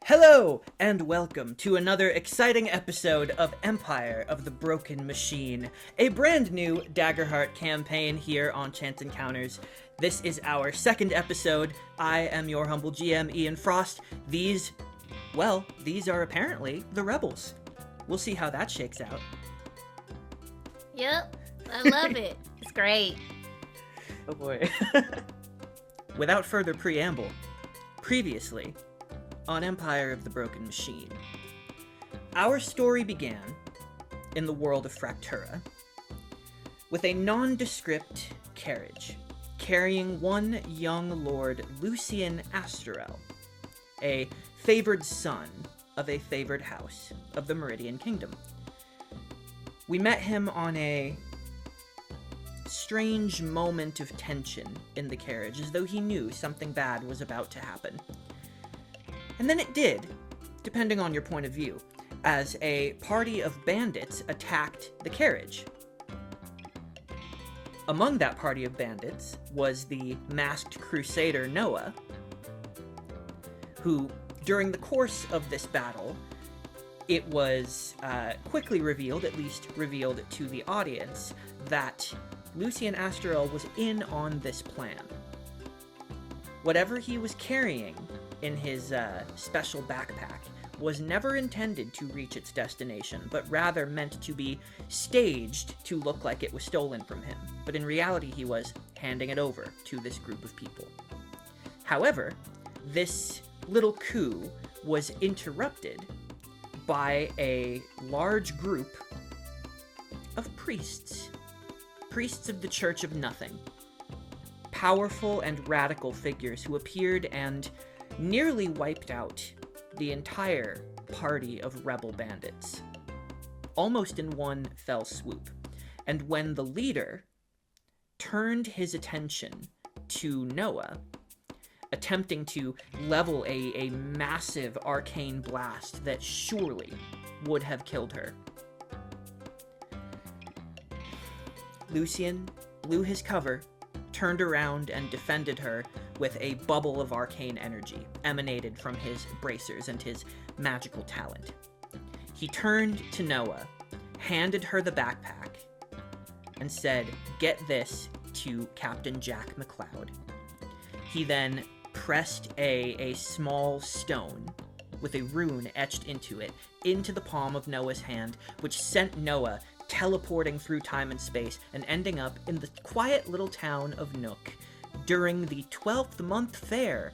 Hello, and welcome to another exciting episode of Empire of the Broken Machine, a brand new Daggerheart campaign here on Chance Encounters. This is our second episode. I am your humble GM, Ian Frost. These are apparently the rebels. We'll see how that shakes out. Yep, I love it. It's great. Oh boy. Without further preamble, previously on Empire of the Broken Machine, our story began in the world of Fractura with a nondescript carriage carrying one young Lord Lucian Asterel, a favored son of a favored house of the Meridian Kingdom. We met him on a strange moment of tension in the carriage, as though he knew something bad was about to happen. And then it did, depending on your point of view, as a party of bandits attacked the carriage. Among that party of bandits was the masked crusader Noah, who, during the course of this battle, it was quickly revealed, at least revealed to the audience, that Lucian Asterel was in on this plan. Whatever he was carrying in his special backpack was never intended to reach its destination, but rather meant to be staged to look like it was stolen from him. But in reality, he was handing it over to this group of people. However, this little coup was interrupted by a large group of priests of the Church of Nothing. Powerful and radical figures who appeared and nearly wiped out the entire party of rebel bandits, almost in one fell swoop. And when the leader turned his attention to Noah, attempting to level a massive arcane blast that surely would have killed her, Lucian blew his cover, turned around, and defended her with a bubble of arcane energy emanated from his bracers and his magical talent. He turned to Noah, handed her the backpack, and said, "Get this to Captain Jack McLeod." He then pressed a small stone with a rune etched into it into the palm of Noah's hand, which sent Noah teleporting through time and space and ending up in the quiet little town of Nook during the 12th Month Fair,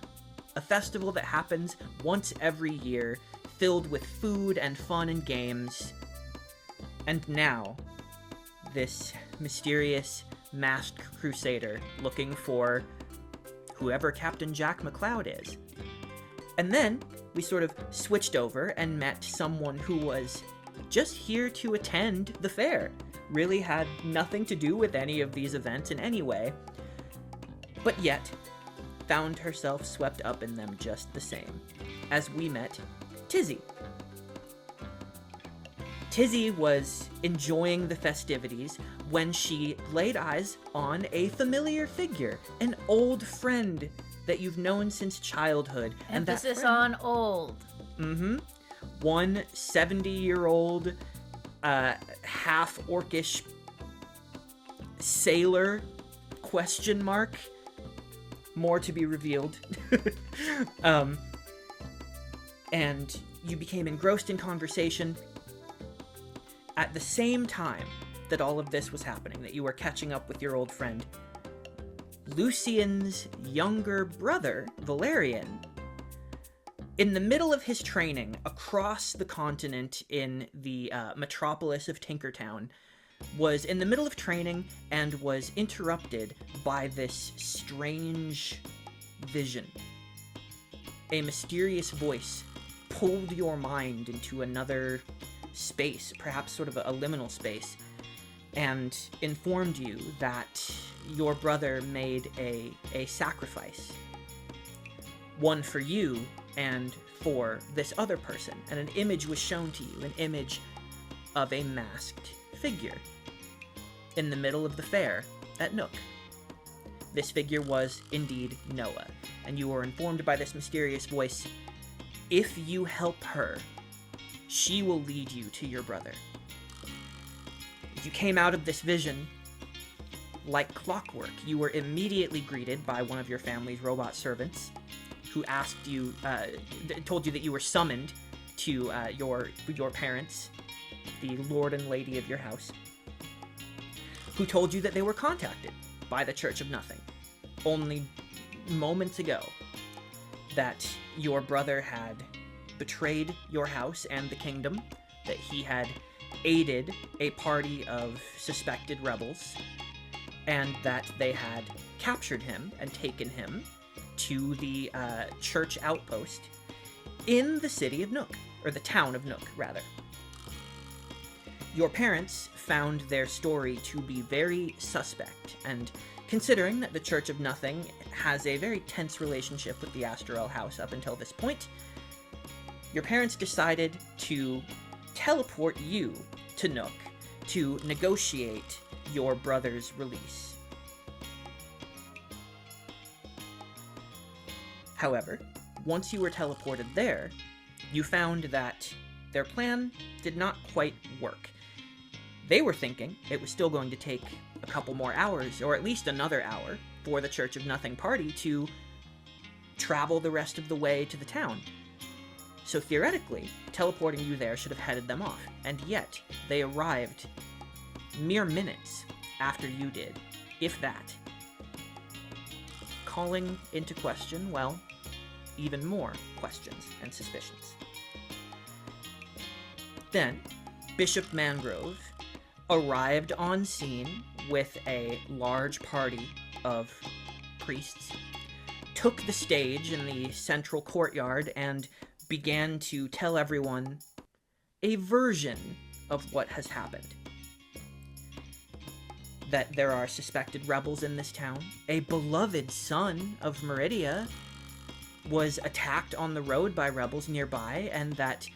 a festival that happens once every year, filled with food and fun and games. And now, this mysterious masked crusader looking for whoever Captain Jack McLeod is. And then we sort of switched over and met someone who was just here to attend the fair. Really had nothing to do with any of these events in any way, but yet found herself swept up in them just the same, as we met Tizzy. Tizzy was enjoying the festivities when she laid eyes on a familiar figure, an old friend that you've known since childhood. Emphasis on old. Mm-hmm. One 70-year-old, half-orcish sailor, ? More to be revealed. And you became engrossed in conversation at the same time that all of this was happening, that you were catching up with your old friend. Lucian's younger brother, Valerian, in the middle of his training across the continent in the metropolis of Tinkertown, was in the middle of training and was interrupted by this strange vision. A mysterious voice pulled your mind into another space, perhaps sort of a liminal space, and informed you that your brother made a sacrifice. One for you and for this other person. And an image was shown to you, an image of a masked figure in the middle of the fair at Nook. This figure was indeed Noah, and you were informed by this mysterious voice If you help her, she will lead you to your brother. You came out of this vision like clockwork. You were immediately greeted by one of your family's robot servants, who asked you, told you that you were summoned to your parents, the lord and lady of your house, who told you that they were contacted by the Church of Nothing only moments ago, that your brother had betrayed your house and the kingdom, that he had aided a party of suspected rebels, and that they had captured him and taken him to the church outpost in the city of Nook, or the town of Nook, rather. Your parents found their story to be very suspect, and considering that the Church of Nothing has a very tense relationship with the Asteria house up until this point, your parents decided to teleport you to Nook to negotiate your brother's release. However, once you were teleported there, you found that their plan did not quite work. They were thinking it was still going to take a couple more hours, or at least another hour, for the Church of Nothing party to travel the rest of the way to the town. So theoretically, teleporting you there should have headed them off, and yet they arrived mere minutes after you did, if that. Calling into question, well, even more questions and suspicions. Then, Bishop Mangrove arrived on scene with a large party of priests, took the stage in the central courtyard, and began to tell everyone a version of what has happened. That there are suspected rebels in this town, a beloved son of Meridia was attacked on the road by rebels nearby, and that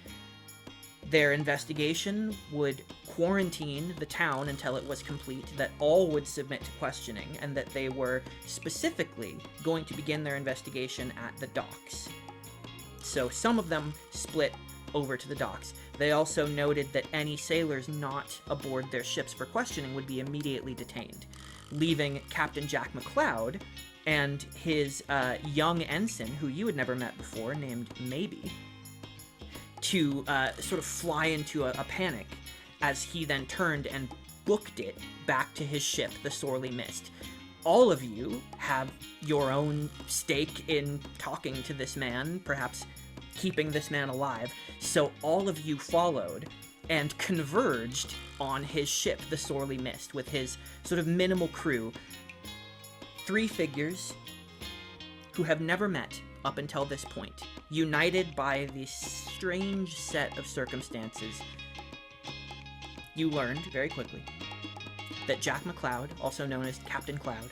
their investigation would quarantine the town until it was complete, that all would submit to questioning, and that they were specifically going to begin their investigation at the docks. So some of them split over to the docks. They also noted that any sailors not aboard their ships for questioning would be immediately detained, leaving Captain Jack McLeod and his young ensign, who you had never met before, named Maybe, to sort of fly into a panic as he then turned and booked it back to his ship, the Sorely Mist. All of you have your own stake in talking to this man, perhaps keeping this man alive, so all of you followed and converged on his ship, the Sorely Mist, with his sort of minimal crew. 3 figures who have never met up until this point, united by this strange set of circumstances. You learned very quickly that Jack McLeod, also known as Captain Cloud,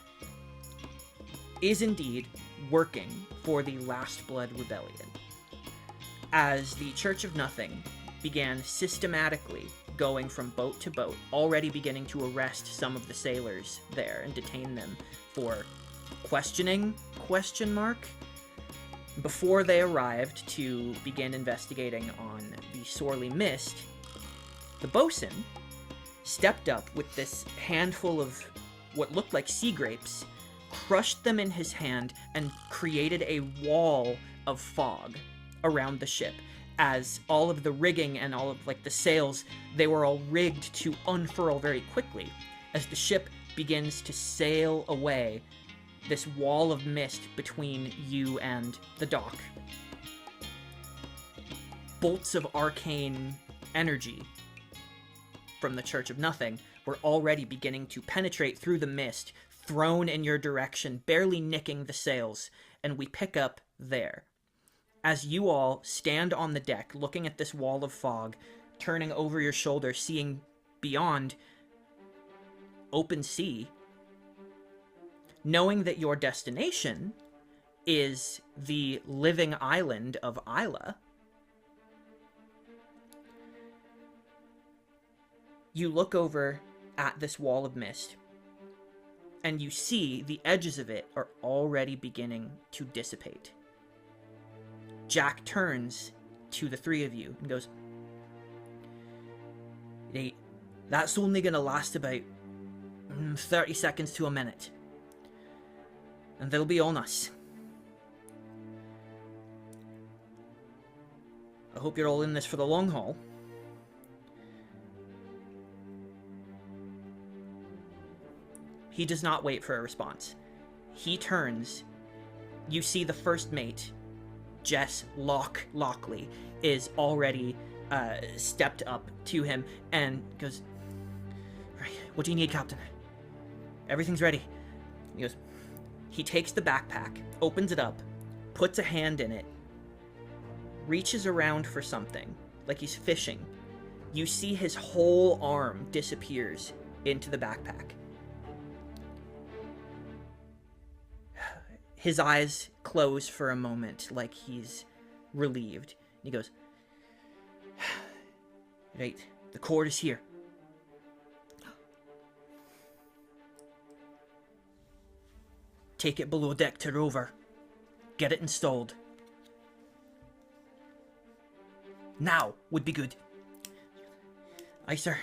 is indeed working for the Last Blood Rebellion, as the Church of Nothing began systematically going from boat to boat, already beginning to arrest some of the sailors there and detain them for questioning, ? Before they arrived to begin investigating on the Sorely Mist, the bosun stepped up with this handful of what looked like sea grapes, crushed them in his hand, and created a wall of fog around the ship, as all of the rigging and all of the sails, they were all rigged to unfurl very quickly. As the ship begins to sail away, this wall of mist between you and the dock. Bolts of arcane energy from the Church of Nothing were already beginning to penetrate through the mist, thrown in your direction, barely nicking the sails, and we pick up there. As you all stand on the deck, looking at this wall of fog, turning over your shoulder, seeing beyond open sea, knowing that your destination is the living island of Isla, you look over at this wall of mist, and you see the edges of it are already beginning to dissipate. Jack turns to the three of you and goes, "Hey, that's only going to last about 30 seconds to a minute. And they'll be on us. I hope you're all in this for the long haul." He does not wait for a response. He turns. You see the first mate, Jess Lockley, is already stepped up to him and goes, "Right, what do you need, Captain?" "Everything's ready." He goes, he takes the backpack, opens it up, puts a hand in it, reaches around for something, like he's fishing. You see his whole arm disappears into the backpack. His eyes close for a moment, like he's relieved. He goes, "Right, the cord is here. Take it below deck to Rover. Get it installed. Now would be good." "Aye, sir.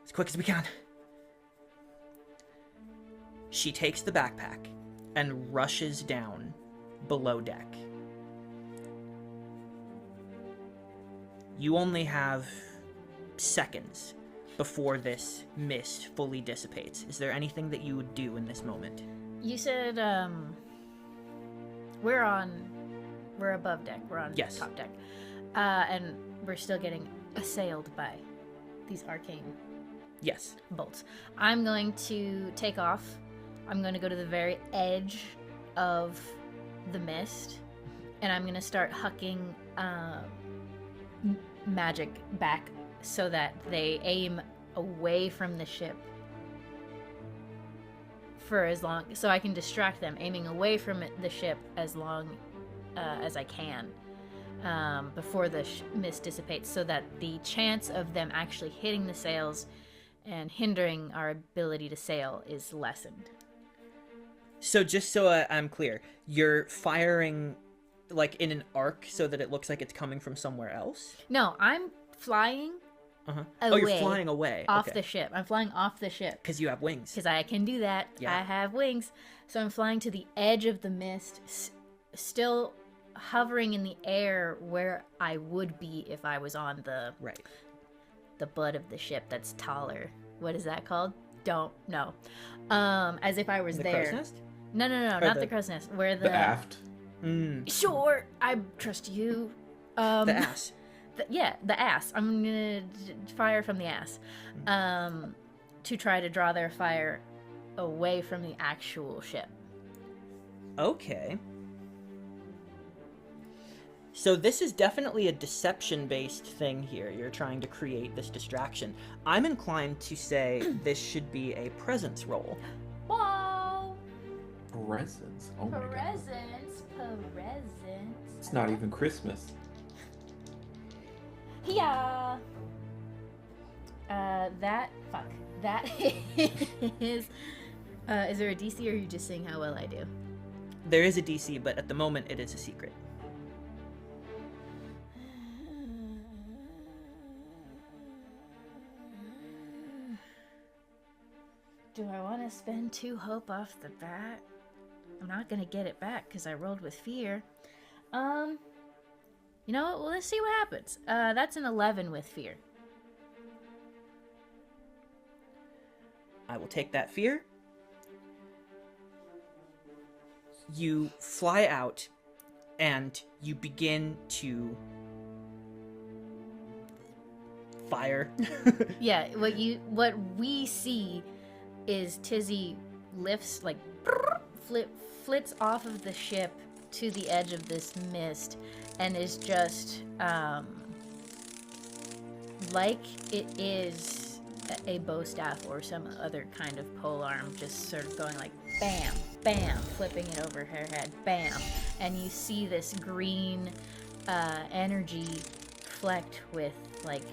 As quick as we can." She takes the backpack and rushes down below deck. You only have seconds before this mist fully dissipates. Is there anything that you would do in this moment? You said, we're above deck. We're on Yes. top deck. And we're still getting assailed by these arcane Yes. bolts. I'm going to take off. I'm going to go to the very edge of the mist, and I'm going to start hucking magic back so that they aim away from the ship for as long, so I can distract them, aiming away from the ship as long as I can before the mist dissipates, so that the chance of them actually hitting the sails and hindering our ability to sail is lessened. So just so I'm clear, you're firing like in an arc so that it looks like it's coming from somewhere else? No, I'm flying Uh-huh. away. Oh, you're flying away. Off Okay. the ship. I'm flying off the ship. Because you have wings. Because I can do that. Yeah. I have wings. So I'm flying to the edge of the mist, still hovering in the air where I would be if I was on the butt of the ship that's taller. What is that called? Don't know. As if I was The there. crow's nest? No, not the crow's nest. Where The aft. Sure, I trust you. The ass. The ass. I'm gonna fire from the ass, to try to draw their fire away from the actual ship. Okay. So this is definitely a deception-based thing here. You're trying to create this distraction. I'm inclined to say this should be a presence roll. Whoa! Presents. Oh my god. Presents. It's not even Christmas. Yeah. That is. Is there a DC, or are you just seeing how well I do? There is a DC, but at the moment it is a secret. Do I want to spend 2 hope off the bat? I'm not gonna get it back because I rolled with fear. You know what? Well, let's see what happens. That's an 11 with fear. I will take that fear. You fly out, and you begin to fire. Yeah, what we see is Tizzy lifts, like, flits off of the ship to the edge of this mist, and is just, like it is a bow staff or some other kind of polearm, just sort of going like bam, bam, flipping it over her head, bam, and you see this green energy flecked with like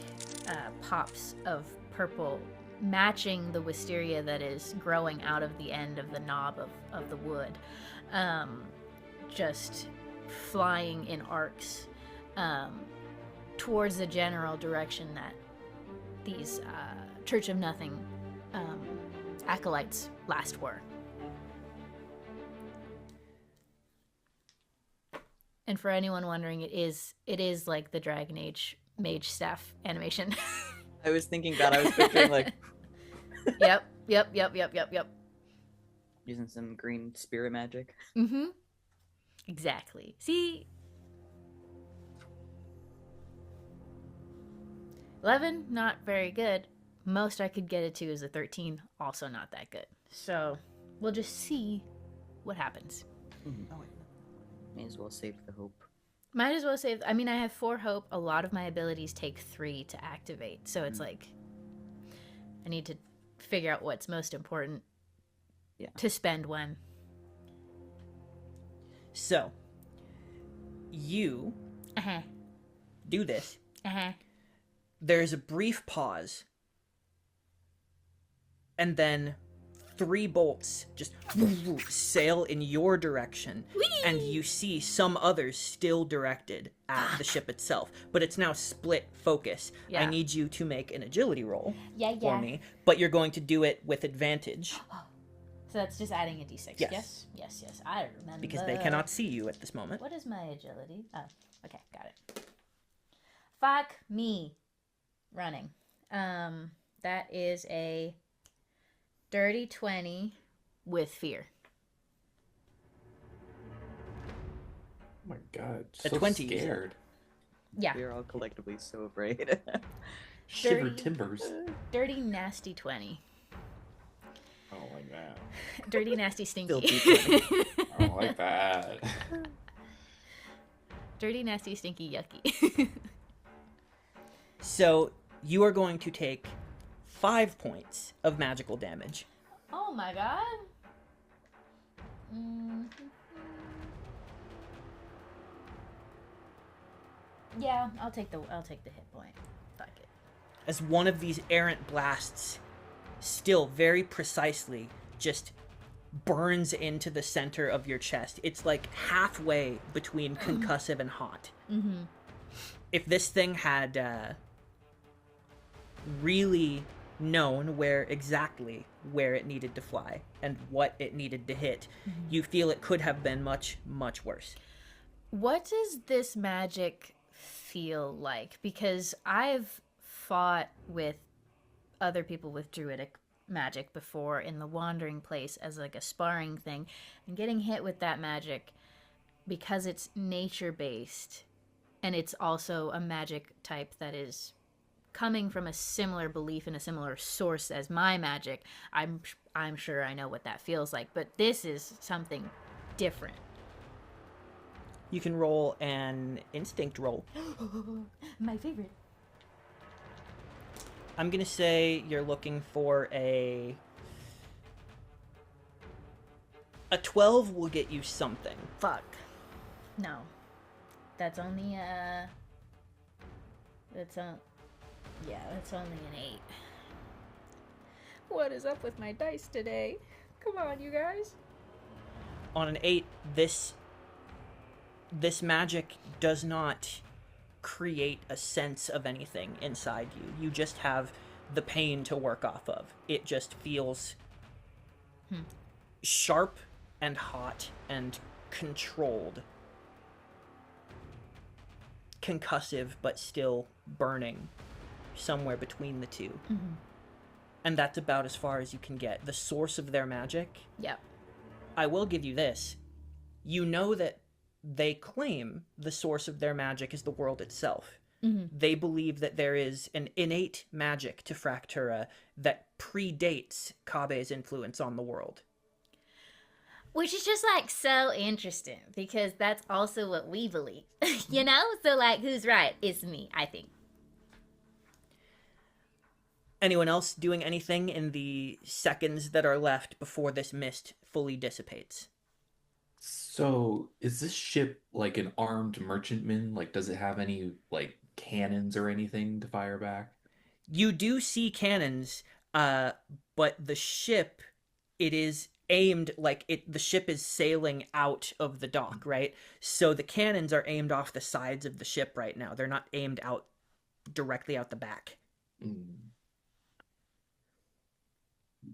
pops of purple, matching the wisteria that is growing out of the end of the knob of the wood, just flying in arcs towards the general direction that these Church of Nothing acolytes last were. And for anyone wondering, it is like the Dragon Age mage staff animation. I was thinking that. I was picturing like Yep. using some green spirit magic. Mm-hmm. Exactly. See? 11, not very good. Most I could get it to is a 13, also not that good. So, we'll just see what happens. May as well save the hope. Might as well save... I mean, I have 4 hope. A lot of my abilities take 3 to activate. So it's like... I need to figure out what's most important to spend when. So, you do this. There's a brief pause. And then 3 bolts just sail in your direction. Whee! And you see some others still directed at the ship itself. But it's now split focus. Yeah. I need you to make an agility roll Yeah. for me. But you're going to do it with advantage. So that's just adding a d6. Yes. Yes. I remember. Because they cannot see you at this moment. What is my agility? Oh, okay, got it. Fuck me. Running. That is a dirty 20 with fear. Oh my god. A So 20. scared. Yeah. We're all collectively so afraid. Shiver Dirty. timbers. Dirty nasty 20. I don't like that. Dirty nasty stinky. Filthy I don't like that. Dirty nasty stinky yucky. So, you are going to take 5 points of magical damage. Oh my god. Yeah, I'll take the hit point. Fuck it. As one of these errant blasts, still very precisely, just burns into the center of your chest. It's like halfway between concussive and hot. Mm-hmm. If this thing had really known exactly where it needed to fly and what it needed to hit, you feel it could have been much, much worse. What does this magic feel like? Because I've fought with other people with druidic magic before in the Wandering Place as like a sparring thing, and getting hit with that magic because it's nature based and it's also a magic type that is coming from a similar belief and a similar source as my magic. I'm sure I know what that feels like, but this is something different. You can roll an instinct roll. My favorite. I'm gonna say you're looking for a 12 will get you something. Fuck. No. That's only that's only an 8. What is up with my dice today? Come on, you guys. On an 8, this magic does not create a sense of anything inside you. You just have the pain to work off of. It just feels sharp and hot and controlled. Concussive, but still burning somewhere between the two. Mm-hmm. And that's about as far as you can get. The source of their magic, Yep. I will give you this. You know that they claim the source of their magic is the world itself. Mm-hmm. They believe that there is an innate magic to Fractura that predates Kabe's influence on the world. Which is just like so interesting because that's also what we believe. You know? So like who's right? It's me, I think. Anyone else doing anything in the seconds that are left before this mist fully dissipates? So, is this ship like an armed merchantman? Like, does it have any, like, cannons or anything to fire back? You do see cannons, but the ship, it is aimed the ship is sailing out of the dock, right? So the cannons are aimed off the sides of the ship right now. They're not aimed out directly out the back.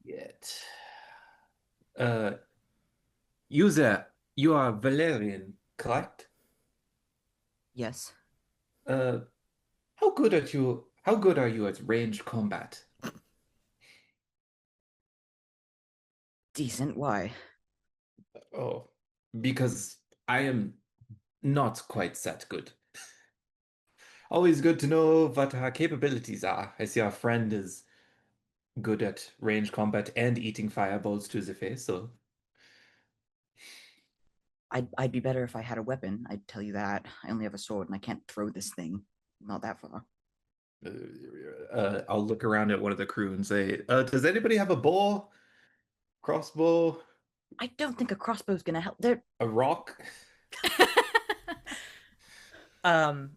Yet. Uh, User, you are Valerian, correct? Yes. Uh, how good are you at ranged combat? Decent. Why? Oh, because I am not quite that good. Always good to know what our capabilities are. I see our friend is good at range combat and eating fireballs to the face, so I'd be better if I had a weapon. I'd tell you that. I only have a sword and I can't throw this thing. Not that far. I'll look around at one of the crew and say, does anybody have a bow, crossbow, I don't think a crossbow's gonna help. There. a rock? A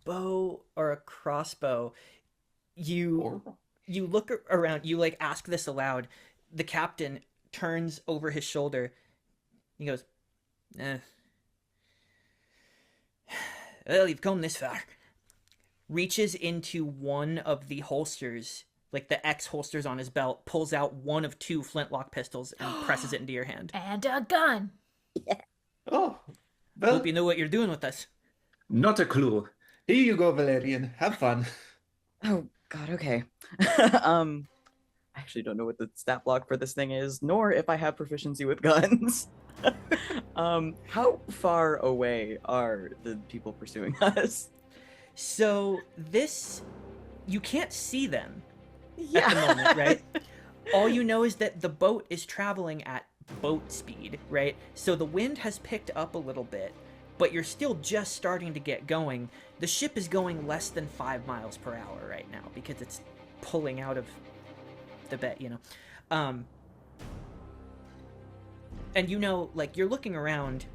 bow or a crossbow. You Or you look around, you like ask this aloud. The captain turns over his shoulder. He goes, well, you've come this far. Reaches into one of the holsters, like the X holsters on his belt, pulls out one of two flintlock pistols and presses it into your hand. And a gun. Oh, well, Hope you know what you're doing with us. not a clue. Here you go, Valerian. Have fun. Oh God. Okay. I actually don't know what the stat block for this thing is, nor if I have proficiency with guns. How far away are the people pursuing us? So this, you can't see them Yeah. at the moment, right? All you know is that the boat is traveling at boat speed, right? So the wind has picked up a little bit, but you're still just starting to get going. The ship is going less than 5 miles per hour right now because it's pulling out of the bay, you know. And you know, like, you're looking around.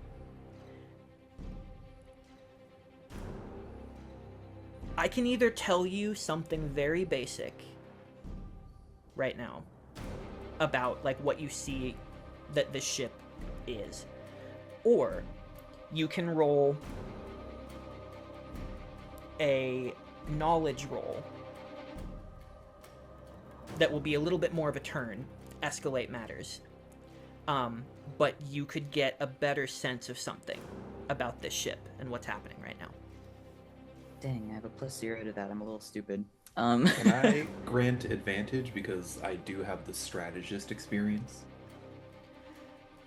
I can either tell you something very basic right now about, like, what you see that this ship is, or you can roll a knowledge roll that will be a little bit more of a turn, escalate matters. But you could get a better sense of something about this ship and what's happening right now. Dang, I have a +0 to that. I'm a little stupid. Can I grant advantage because I do have the strategist experience?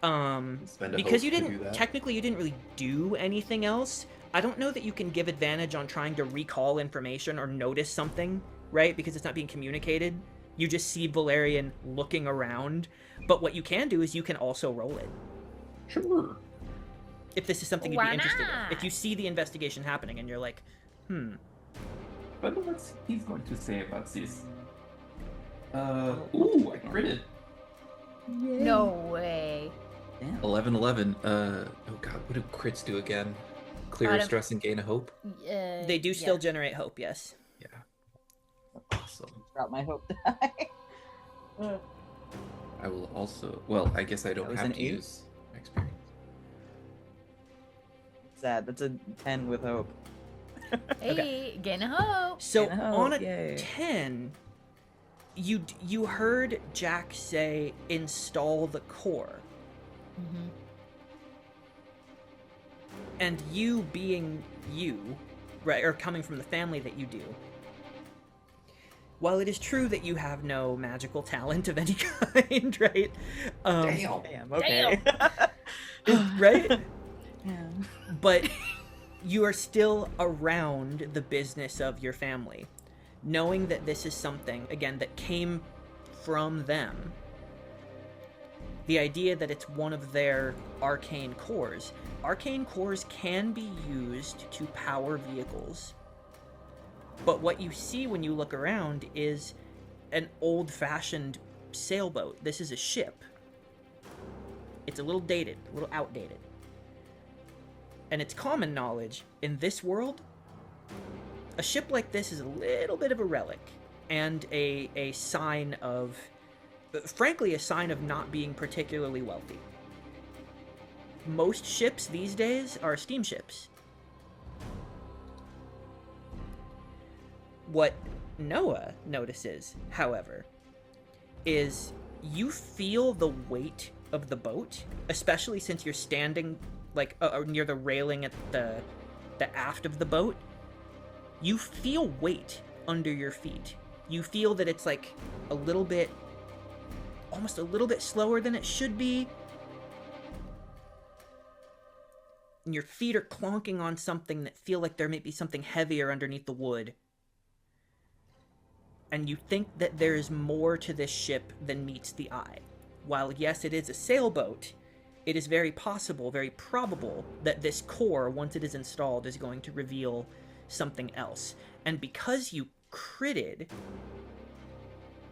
Spend a Because hope you to do didn't, that? technically you didn't really do anything else, I don't know that you can give advantage on trying to recall information or notice something, right? Because it's not being communicated. You just see Valerian looking around, but what you can do is you can also roll it. Sure. If this is something you'd Why be interested in. not? If you see the investigation happening and you're like, But what's he's going to say about this? Ooh, I critted. No way. Damn. 11-11. Oh god, what do crits do again? Clear Out of- stress and gain a hope? they do still generate hope, yes. Yeah. Awesome. Drop my hope die. I will also. Well, I guess I don't That was have an to 8? use experience. Sad. That's a 10 with hope. Hey, gain a hope. So And a hope, on a yay. 10, you heard Jack say install the core. Mm-hmm. And you being you, right, or coming from the family that you do, while it is true that you have no magical talent of any kind, right? Damn. Damn. Okay. Right? Yeah. But you are still around the business of your family, knowing that this is something, again, that came from them. The idea that it's one of their arcane cores. Arcane cores can be used to power vehicles. But what you see when you look around is an old-fashioned sailboat. This is a ship. It's a little dated, a little outdated. And it's common knowledge, in this world, a ship like this is a little bit of a relic and a sign of, frankly, a sign of not being particularly wealthy. Most ships these days are steamships. What Noah notices, however, is you feel the weight of the boat, especially since you're standing like near the railing at the aft of the boat. You feel weight under your feet. You feel that it's like a little bit, almost a little bit slower than it should be. And your feet are clonking on something that feel like there may be something heavier underneath the wood. And you think that there is more to this ship than meets the eye. While yes, it is a sailboat, it is very possible, very probable that this core, once it is installed, is going to reveal something else. And because you critted,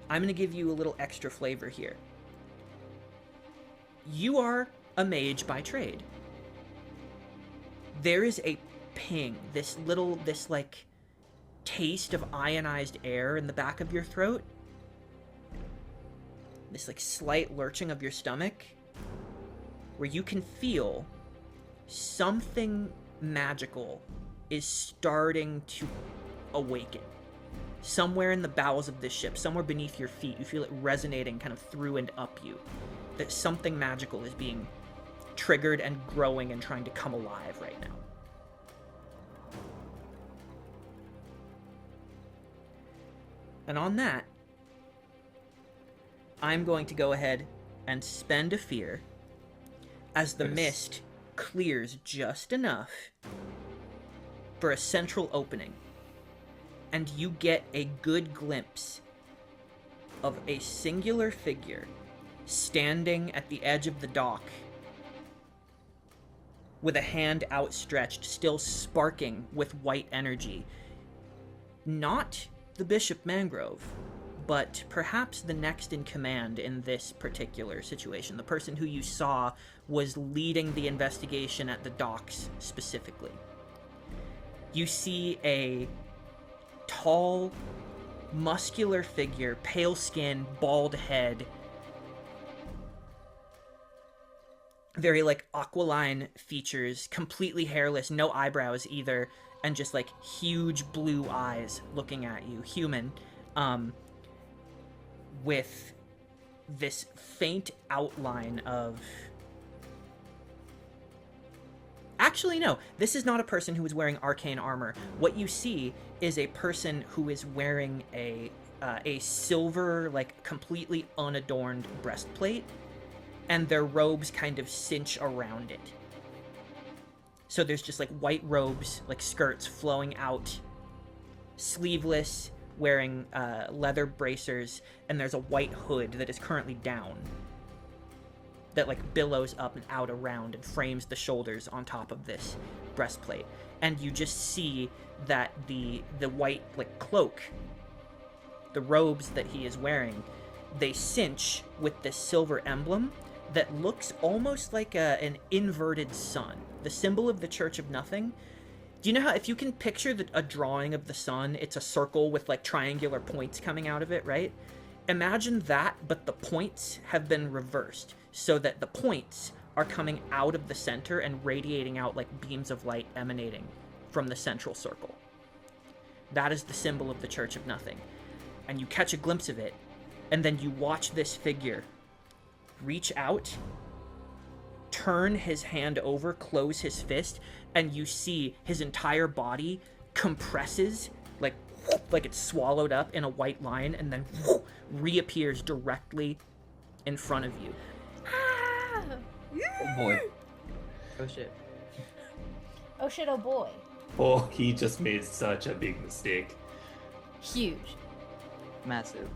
I'm going to give you a little extra flavor here. You are a mage by trade. There is a ping, this like taste of ionized air in the back of your throat. This like slight lurching of your stomach, where you can feel something magical is starting to awaken. Somewhere in the bowels of this ship, somewhere beneath your feet, you feel it resonating kind of through and up you. That something magical is being triggered and growing and trying to come alive right now. And on that, I'm going to go ahead and spend a fear as the mist clears just enough for a central opening. And you get a good glimpse of a singular figure standing at the edge of the dock with a hand outstretched, still sparking with white energy. Not the Bishop Mangrove, but perhaps the next in command in this particular situation. The person who you saw was leading the investigation at the docks specifically. You see a tall, muscular figure, pale skin, bald head, very like aquiline features, completely hairless, no eyebrows either, and just like huge blue eyes looking at you, human, with this faint outline of... Actually, no, this is not a person who is wearing arcane armor. What you see is a person who is wearing a silver, like completely unadorned breastplate, and their robes kind of cinch around it. So there's just like white robes, like skirts flowing out, sleeveless, wearing leather bracers, and there's a white hood that is currently down that like billows up and out around and frames the shoulders on top of this breastplate. And you just see that the white like cloak, the robes that he is wearing, they cinch with this silver emblem that looks almost like an inverted sun, the symbol of the Church of Nothing. Do you know how, if you can picture a drawing of the sun, it's a circle with like triangular points coming out of it, right? Imagine that, but the points have been reversed, so that the points are coming out of the center and radiating out like beams of light emanating from the central circle. That is the symbol of the Church of Nothing. And you catch a glimpse of it, and then you watch this figure reach out, turn his hand over, close his fist, and you see his entire body compresses, like it's swallowed up in a white line, and then reappears directly in front of you. Oh boy. Oh shit. Oh shit, oh boy. Oh, he just made such a big mistake. Huge. Massive.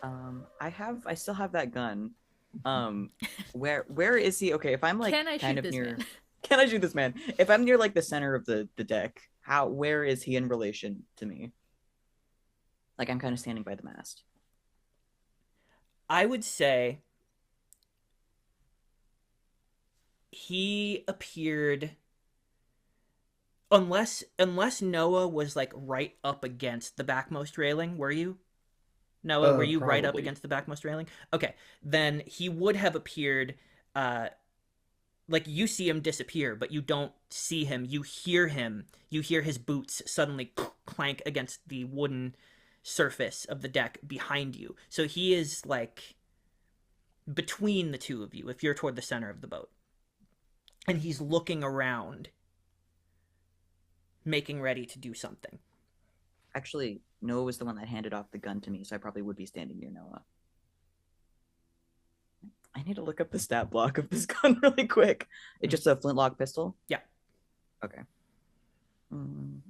I still have that gun. Where is he? Okay, if I'm like Can I kind shoot of this near man? Can I shoot this man? If I'm near like the center of the deck, where is he in relation to me? Like I'm kind of standing by the mast. I would say he appeared, unless Noah was like right up against the backmost railing. Were you, Noah? Were you right up Probably. against the backmost railing? Okay, then he would have appeared like you see him disappear, but you don't see him. You hear him. You hear his boots suddenly clank against the wooden surface of the deck behind you. So he is like between the two of you if you're toward the center of the boat. And he's looking around, making ready to do something. Actually, Noah was the one that handed off the gun to me, so I probably would be standing near Noah. I need to look up the stat block of this gun really quick. It's just a flintlock pistol? Yeah. Okay. I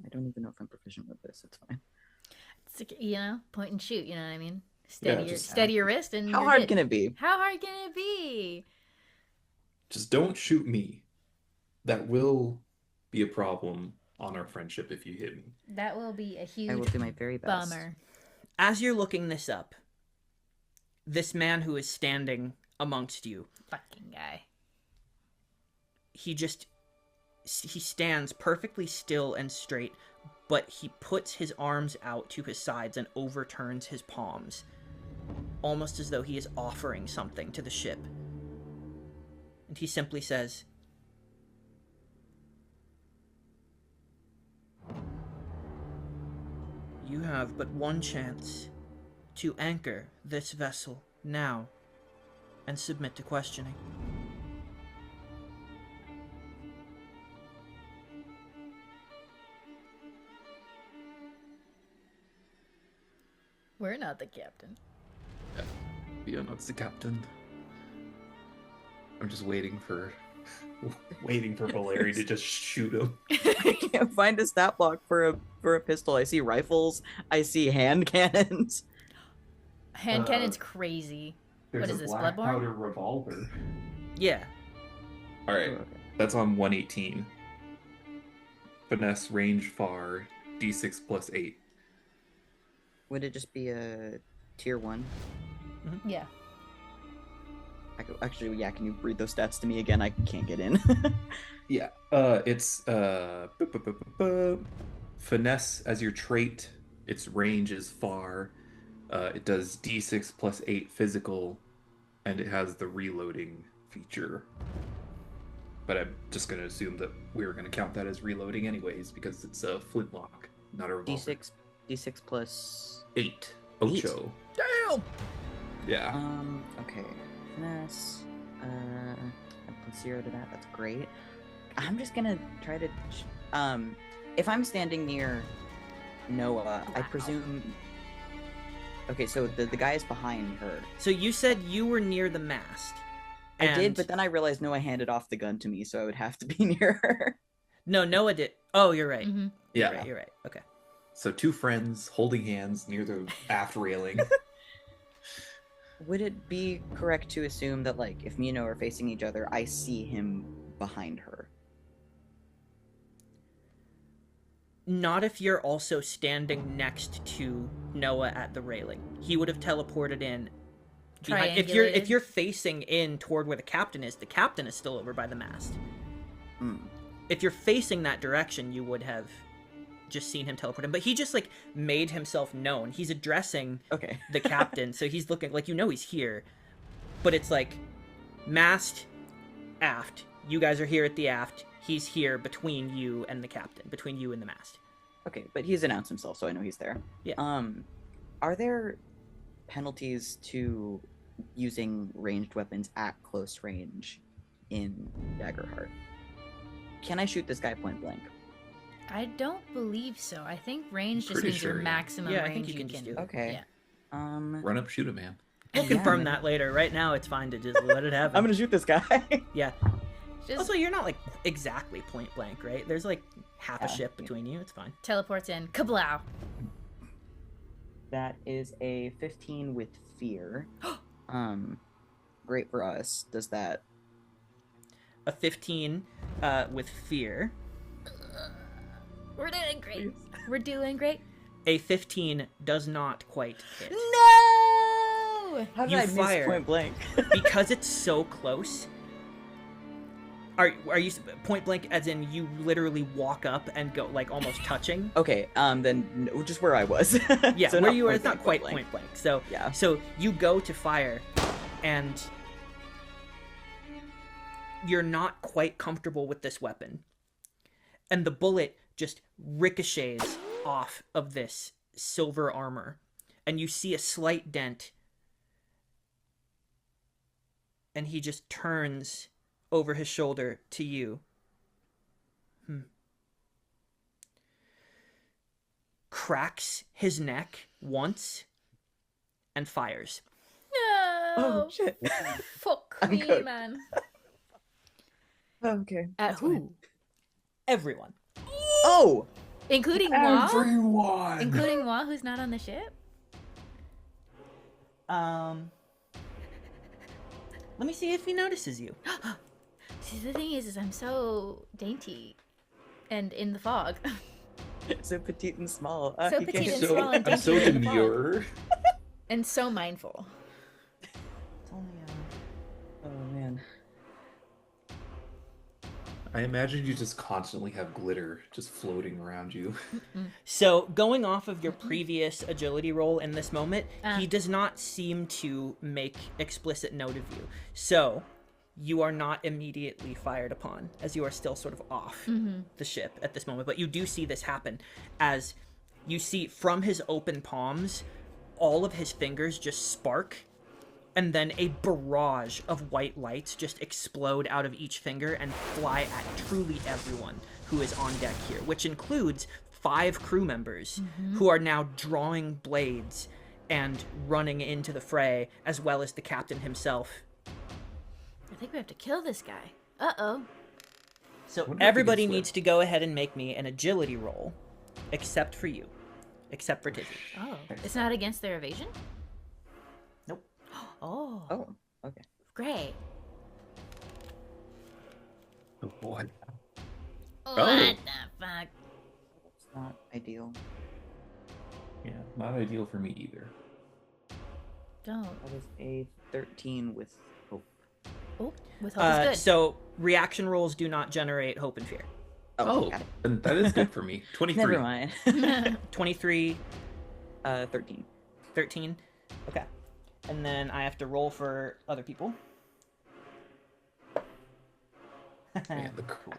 don't even know if I'm proficient with this. It's fine. It's like, point and shoot. You know what I mean? Yeah, Steady your wrist, and How you're hard good. can it be? How hard can it be? Just don't shoot me. That will be a problem on our friendship if you hit me. That will be a huge I will do my very best. bummer. As you're looking this up, this man who is standing amongst you, Fucking guy. he stands perfectly still and straight, but he puts his arms out to his sides and overturns his palms, almost as though he is offering something to the ship. And he simply says, "You have but one chance to anchor this vessel now and submit to questioning." We're not the captain. You're not the captain. I'm just waiting for Valerian to just shoot him. I can't find a stat block for a pistol. I see rifles. I see hand cannons. Hand cannon's crazy. There's What is a this, black Bloodborne? powder revolver. Yeah. All right, Oh, okay. that's on 118. Finesse, range, far, d6 plus 8. Would it just be a tier 1? Yeah. Actually, yeah, can you read those stats to me again? I can't get in. Yeah, it's finesse as your trait. Its range is far. It does d6 plus 8 physical, and it has the reloading feature. But I'm just going to assume that we're going to count that as reloading anyways, because it's a flintlock, not a revolver. D6 plus 8. Ocho. Damn! Yeah. Okay. Finesse. And plus 0 to that. That's great. I'm just gonna try to. If I'm standing near Noah, I presume. Okay, so the guy is behind her. So you said you were near the mast. I did, and- but then I realized Noah handed off the gun to me, so I would have to be near her. No, Noah did. Oh, you're right. Mm-hmm. Yeah. You're right. Okay. So two friends holding hands near the aft railing. Would it be correct to assume that, like, if me and Noah are facing each other, I see him behind her? Not if you're also standing next to Noah at the railing. He would have teleported in. Behind. If Triangulated. you're facing in toward where the captain is still over by the mast. Hmm. If you're facing that direction, you would have just seen him teleport in. But he just like made himself known. He's addressing Okay. the captain, so he's looking like he's here. But it's like mast, aft. You guys are here at the aft. He's here between you and the captain, between you and the mast. Okay, but he's announced himself, so I know he's there. Yeah. Are there penalties to using ranged weapons at close range in Daggerheart? Can I shoot this guy point blank? I don't believe so. I think range just Pretty means your sure, yeah. maximum Yeah, I range think you can just do it. Okay. Yeah. Run up, shoot a man. We'll Yeah, confirm man. that later. Right now, it's fine to just let it happen. I'm gonna shoot this guy. Yeah. Just Also, you're not like exactly point blank, right? There's like half a Yeah. ship between you. It's fine. teleports in. Kablow. That is a 15 with fear. Great for us. Does that? A 15 with fear. We're doing great. We're doing great. A 15 does not quite hit. No! How did You I miss fire. point blank? Because it's so close. Are you point blank as in you literally walk up and go like almost touching? Okay. Then just where I was. Yeah, So where not you were, point it's not blank, quite point point blank. So Yeah. so you go to fire, and you're not quite comfortable with this weapon. And the bullet just ricochets off of this silver armor. And you see a slight dent. And he just turns over his shoulder to you. Cracks his neck once and fires. No. Oh shit. Fuck I'm me, good. man. Okay. At who? Everyone. Oh! Including Wa? Everyone. Including Wa, who's not on the ship? Let me see if he notices you. See, the thing is I'm so dainty and in the fog. So petite and small. So he petite can't- and small and I'm so dainty in the fog. demure. And so mindful. Oh man. I imagine you just constantly have glitter just floating around you. So, going off of your previous agility roll in this moment, Ah. he does not seem to make explicit note of you. So, you are not immediately fired upon, as you are still sort of off the ship at this moment. But you do see this happen, as you see from his open palms, all of his fingers just spark, and then a barrage of white lights just explode out of each finger and fly at truly everyone who is on deck here, which includes 5 crew members who are now drawing blades and running into the fray, as well as the captain himself. I think we have to kill this guy. Uh-oh. So Wonder if he everybody can swim. needs to go ahead and make me an agility roll, except for you, except for Tizzy. Oh. It's not against their evasion? Nope. Oh. Oh, okay. Great. Oh boy. What the fuck? That's not ideal. Yeah, not ideal for me either. Don't. That is a 13 with hope. Oh, with hope is good. So reaction rolls do not generate hope and fear. Oh, got it. and that is good for me. 23. Never mind. 23, 13. 13. Okay. And then I have to roll for other people. Man,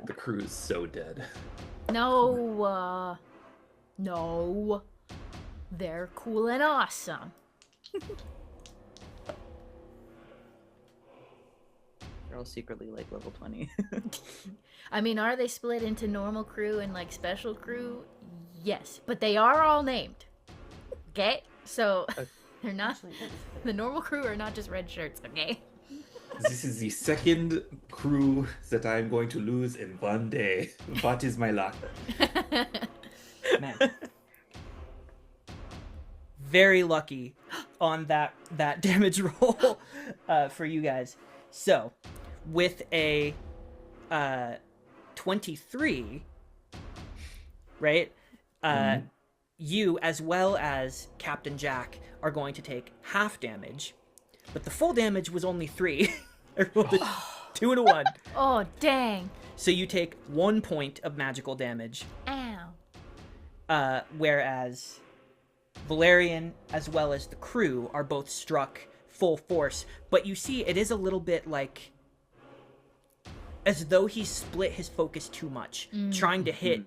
the crew is so dead. No. No. They're cool and awesome. They're all secretly like level 20. I mean, are they split into normal crew and like special crew? Yes, but they are all named. Okay? So they're not the normal crew are not just red shirts, okay? This is the second crew that I'm going to lose in one day. What is my luck? Man. Very lucky on that damage roll for you guys. So, with a 23, right? You, as well as Captain Jack, are going to take half damage, but the full damage was only 3. I rolled a 2 and a 1. Oh, dang. So you take 1 point of magical damage, Ow. whereas Valerian, as well as the crew, are both struck full force. But you see, it is a little bit like as though he split his focus too much, trying to hit,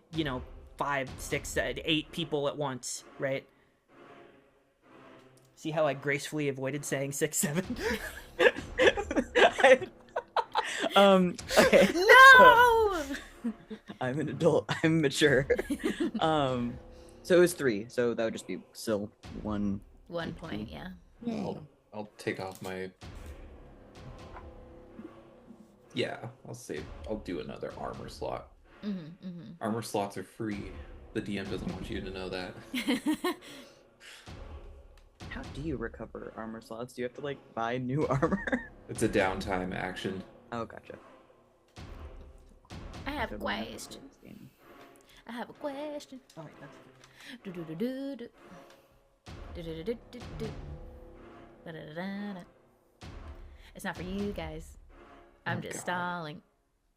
5, 6, 8 people at once, right? See how I gracefully avoided saying 6, 7? Okay. No! I'm an adult. I'm mature. So it was 3. So that would just be still 1. 1 point, yeah. I'll take off my. Yeah, I'll do another armor slot. Armor slots are free. The DM doesn't want you to know that. How do you recover armor slots? Do you have to like buy new armor? It's a downtime action. Oh, gotcha. I have a Good one. question. I have a question. Oh, wait, that's... Do-do-do-do-do. Do-do-do-do-do-do. Da-da-da-da-da. It's not for you guys. I'm Oh, just God. stalling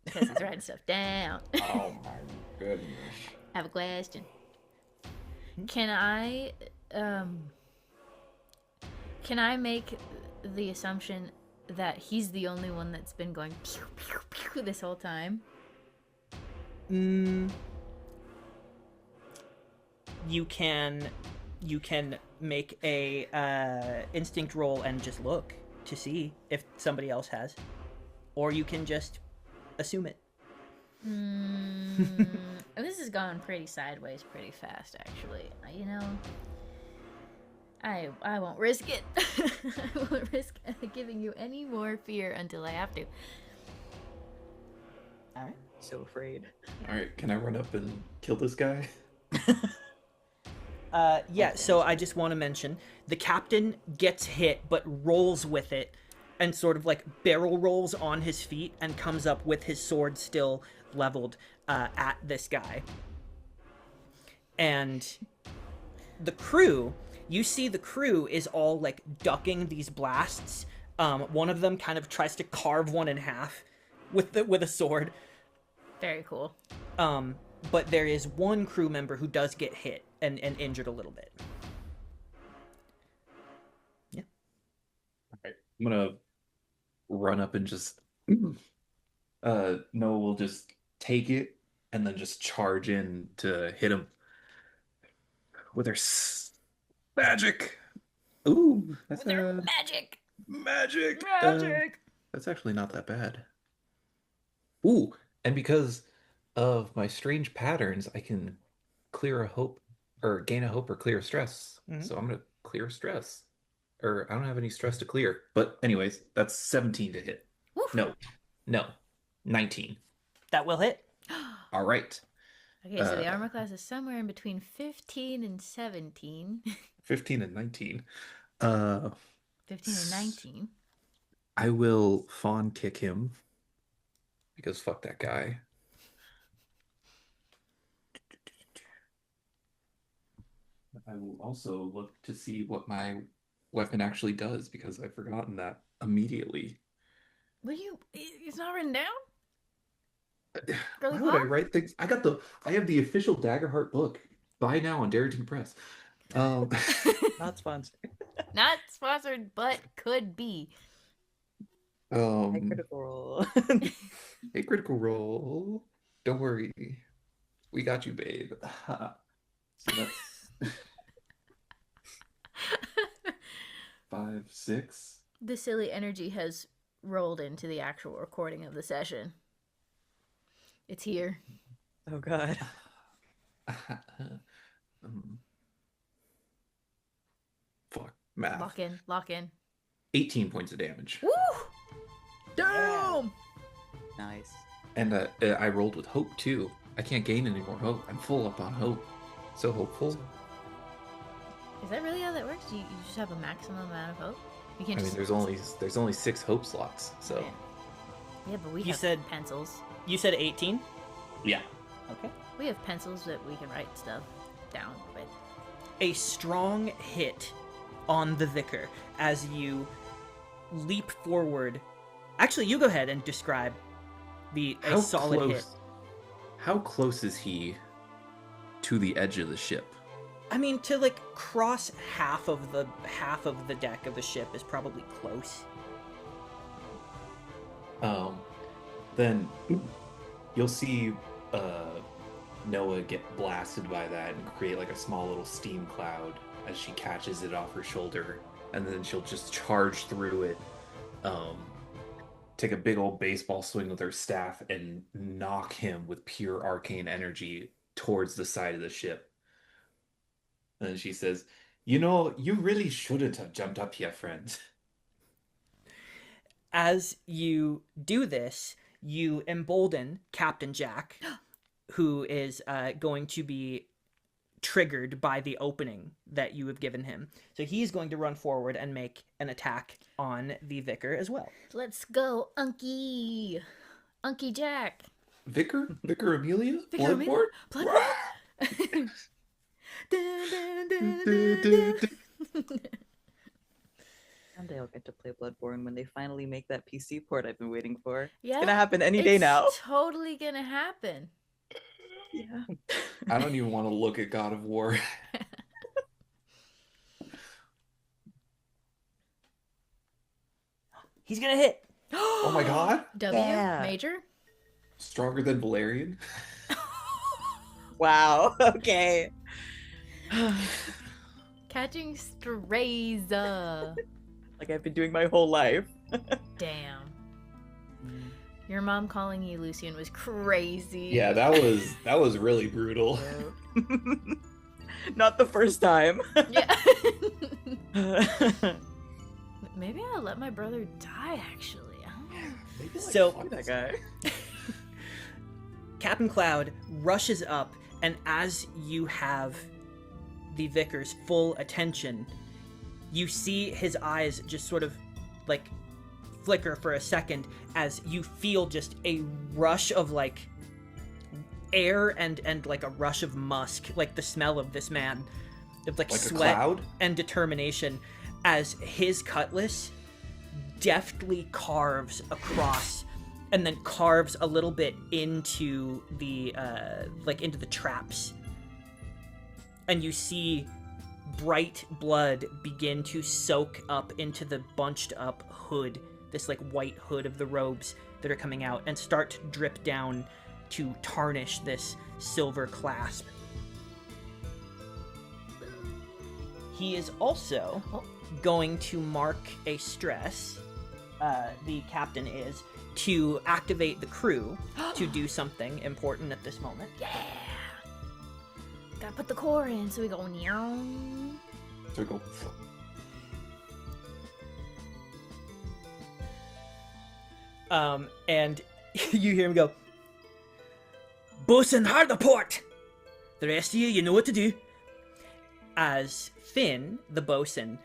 because he's writing stuff down. Oh my goodness. I have a question. Can I make the assumption that he's the only one that's been going pew, pew, pew this whole time? You can make a instinct roll and just look to see if somebody else has, or you can just assume it. This has gone pretty sideways pretty fast, actually. You know, I won't risk it. I won't risk giving you any more fear until I have to. All right. So afraid. All right, can I run up and kill this guy? Yeah, so I just want to mention the captain gets hit but rolls with it and sort of like barrel rolls on his feet and comes up with his sword still leveled at this guy. And the crew, you see the crew is all like ducking these blasts. One of them kind of tries to carve one in half with a sword. Very cool. But there is one crew member who does get hit and injured a little bit. Yeah. All right, I'm gonna run up and just Noah will just take it and then just charge in to hit him with her magic. Ooh, that's Magic! magic. Magic! That's actually not that bad. Ooh, and because of my strange patterns, I can clear a hope or gain a hope or clear stress. Mhm. So I'm gonna clear stress. Or I don't have any stress to clear. But anyways, that's 17 to hit. Woof. No. 19. That will hit. All right. Okay, so the armor class is somewhere in between 15 and 17. 15 and 19. 15 and 19. I will fawn kick him because fuck that guy. I will also look to see what my weapon actually does because I've forgotten that immediately. It's not written down? Why would I write things? I have the official Daggerheart book. Buy now on Darrington Press. Not sponsored. Not sponsored, but could be. Hey, critical roll. Hey, critical roll. Don't worry. We got you, babe. So that's 5, 6. The silly energy has rolled into the actual recording of the session. It's here. Oh god. Fuck. Math. Lock in. 18 points of damage. Woo! Damn! Nice. And I rolled with hope too. I can't gain any more hope. I'm full up on hope. So hopeful. Is that really how that works? You just have a maximum amount of hope? You can't I mean, there's only 6 hope slots. So Yeah, but we You have said- pencils. You said 18? yeah. Okay. We have pencils that we can write stuff down with. A strong hit on the vicar as you leap forward. Actually, you go ahead and describe a solid hit. How close is he to the edge of the ship? I mean, to like cross half of the deck of the ship is probably close. Then you'll see Noah get blasted by that and create like a small little steam cloud as she catches it off her shoulder, and then she'll just charge through it, take a big old baseball swing with her staff and knock him with pure arcane energy towards the side of the ship. And she says, "You know, you really shouldn't have jumped up here, friend." As you do this, you embolden Captain Jack, who is going to be triggered by the opening that you have given him. So he's going to run forward and make an attack on the vicar as well. Let's go, Unky! Unky Jack! Vicar Amelia? Vicar Amelia? Bloodborne? Someday I'll get to play Bloodborne when they finally make that PC port I've been waiting for. Yeah, It's gonna happen any day now. It's totally gonna happen. Yeah. I don't even want to look at God of War. He's gonna hit. Oh my god. W, Yeah. major. Stronger than Valerian. Wow. Okay. Catching strays. Like I've been doing my whole life. Damn. Your mom calling you Lucian was crazy. Yeah, that was really brutal. Not the first time. Yeah. Maybe I'll let my brother die, actually. I don't know. Maybe, like, So- fuck That guy. Captain Cloud rushes up, and as you have the Vicar's full attention, you see his eyes just sort of like flicker for a second as you feel just a rush of like air and like a rush of musk, like the smell of this man, of like Like a sweat cloud? and determination, as his cutlass deftly carves across and then carves a little bit into the into the traps, and you see bright blood begin to soak up into the bunched up hood, this like white hood of the robes that are coming out, and start to drip down to tarnish this silver clasp. He is also going to mark a stress, the captain is, to activate the crew to do something important at this moment. Yeah. Gotta put the core in so we go meow. So we go. And you hear him go, "Bosun, hard the port! The rest of you know what to do." As Finn, the bosun,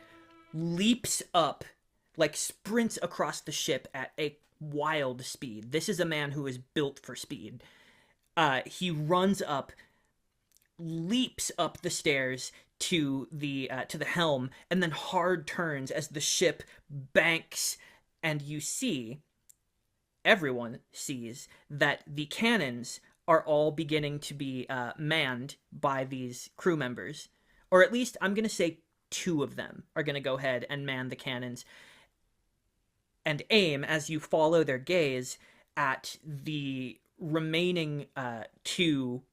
leaps up, like sprints across the ship at a wild speed. This is a man who is built for speed. He runs up, leaps up the stairs to the helm, and then hard turns as the ship banks, and you see, everyone sees, that the cannons are all beginning to be manned by these crew members. Or at least, I'm going to say 2 of them are going to go ahead and man the cannons and aim, as you follow their gaze, at the remaining 2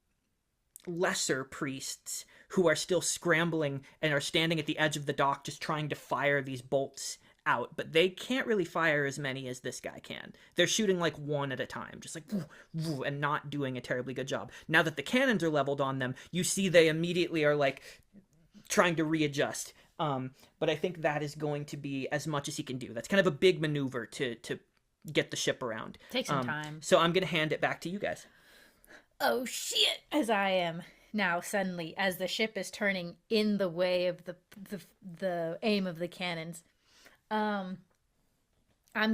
lesser priests who are still scrambling and are standing at the edge of the dock just trying to fire these bolts out. But they can't really fire as many as this guy can. They're shooting like 1 at a time, just like woo, woo, and not doing a terribly good job. Now that the cannons are leveled on them, you see they immediately are like trying to readjust. But I think that is going to be as much as he can do. That's kind of a big maneuver to get the ship around. Take some time. So I'm going to hand it back to you guys. Oh shit! As I am now suddenly, as the ship is turning in the way of the aim of the cannons, I'm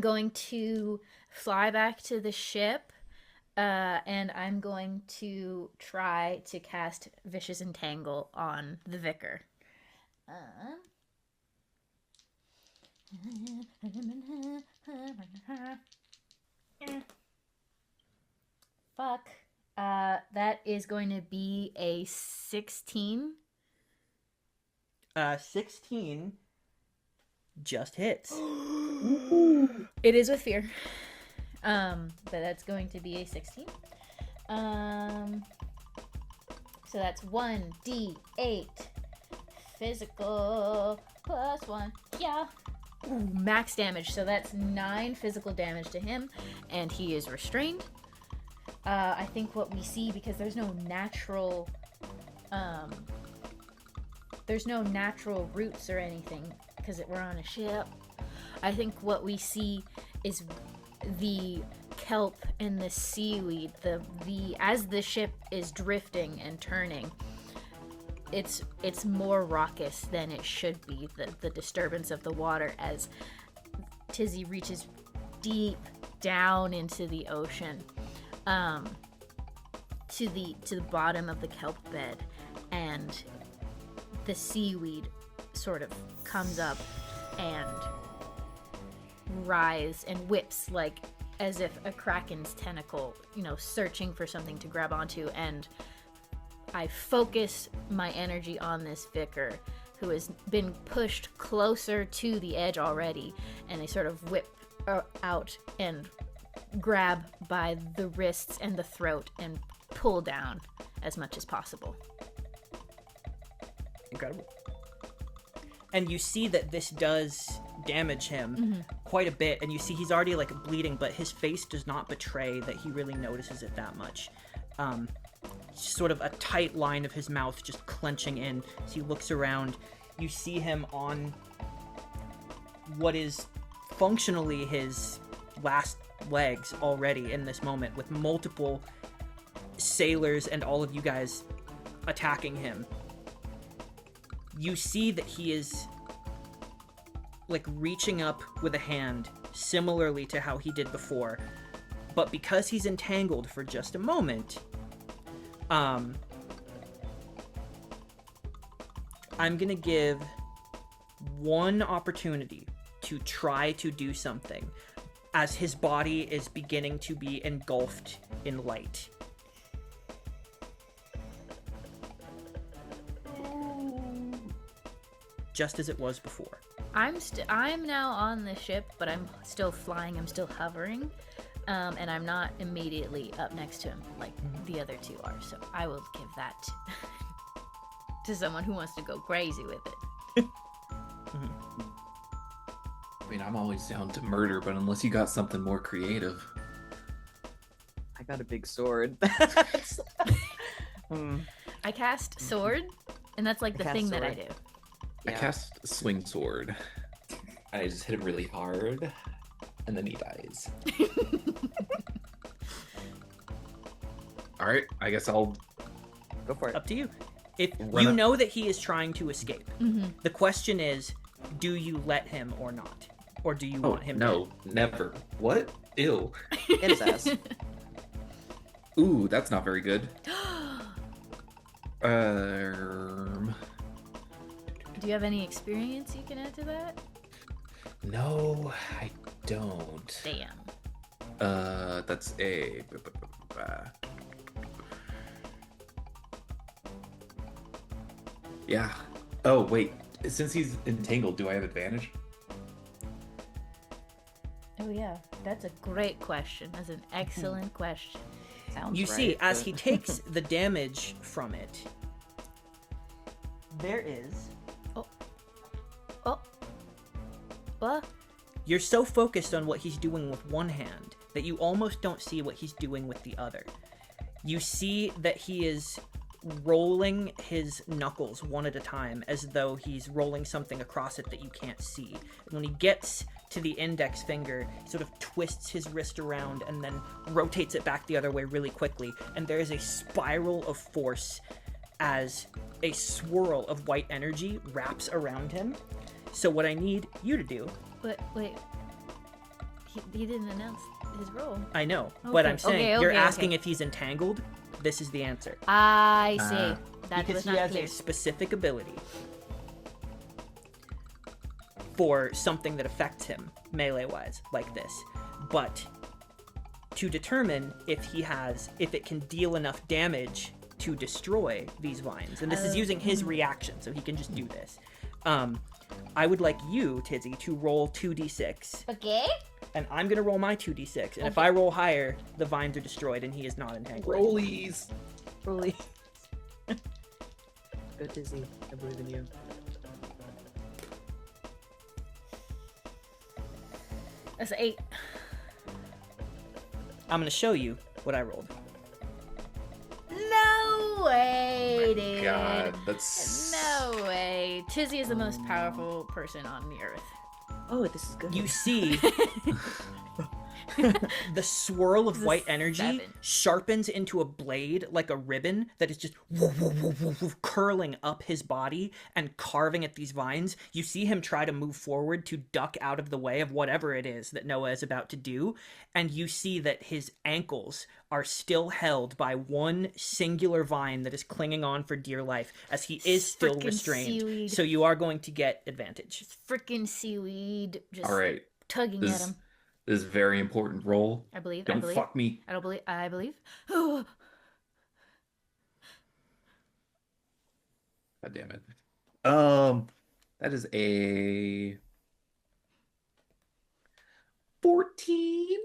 going to fly back to the ship, and I'm going to try to cast Vicious Entangle on the Vicar. Fuck. That is going to be a 16. 16 just hits. It is with fear. But that's going to be a 16. So that's 1d8 physical plus 1. Yeah. Ooh, max damage. So that's 9 physical damage to him, and he is restrained. I think what we see, because there's no natural roots or anything, because we're on a ship. I think what we see is the kelp and the seaweed. The as the ship is drifting and turning, it's more raucous than it should be. The disturbance of the water as Tizzy reaches deep down into the ocean, to the bottom of the kelp bed, and the seaweed sort of comes up and rise and whips, like as if a kraken's tentacle, searching for something to grab onto. And I focus my energy on this vicar, who has been pushed closer to the edge already, and they sort of whip out and grab by the wrists and the throat and pull down as much as possible. Incredible. And you see that this does damage him quite a bit, and you see he's already like bleeding, but his face does not betray that he really notices it that much. Sort of a tight line of his mouth just clenching in as he looks around. You see him on what is functionally his last legs already in this moment, with multiple sailors and all of you guys attacking him. You see that he is like reaching up with a hand similarly to how he did before, but because he's entangled for just a moment, I'm gonna give one opportunity to try to do something as his body is beginning to be engulfed in light. Just as it was before. I'm now on the ship, but I'm still flying. I'm still hovering, and I'm not immediately up next to him like the other two are. So I will give that to someone who wants to go crazy with it. I mean, I'm always down to murder, but unless you got something more creative. I got a big sword. I cast sword, and that's like the cast thing that I sword. do. I cast swing sword. I just hit him really hard, and then he dies. All right, I guess I'll Go for it. Up to you. If Run you up. know that he is trying to escape, the question is, do you let him or not? Or do you Oh, want him no, never. What? Ew. In his ass. Ooh, that's not very good. Um, Do you have any experience you can add to that? no, I don't. Damn. That's a. Yeah. Oh, wait. Since he's entangled, do I have advantage? Oh yeah, that's a great question. That's an excellent question. Sounds You see, right, as but- he takes the damage from it, there is. Oh. What? You're so focused on what he's doing with one hand that you almost don't see what he's doing with the other. You see that he is rolling his knuckles one at a time as though he's rolling something across it that you can't see. And when he gets to the index finger, he sort of twists his wrist around and then rotates it back the other way really quickly. And there is a spiral of force as a swirl of white energy wraps around him. So what I need you to do, But wait. He didn't announce his role. I know, but Okay, I'm saying okay, you're okay, asking okay. if he's entangled. This is the answer. I see. That Because was he not has clear. a specific ability for something that affects him melee-wise, like this. But to determine if it can deal enough damage to destroy these vines, and this is using his reaction, so he can just do this. I would like you, Tizzy, to roll 2d6, Okay. and I'm gonna roll my 2d6, and if I roll higher, the vines are destroyed, and he is not entangled. Rollies. Rolly. Go Tizzy. I believe in you. That's 8. I'm gonna show you what I rolled. No way, dude. God, that's. No way. Tizzy is the most powerful person on the earth. Oh, this is good. You see the swirl of This is white energy 7. sharpens into a blade like a ribbon that is just curling up his body and carving at these vines. You see him try to move forward to duck out of the way of whatever it is that Noah is about to do, and you see that his ankles are still held by one singular vine that is clinging on for dear life as he is still Frickin' restrained. seaweed. So you are going to get advantage. Freaking seaweed just All right. tugging at This him. is a very important roll. I believe. Don't fuck me. I don't believe. I believe. God damn it. That is a 14.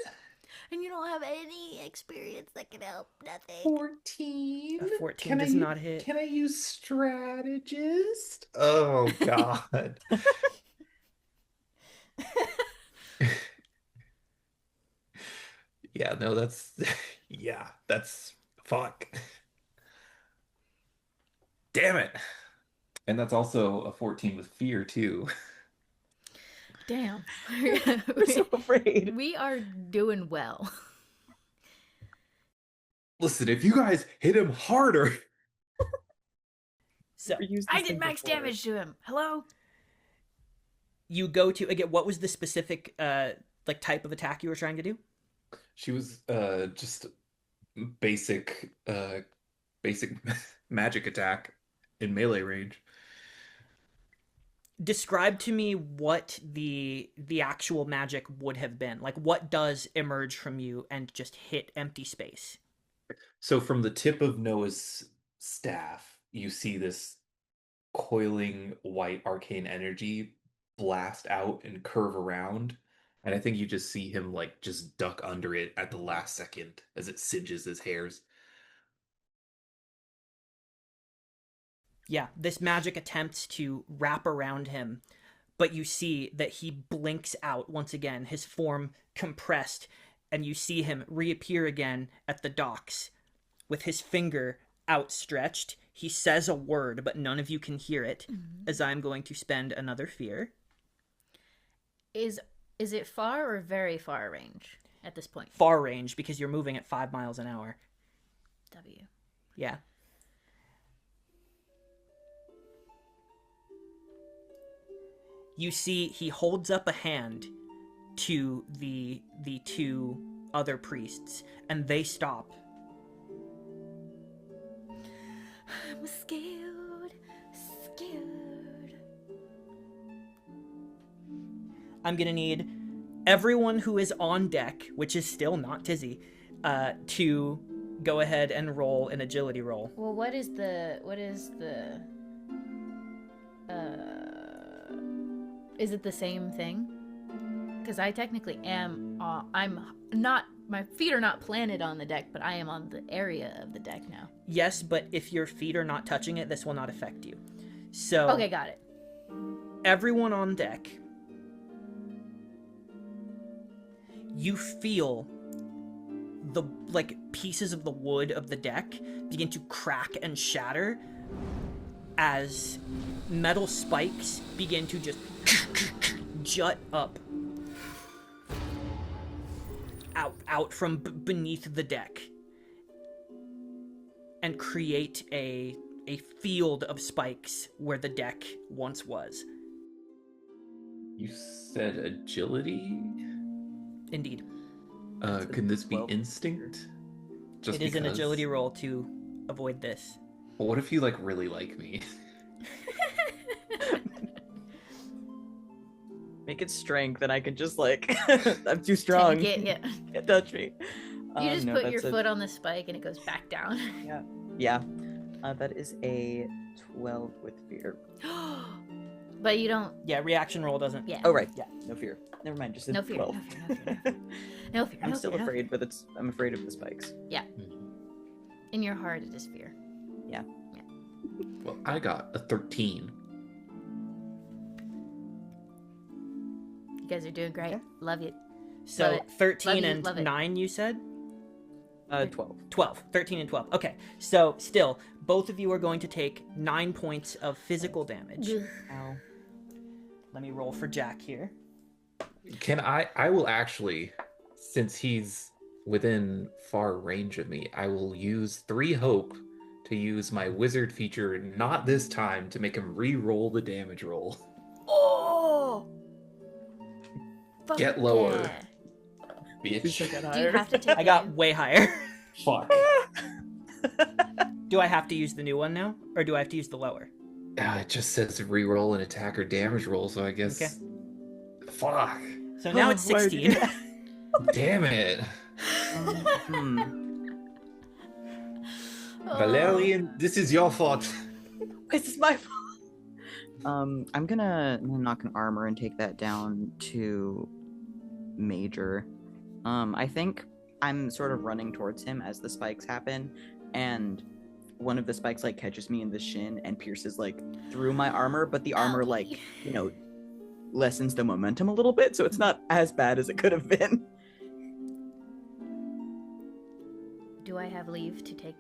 And you don't have any experience that can help. Nothing. 14. A 14 does not hit. Can I use strategist? Oh God. Yeah, no, that's yeah, that's fuck. Damn it. And that's also a 14 with fear too. Damn. I'm so afraid. We are doing well. Listen, if you guys hit him harder. So Never used I this did thing max before. damage to him. Hello? you go to again. What was the specific like type of attack you were trying to do? She was just basic basic magic attack in melee range. Describe to me what the actual magic would have been. Like what does emerge from you and just hit empty space? So from the tip of Noah's staff, you see this coiling white arcane energy blast out and curve around. And I think you just see him like just duck under it at the last second as it singes his hairs. Yeah, this magic attempts to wrap around him, but you see that he blinks out once again, his form compressed, and you see him reappear again at the docks with his finger outstretched. He says a word, but none of you can hear it, as I'm going to spend another fear. Is it far or very far range at this point? Far range, because you're moving at 5 miles an hour. W. Yeah. You see he holds up a hand to the two other priests, and they stop. I'm scared. Scared. I'm gonna need everyone who is on deck, which is still not Tizzy, to go ahead and roll an agility roll. Well, what is the is it the same thing? Because I technically am, I'm not, my feet are not planted on the deck, but I am on the area of the deck now. Yes, but if your feet are not touching it, this will not affect you. So, Okay, got it. everyone on deck, you feel the like pieces of the wood of the deck begin to crack and shatter as metal spikes begin to just jut up out from beneath the deck and create a field of spikes where the deck once was. You said agility? Indeed. Can this be 12. instinct? Just It is an because? agility roll to avoid this. But what if you like really like me? Make it strength, and I can just like I'm too strong. Tank it, yeah. Can't touch me. You just No, put your that's foot on the spike and it goes back down. Yeah. That is a 12 with fear. But you don't. Yeah, reaction roll doesn't. Yeah. Oh right. Yeah. No fear. Never mind. Just a No fear. 12. No fear. No fear. No fear. I'm no still fear, no afraid, but I'm afraid of the spikes. fear. In your heart, it is fear. Well, I got a 13. You guys are doing great. Yeah. Love you. So Love it. 13 Love you, and love it. 9, you said? 12. 12. 13 and 12. Okay, so still, both of you are going to take 9 points of physical damage. Ow. Let me roll for Jack here. Can I will actually, since he's within far range of me, I will use 3 hope to use my wizard feature, not this time, to make him re-roll the damage roll. Oh! Fuck Get lower. yeah. Please Bitch. take that Do you higher. have to take I got it? way higher. Fuck. Do I have to use the new one now? Or do I have to use the lower? It just says re-roll an attack or damage roll, so I guess. Okay. Fuck. So now it's Why would you 16. Damn it. Oh. Valerian, this is your fault. This is my fault. I'm gonna knock an armor and take that down to major. I think I'm sort of running towards him as the spikes happen, and one of the spikes like catches me in the shin and pierces like through my armor, but the armor like, lessens the momentum a little bit, so it's not as bad as it could have been. Do I have leave to take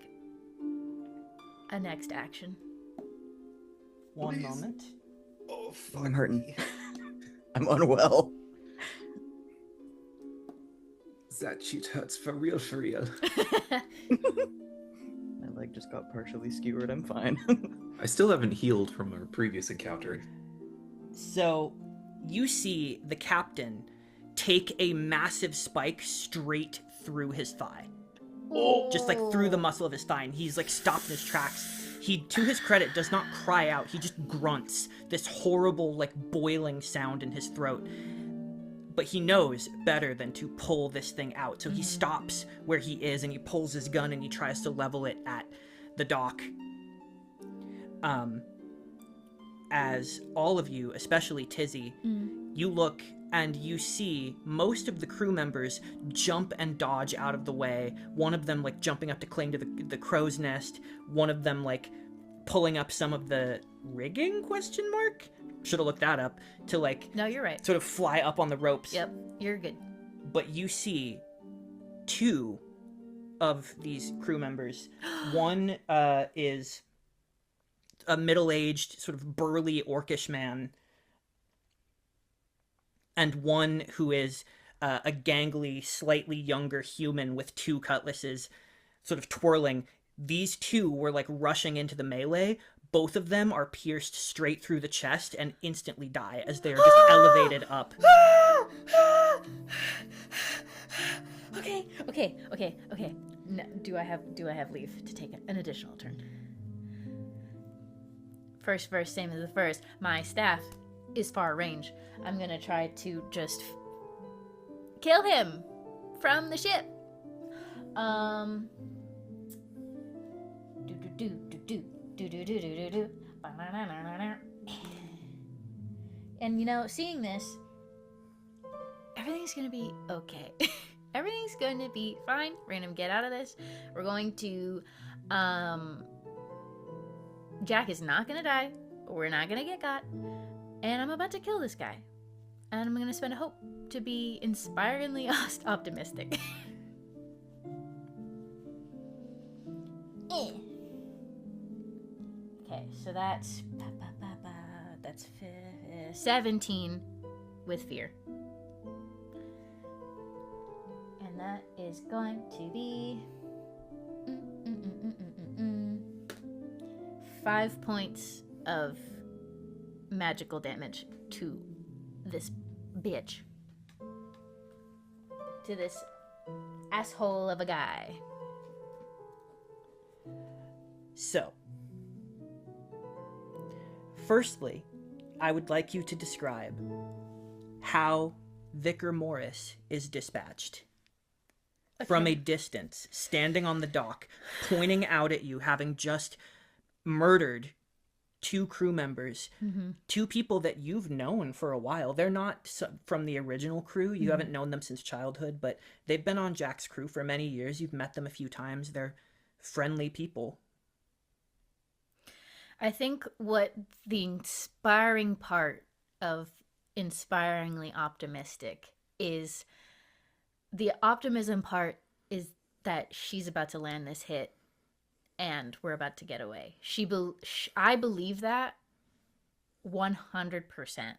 a next action? One Please. moment. Oh, fuck I'm hurting. me. I'm unwell. That shit hurts for real, for real. My leg just got partially skewered. I'm fine. I still haven't healed from our previous encounter. So, you see the captain take a massive spike straight through his thigh. Just like through the muscle of his thigh, and he's like stopped in his tracks. He, to his credit, does not cry out. He just grunts this horrible, like, boiling sound in his throat. But he knows better than to pull this thing out. So he stops where he is and he pulls his gun and he tries to level it at the dock. As all of you, especially Tizzy, you look and you see most of the crew members jump and dodge out of the way. One of them, like, jumping up to cling to the crow's nest. One of them, like, pulling up some of the rigging, ? Should have looked that up. To, like... No, you're right. Sort of fly up on the ropes. Yep, you're good. But you see 2 of these crew members. One is a middle-aged, sort of burly, orcish man. And one who is a gangly, slightly younger human with 2 cutlasses sort of twirling. These 2 were, like, rushing into the melee. Both of them are pierced straight through the chest and instantly die as they are just elevated up. Okay. No, do I have leave to take an additional turn? First verse, same as the first. My staff is far range. I'm gonna try to just kill him from the ship. And seeing this, everything's gonna be okay. Everything's going to be fine. We're gonna get out of this. We're going to Jack is not gonna die. We're not gonna get got. And I'm about to kill this guy. And I'm gonna spend a hope to be inspiringly optimistic. Okay, so that's 17 with fear. And that is going to be 5 points of magical damage to this bitch. To this asshole of a guy. So, firstly, I would like you to describe how Vicar Morris is dispatched. Okay. From a distance, standing on the dock, pointing out at you, having just murdered 2 crew members, 2 people that you've known for a while. They're not from the original crew. You haven't known them since childhood, but they've been on Jack's crew for many years. You've met them a few times. They're friendly people. I think what the inspiring part of inspiringly optimistic is, the optimism part is that she's about to land this hit and we're about to get away. I believe that 100%.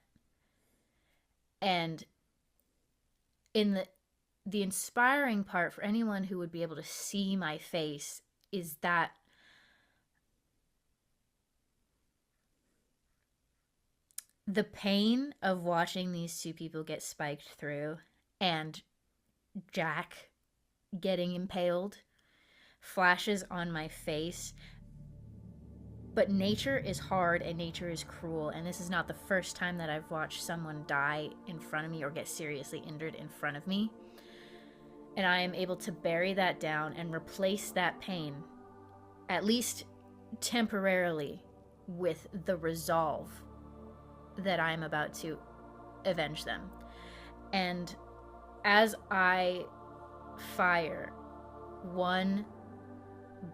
And in the inspiring part for anyone who would be able to see my face is that the pain of watching these 2 people get spiked through and Jack getting impaled flashes on my face. But nature is hard and nature is cruel, and this is not the first time that I've watched someone die in front of me or get seriously injured in front of me. And I am able to bury that down and replace that pain, at least temporarily, with the resolve that I'm about to avenge them. And as I fire one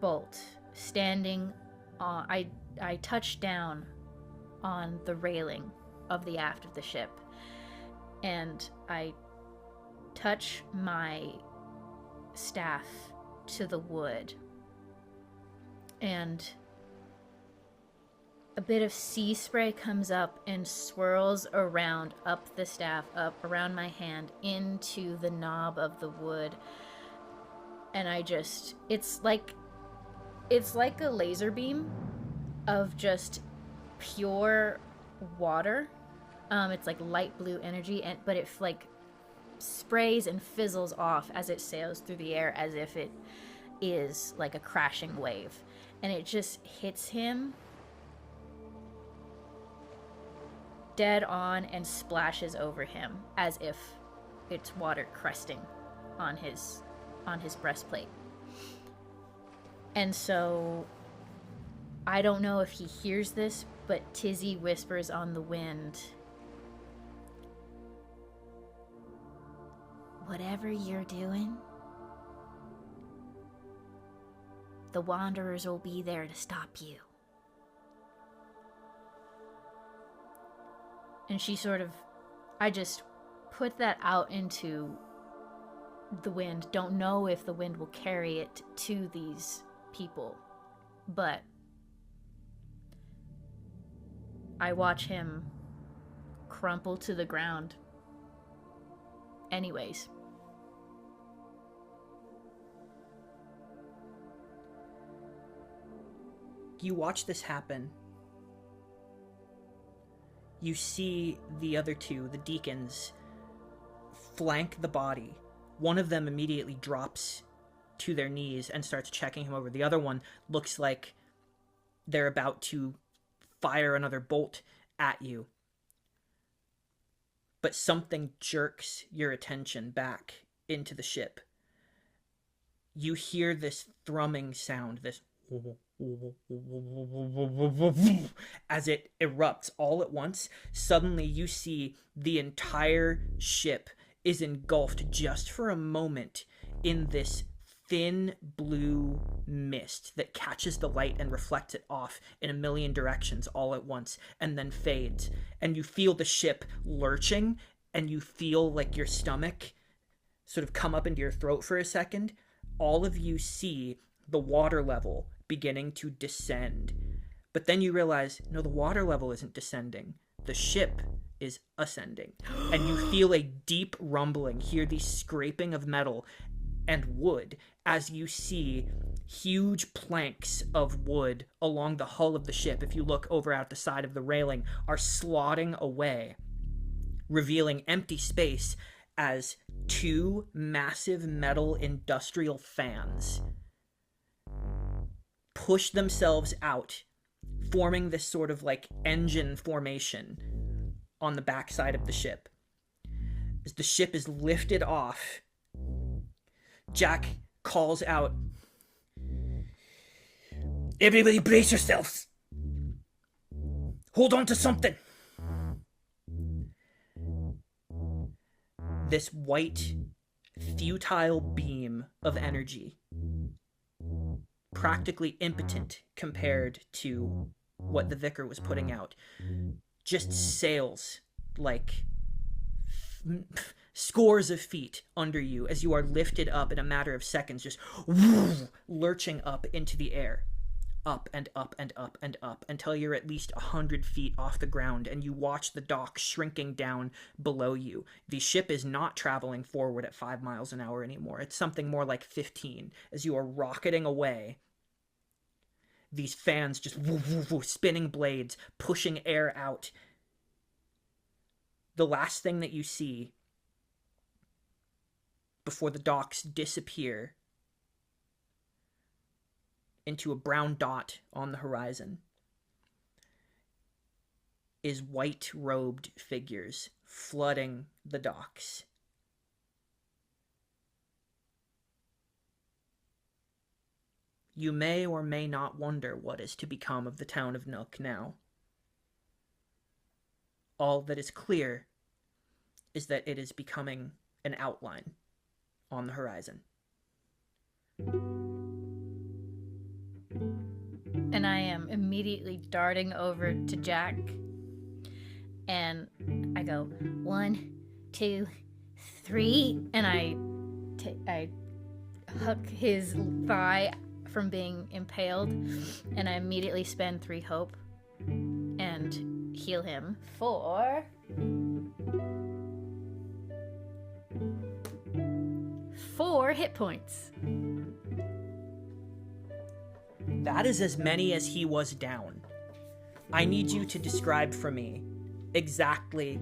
bolt, standing on, I touch down on the railing of the aft of the ship, and I touch my staff to the wood, and a bit of sea spray comes up and swirls around, up the staff, up around my hand, into the knob of the wood. And I just, it's like a laser beam of just pure water. It's like light blue energy, but it like sprays and fizzles off as it sails through the air as if it is like a crashing wave. And it just hits him dead on and splashes over him as if it's water cresting on his breastplate. And so I don't know if he hears this, but Tizzy whispers on the wind, "Whatever you're doing, the Wanderers will be there to stop you." And she sort of, I just put that out into the wind. Don't know if the wind will carry it to these people, but I watch him crumple to the ground anyways. You watch this happen. You see the other two, the deacons, flank the body. One of them immediately drops to their knees and starts checking him over. The other one looks like they're about to fire another bolt at you. But something jerks your attention back into the ship. You hear this thrumming sound, this as it erupts all at once. Suddenly you see the entire ship is engulfed just for a moment in this thin blue mist that catches the light and reflects it off in a million directions all at once and then fades. And you feel the ship lurching, and you feel like your stomach sort of come up into your throat for a second. All of you see the water level beginning to descend. But then you realize, no, the water level isn't descending. The ship is ascending. And you feel a deep rumbling, hear the scraping of metal and wood as you see huge planks of wood along the hull of the ship, if you look over out the side of the railing, are slotting away, revealing empty space as two massive metal industrial fans push themselves out, forming this sort of like engine formation on the backside of the ship. As the ship is lifted off, Jack calls out, "Everybody brace yourselves! Hold on to something!" This white, futile beam of energy, practically impotent compared to what the vicar was putting out, just sails like scores of feet under you as you are lifted up in a matter of seconds, just lurching up into the air, up and up and up and up until you're at least 100 feet off the ground, and you watch the dock shrinking down below you. The ship is not traveling forward at 5 miles an hour anymore. It's something more like 15 as you are rocketing away. These fans just spinning blades, pushing air out. The last thing that you see before the docks disappear into a brown dot on the horizon is white-robed figures flooding the docks. You may or may not wonder what is to become of the town of Nook now. All that is clear is that it is becoming an outline on the horizon. And I am immediately darting over to Jack. And I go, 1, 2, 3. And I hook his thigh from being impaled. And I immediately spend 3 hope and heal him for 4 hit points. That is as many as he was down. I need you to describe for me exactly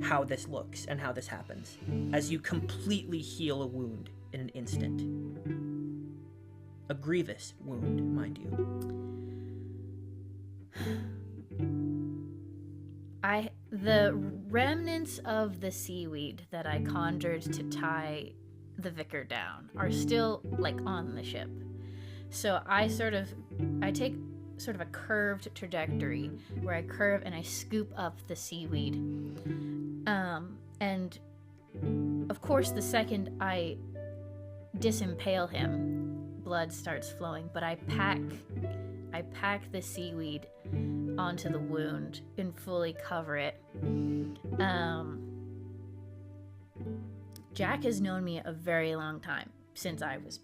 how this looks and how this happens as you completely heal a wound in an instant. A grievous wound, mind you. The remnants of the seaweed that I conjured to tie the vicar down are still like on the ship. So I take sort of a curved trajectory where I curve and I scoop up the seaweed. And of course, the second I disimpale him, blood starts flowing, but I pack the seaweed onto the wound and fully cover it. Jack has known me a very long time, since I was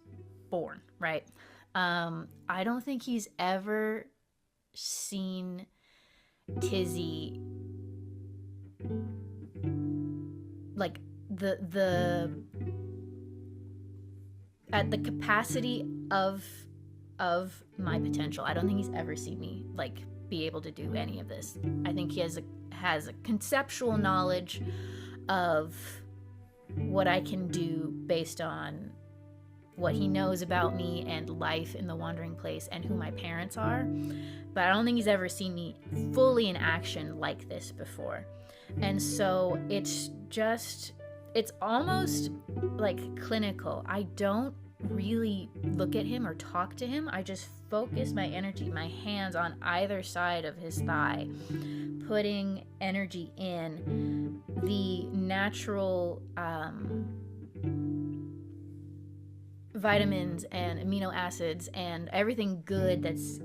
born, right? I don't think he's ever seen Tizzy like at the capacity of my potential. I don't think he's ever seen me like be able to do any of this. I think he has a conceptual knowledge of what I can do based on what he knows about me and life in the Wandering Place and who my parents are. But I don't think he's ever seen me fully in action like this before. And so it's almost like clinical. I don't really look at him or talk to him. I just focus my energy, my hands on either side of his thigh, putting energy in the natural vitamins and amino acids and everything good that's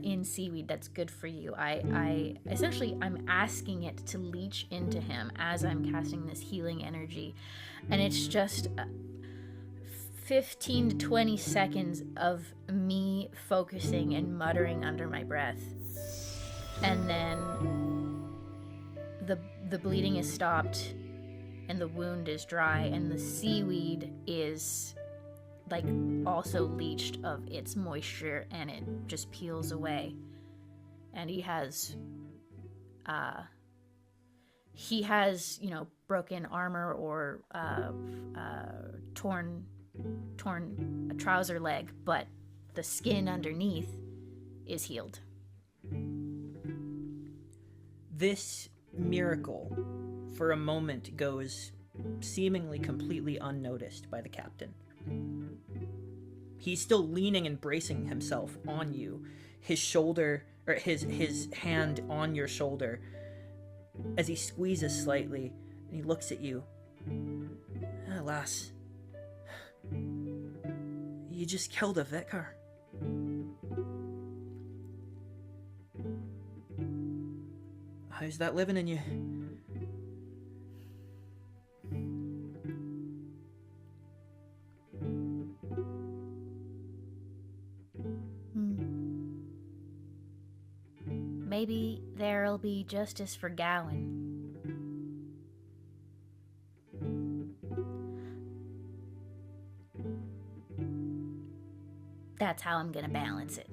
in seaweed that's good for you. I'm asking it to leach into him as I'm casting this healing energy, and it's just 15 to 20 seconds of me focusing and muttering under my breath, and then the bleeding is stopped and the wound is dry and the seaweed is like also leached of its moisture, and it just peels away. And he has broken armor or torn a trouser leg, but the skin underneath is healed. This miracle for a moment goes seemingly completely unnoticed by the captain. He's still leaning and bracing himself on you, his shoulder, or his hand on your shoulder, as he squeezes slightly, and he looks at you. Lass, you just killed a vicar. How's that living in you? Maybe there'll be justice for Gowan. That's how I'm gonna balance it.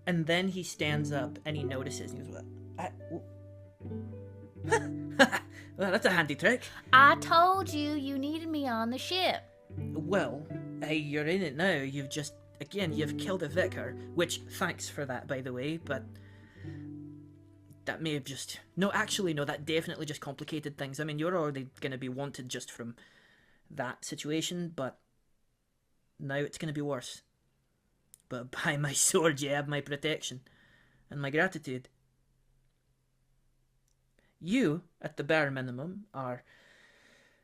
And then he stands up and he notices and he goes, well, that's a handy trick. I told you needed me on the ship. Well, hey, you're in it now. You've killed a vicar, which, thanks for that, by the way, but that may have just... No, that definitely just complicated things. I mean, you're already going to be wanted just from that situation, but now it's going to be worse. But by my sword, you have my protection and my gratitude. You, at the bare minimum, are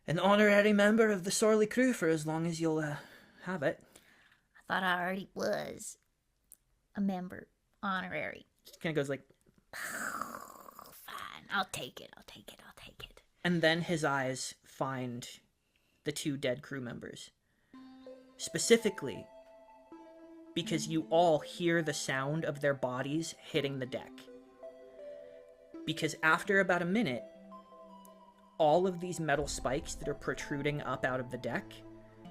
an honorary member of the Sorley crew for as long as you'll have it. I thought I already was a member, honorary. Just kind of goes like, Fine, I'll take it. and then his eyes find the 2 dead crew members. Specifically, because you all hear the sound of their bodies hitting the deck. Because after about a minute, all of these metal spikes that are protruding up out of the deck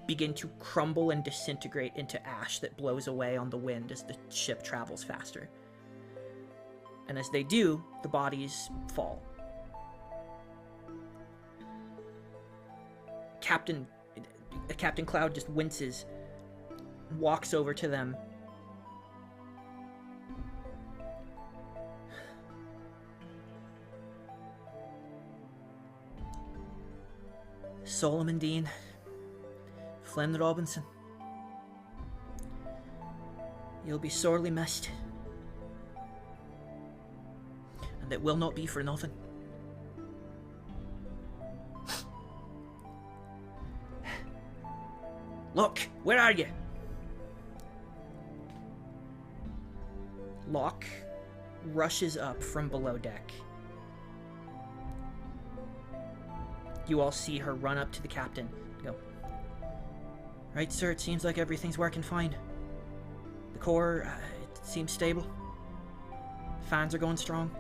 begin to crumble and disintegrate into ash that blows away on the wind as the ship travels faster. And as they do, the bodies fall. Captain Cloud just winces, walks over to them. Solomon Dean, Flynn Robinson, you'll be sorely missed. And it will not be for nothing. Look, where are you? Locke rushes up from below deck. You all see her run up to the captain. Go. Right, sir, it seems like everything's working fine. The core, it seems stable. Fans are going strong.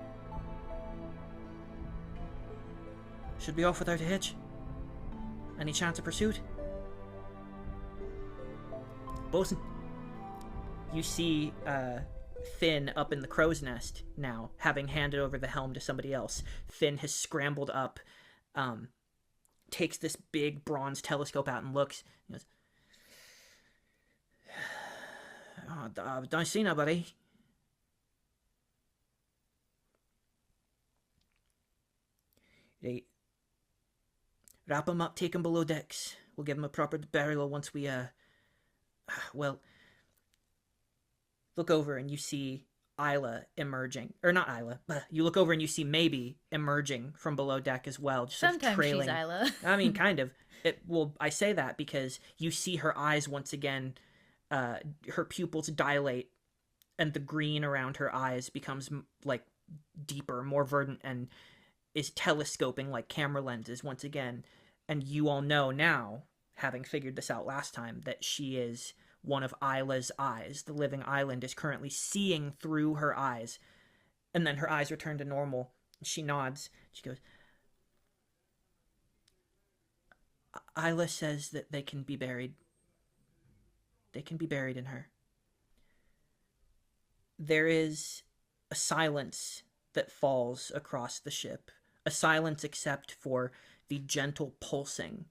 Should be off without a hitch. Any chance of pursuit? Bosun. You see Finn up in the crow's nest now, having handed over the helm to somebody else. Finn has scrambled up, takes this big bronze telescope out and looks. He goes, oh, don't see nobody. Right. Wrap him up, take him below decks. We'll give him a proper burial once we, well, look over and you see Isla emerging. Or not Isla. You look over and you see Maybe emerging from below deck as well. Just Sometimes trailing. she's Isla. I mean, kind of. Well, I say that because you see her eyes once again, her pupils dilate, and the green around her eyes becomes, like, deeper, more verdant, and is telescoping like camera lenses once again. And you all know now, having figured this out last time, that she is one of Isla's eyes. The living island is currently seeing through her eyes. And then her eyes return to normal. She nods. She goes, Isla says that they can be buried. They can be buried in her. There is a silence that falls across the ship. A silence except for the gentle pulsing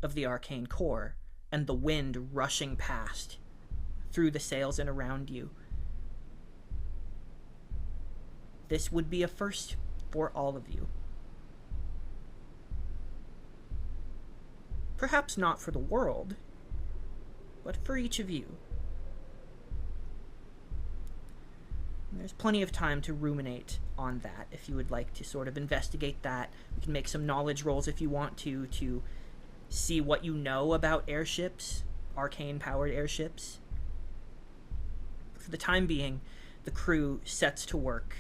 of the arcane core and the wind rushing past through the sails and around you. This would be a first for all of you. Perhaps not for the world, but for each of you. There's plenty of time to ruminate on that if you would like to sort of investigate that. We can make some knowledge rolls if you want to see what you know about airships, arcane-powered airships. For the time being, the crew sets to work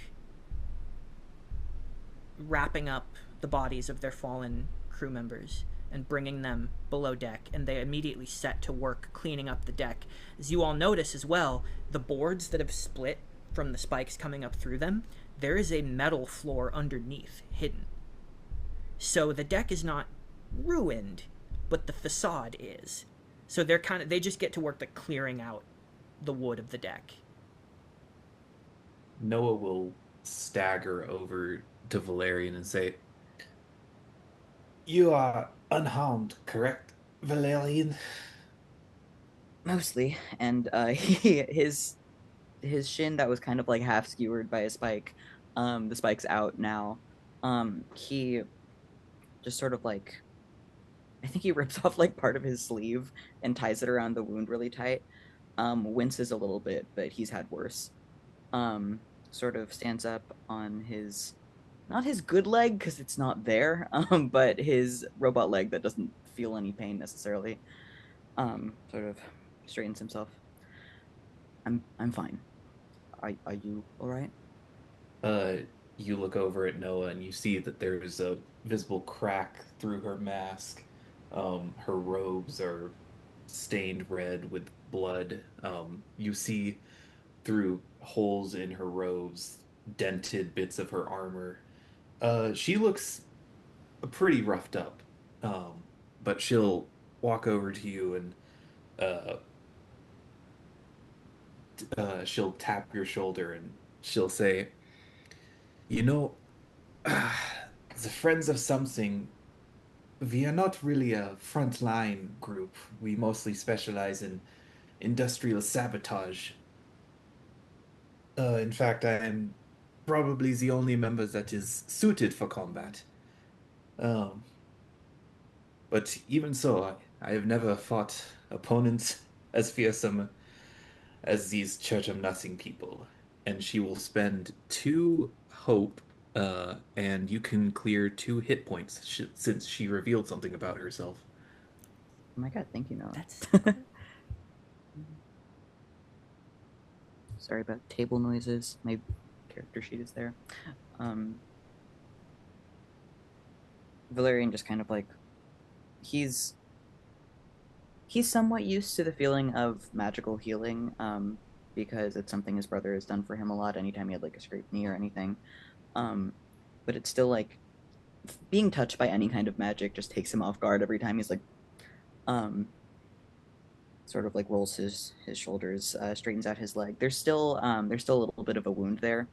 wrapping up the bodies of their fallen crew members and bringing them below deck, and they immediately set to work cleaning up the deck. As you all notice as well, the boards that have split from the spikes coming up through them, there is a metal floor underneath, hidden. So the deck is not ruined, but the facade is. So they just get to work at clearing out the wood of the deck. Noah will stagger over to Valerian and say, "You are unharmed, correct, Valerian?" Mostly. And his shin that was kind of like half skewered by a spike, the spike's out now. He just sort of like, I think he rips off like part of his sleeve and ties it around the wound really tight. Winces a little bit, but he's had worse. sort of stands up on his, not his good leg because it's not there, but his robot leg that doesn't feel any pain necessarily. Sort of straightens himself. I'm fine. Are you all right? Uh, you look over at Noah and you see that there's a visible crack through her mask. Her robes are stained red with blood. You see through holes in her robes, dented bits of her armor. She looks pretty roughed up. Um, but she'll walk over to you and uh, she'll tap your shoulder and she'll say, "You know, the Friends of Something, we are not really a frontline group. We mostly specialize in industrial sabotage. In fact, I am probably the only member that is suited for combat. Um, but even so, I have never fought opponents as fearsome as these Church of Nothing people." And she will spend 2 hope, and you can clear 2 hit points since she revealed something about herself. Oh my god, thank you, Noah. That's Sorry about table noises. My character sheet is there. Valerian just kind of like, he's somewhat used to the feeling of magical healing, because it's something his brother has done for him a lot anytime he had like a scraped knee or anything. Um, but it's still like being touched by any kind of magic just takes him off guard every time. He's like, um, sort of like rolls his shoulders, straightens out his leg. There's still a little bit of a wound there,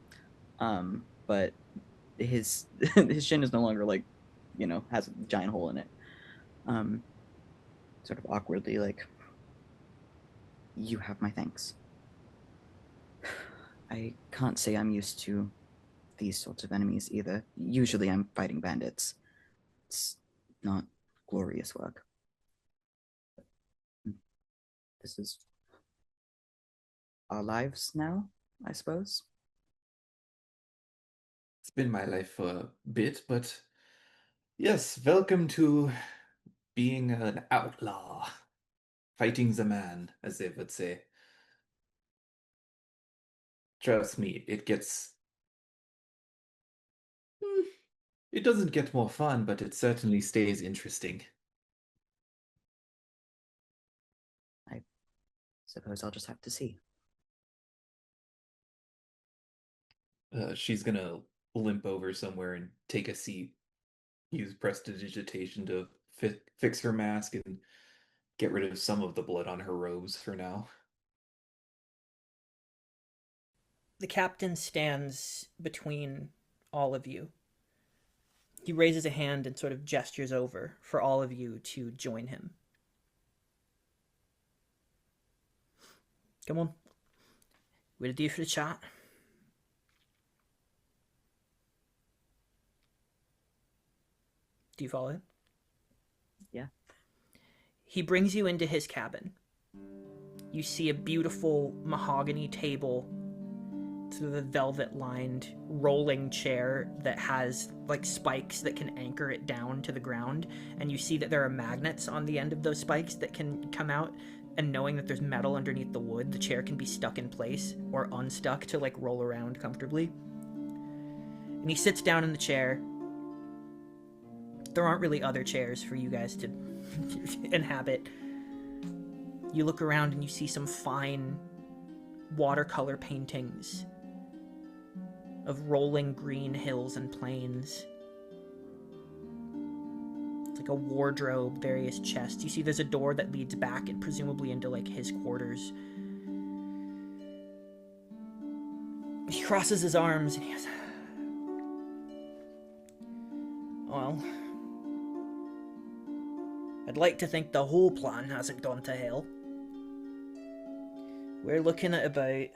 but his his shin is no longer like, has a giant hole in it. Sort of awkwardly like, you have my thanks. I can't say I'm used to these sorts of enemies either. Usually I'm fighting bandits. It's not glorious work. This is our lives now, I suppose. It's been my life for a bit, but yes, welcome to being an outlaw, fighting the man, as they would say. Trust me, hmm, it doesn't get more fun, but it certainly stays interesting. I suppose I'll just have to see. She's gonna limp over somewhere and take a seat, use prestidigitation to fix her mask and get rid of some of the blood on her robes for now. the captain stands between all of you. He raises a hand and sort of gestures over for all of you to join him. Come on. We'll do for the chat. Do you follow him? Yeah. He brings you into his cabin. You see a beautiful mahogany table, sort of a velvet-lined rolling chair that has like spikes that can anchor it down to the ground, and you see that there are magnets on the end of those spikes that can come out, and knowing that there's metal underneath the wood, the chair can be stuck in place or unstuck to like roll around comfortably. And he sits down in the chair. There aren't really other chairs for you guys to inhabit. You look around and you see some fine watercolor paintings of rolling green hills and plains. It's like a wardrobe, various chests. You see there's a door that leads back and presumably into like his quarters. He crosses his arms and he goes, well, I'd like to think the whole plan hasn't gone to hell. We're looking at about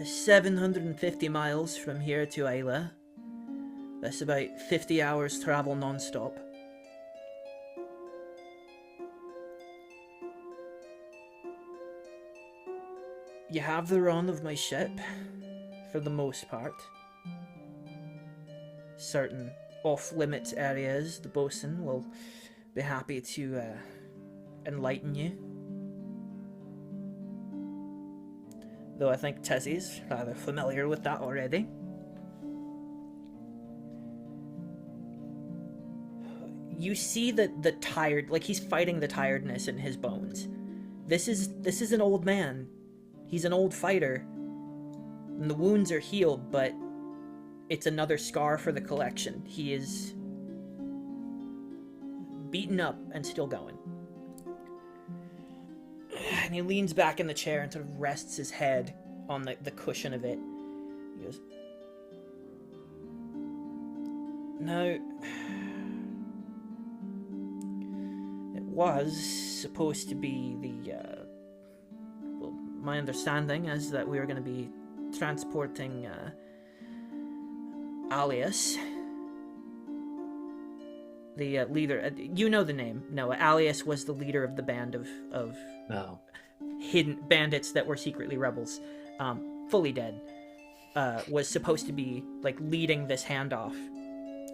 750 miles from here to Isla. That's about 50 hours travel non-stop. You have the run of my ship. for the most part. Certain off-limits areas, the bosun will be happy to enlighten you. Though I think Tizzy's rather familiar with that already. You see that the tired, like he's fighting the tiredness in his bones. This is an old man. He's an old fighter. And the wounds are healed, but it's another scar for the collection. He is beaten up and still going. And he leans back in the chair and sort of rests his head on the cushion of it. He goes, "Now, it was supposed to be well, my understanding is that we were going to be transporting Alias, the leader. You know the name. No, Alias was the leader of the band of No. hidden bandits that were secretly rebels, fully dead, was supposed to be like leading this handoff,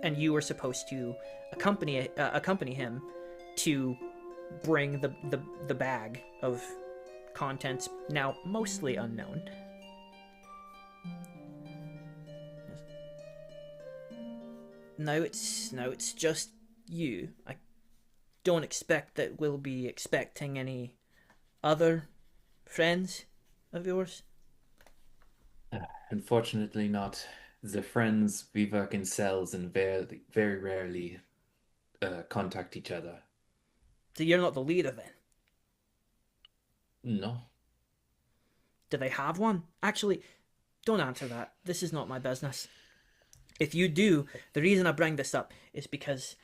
and you were supposed to accompany him to bring the bag of contents, now mostly unknown. Now it's just you. I don't expect that we'll be expecting any other friends of yours. Unfortunately not. The friends, we work in cells and very, very rarely contact each other. So you're not the leader then? No. Do they have one? Actually, don't answer that. This is not my business. If you do, the reason I bring this up is because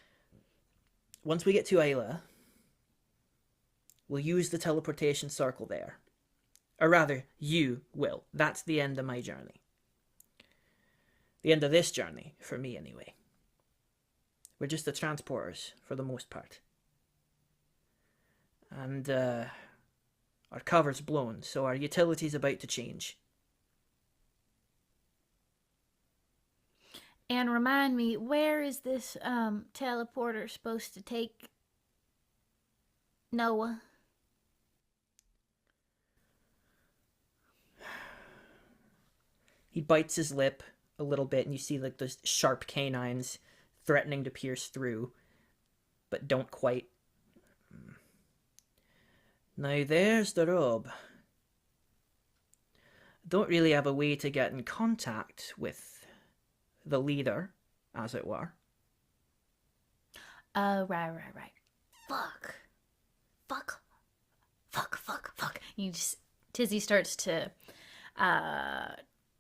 once we get to Ayla, we'll use the teleportation circle there. Or rather, you will. That's the end of my journey. The end of this journey, for me anyway. We're just the transporters, for the most part. And, our cover's blown, so our utility's about to change. And remind me, where is this teleporter supposed to take Noah? He bites his lip a little bit, and you see like those sharp canines threatening to pierce through, but don't quite. Now there's the rub. Don't really have a way to get in contact with the leader, as it were. Right. Fuck. Tizzy starts to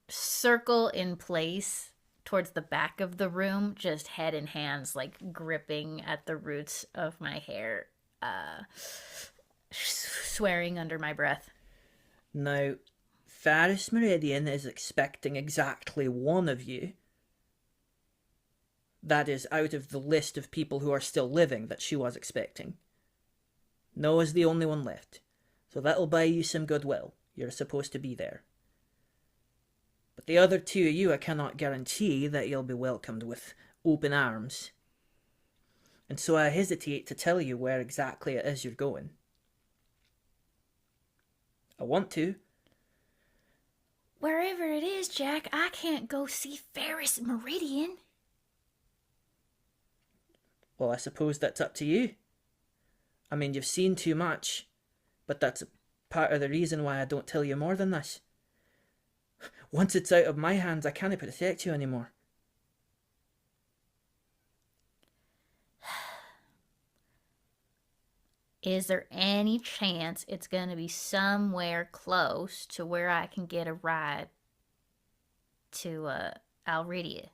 circle in place towards the back of the room, just head and hands like gripping at the roots of my hair, swearing under my breath. Now, Faris Meridian is expecting exactly one of you. That is out of the list of people who are still living that she was expecting. Noah's the only one left, so that'll buy you some goodwill. You're supposed to be there. But the other two of you, I cannot guarantee that you'll be welcomed with open arms. And so I hesitate to tell you where exactly it is you're going. I want to. Wherever it is, Jack, I can't go see Faris Meridian. Well, I suppose that's up to you. I mean, you've seen too much, but that's part of the reason why I don't tell you more than this. Once it's out of my hands, I can't protect you anymore. Is there any chance it's going to be somewhere close to where I can get a ride to Alridia?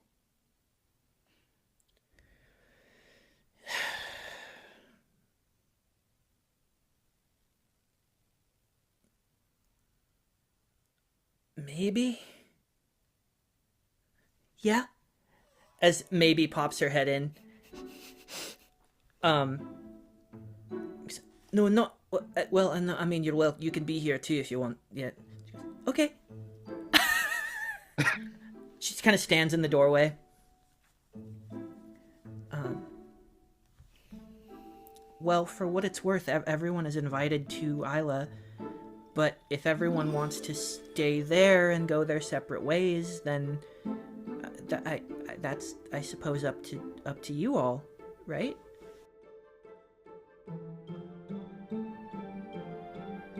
Maybe? Yeah? As Maybe pops her head in. No, not... Well, I mean, you're well. You can be here too if you want. Yeah. Okay. She kind of stands in the doorway. Well, for what it's worth, everyone is invited to Isla, but if everyone wants to stay there and go their separate ways, then that's, I suppose, up to you all, right?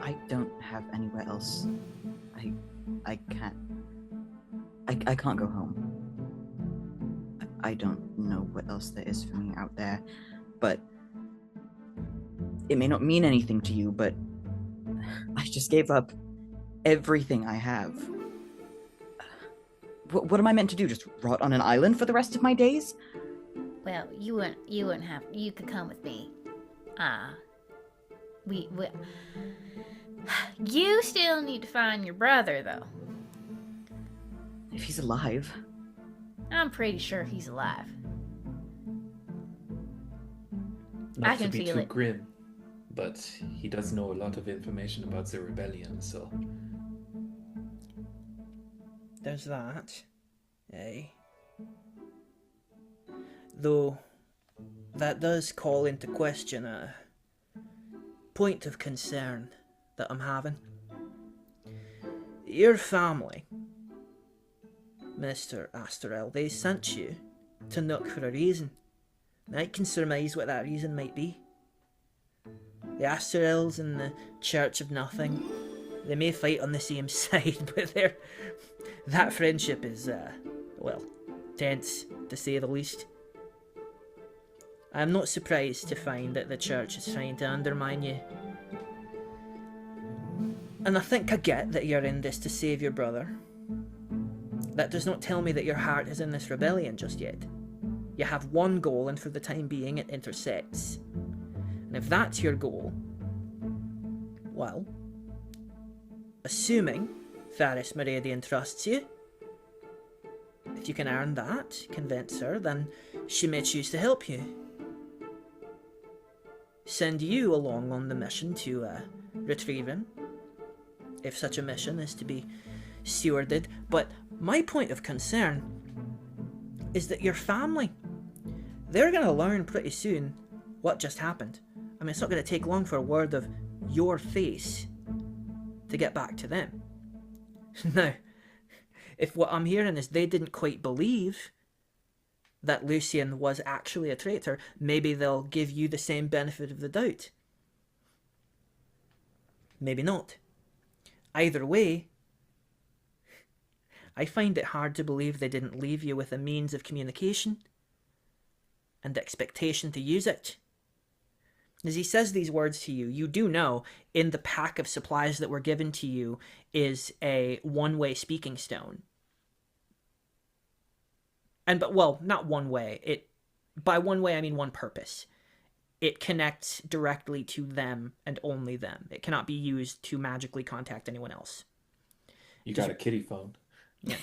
I don't have anywhere else. I can't. I can't go home. I don't know what else there is for me out there, but it may not mean anything to you, but I just gave up everything I have. What am I meant to do? Just rot on an island for the rest of my days? Well, you wouldn't have. You could come with me. We. You still need to find your brother, though. If he's alive. I'm pretty sure he's alive. Not I can to be feel too it. grim, but he does know a lot of information about the rebellion, so... There's that. Eh? Though, that does call into question a point of concern that I'm having. Your family, Mr. Asteria, they sent you to Nook for a reason. And I can surmise what that reason might be. The Asterials and the Church of Nothing, they may fight on the same side, but that friendship is, well, tense, to say the least. I'm not surprised to find that the Church is trying to undermine you. And I think I get that you're in this to save your brother. That does not tell me that your heart is in this rebellion just yet. You have one goal, and for the time being it intersects. And if that's your goal, well, assuming Faris Meridian trusts you, if you can earn that, convince her, then she may choose to help you. Send you along on the mission to retrieve him, if such a mission is to be stewarded. But my point of concern is that your family, they're going to learn pretty soon what just happened. I mean, it's not going to take long for a word of your face to get back to them. Now, if what I'm hearing is they didn't quite believe that Lucian was actually a traitor, maybe they'll give you the same benefit of the doubt. Maybe not. Either way, I find it hard to believe they didn't leave you with a means of communication and expectation to use it. As he says these words to you, you do know in the pack of supplies that were given to you is a one-way speaking stone. Well, not one way. By one way, I mean one purpose. It connects directly to them and only them. It cannot be used to magically contact anyone else. You got a kitty phone. Yeah.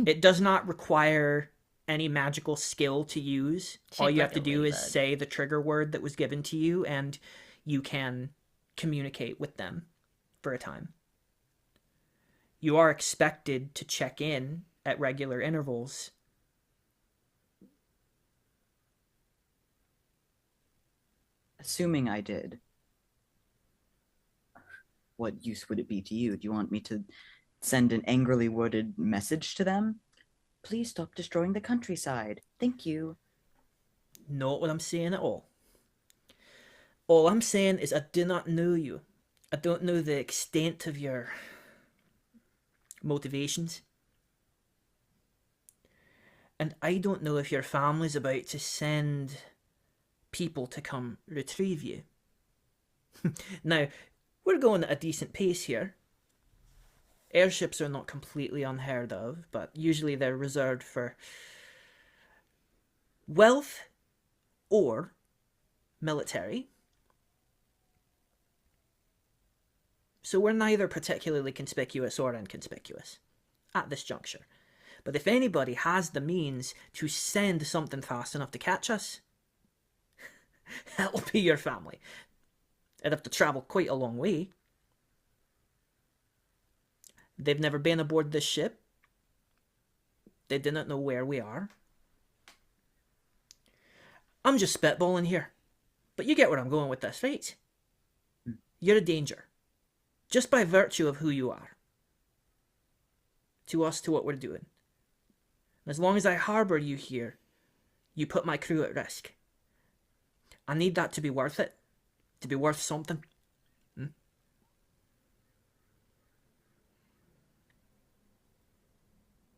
It does not require any magical skill to use. All you have to do is say the trigger word that was given to you, and you can communicate with them for a time. You are expected to check in at regular intervals. Assuming I did, what use would it be to you? Do you want me to send an angrily worded message to them? Please stop destroying the countryside. Thank you. Not what I'm saying at all. All I'm saying is I do not know you. I don't know the extent of your motivations. And I don't know if your family's about to send people to come retrieve you. Now, we're going at a decent pace here. Airships are not completely unheard of, but usually they're reserved for wealth or military. So we're neither particularly conspicuous or inconspicuous at this juncture. But if anybody has the means to send something fast enough to catch us, that'll be your family. They'd have to travel quite a long way. They've never been aboard this ship. They do not know where we are. I'm just spitballing here. But you get where I'm going with this, right? You're a danger. Just by virtue of who you are. To us, to what we're doing. As long as I harbour you here, you put my crew at risk. I need that to be worth it. To be worth something.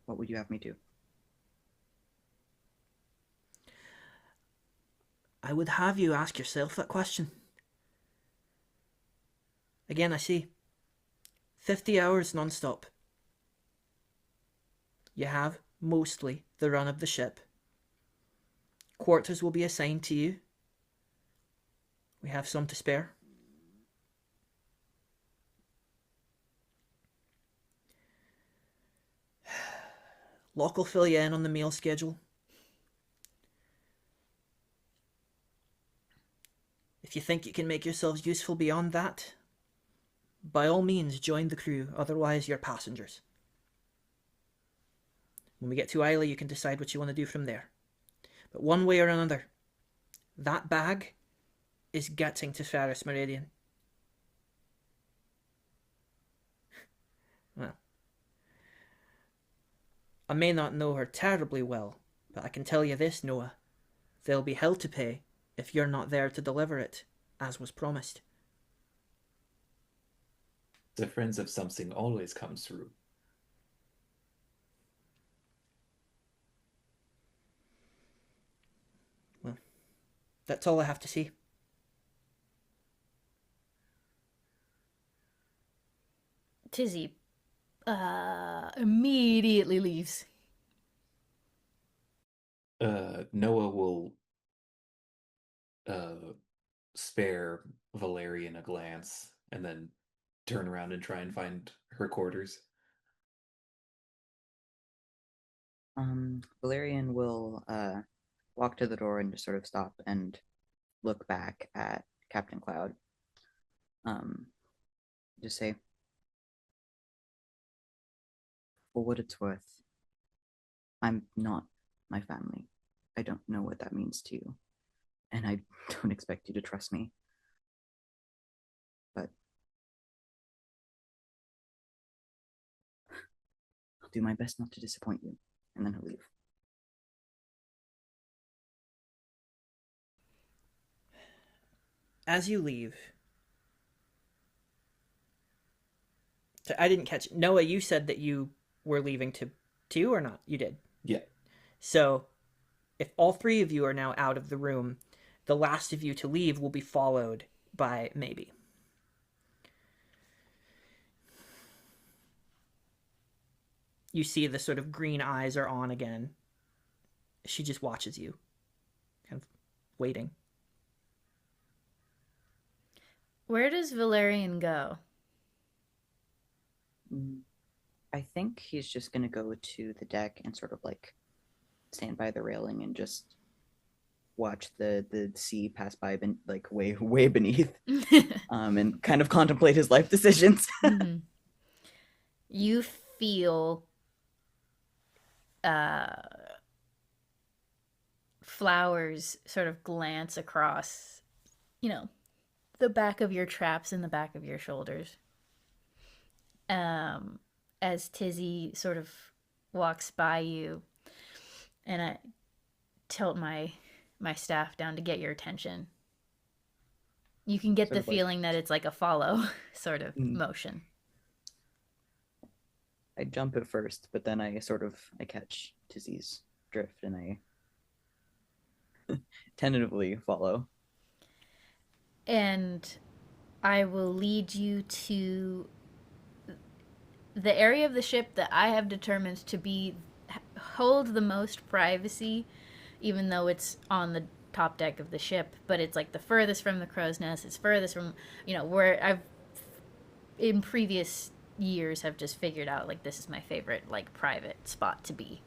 What would you have me do? I would have you ask yourself that question. Again, I see. 50 hours non-stop. You have, mostly, the run of the ship. Quarters will be assigned to you. We have some to spare. Locke will fill you in on the meal schedule. If you think you can make yourselves useful beyond that, by all means join the crew, otherwise you're passengers. When we get to Isla, you can decide what you want to do from there. But one way or another, that bag is getting to Ferris Meridian. Well, I may not know her terribly well, but I can tell you this, Noah. There'll be hell to pay if you're not there to deliver it, as was promised. Difference of something always comes through. Well, that's all I have to say. Tizzy immediately leaves. Noah will spare Valerian a glance and then turn around and try and find her quarters. Valerian will walk to the door and just sort of stop and look back at Captain Cloud. Just say, for what it's worth, I'm not my family. I don't know what that means to you. And I don't expect you to trust me. But I'll do my best not to disappoint you. And then he'll leave. As you leave, I didn't catch it. Noah, you said that you were leaving too or not? You did. Yeah. So, if all three of you are now out of the room, the last of you to leave will be followed by Maybe. You see the sort of green eyes are on again. She just watches you, kind of waiting. Where does Valerian go? I think he's just going to go to the deck and sort of like stand by the railing and just watch the sea pass by, like way beneath, and kind of contemplate his life decisions. Mm-hmm. You feel flowers sort of glance across, the back of your traps and the back of your shoulders. As Tizzy sort of walks by you, and I tilt my staff down to get your attention. You can get the feeling that it's like a follow sort of motion. I jump at first, but then I catch Tizzy's drift and I tentatively follow. And I will lead you to the area of the ship that I have determined to hold the most privacy, even though it's on the top deck of the ship, but it's like the furthest from the crow's nest. It's furthest from, where I've in previous years have just figured out like this is my favorite like private spot to be.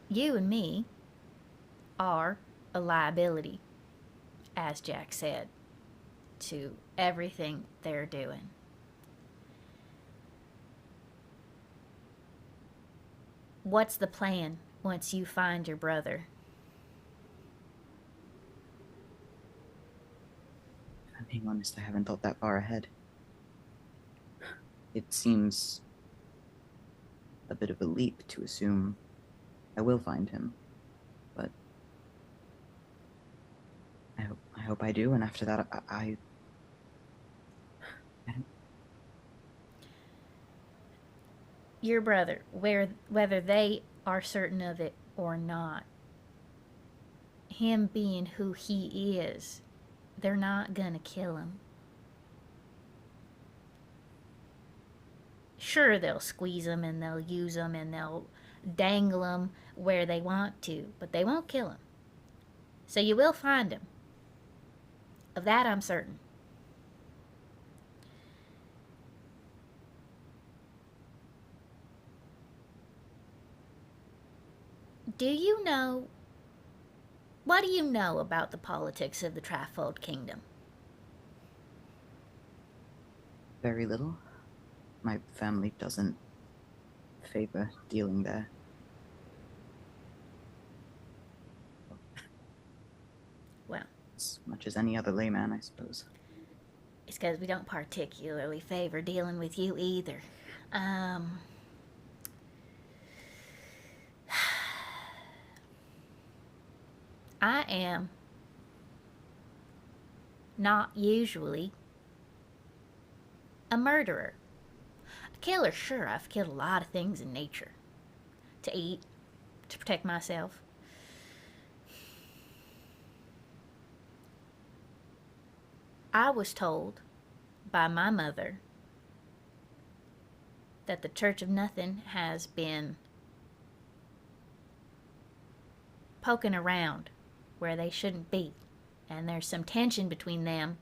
You and me are a liability, as Jack said, to everything they're doing. What's the plan once you find your brother? If I'm being honest, I haven't thought that far ahead. It seems a bit of a leap to assume I will find him, but I hope I do, and after that, I don't. Your brother, whether they are certain of it or not, him being who he is, they're not gonna kill him. Sure, they'll squeeze him and they'll use him and they'll dangle him where they want to, but they won't kill him. So you will find him. Of that I'm certain. What do you know about the politics of the Trifold Kingdom? Very little. My family doesn't favor dealing there. Well, As much as any other layman, I suppose. it's because we don't particularly favor dealing with you either. I am not usually a murderer. A killer, sure, I've killed a lot of things in nature. To eat, to protect myself. I was told by my mother that the Church of Nothing has been poking around where they shouldn't be, and there's some tension between them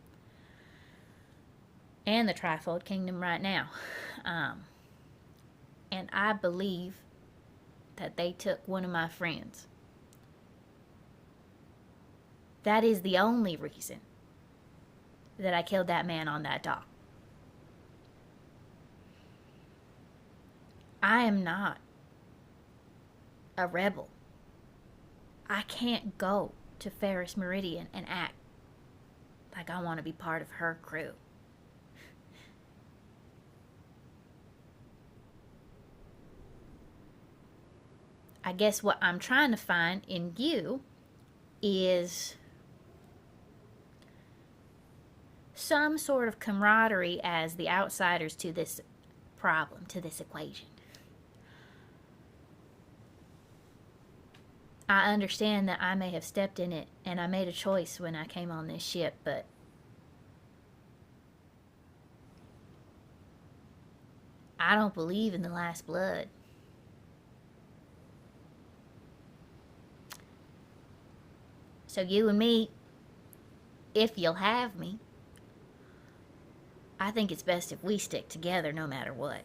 and the Trifold Kingdom right now. And I believe that they took one of my friends. That is the only reason that I killed that man on that dock. I am not a rebel. I can't go to Ferris Meridian and act like I want to be part of her crew. I guess what I'm trying to find in you is some sort of camaraderie as the outsiders to this problem, to this equation. I understand that I may have stepped in it and I made a choice when I came on this ship, but I don't believe in the last blood. So you and me, if you'll have me, I think it's best if we stick together no matter what.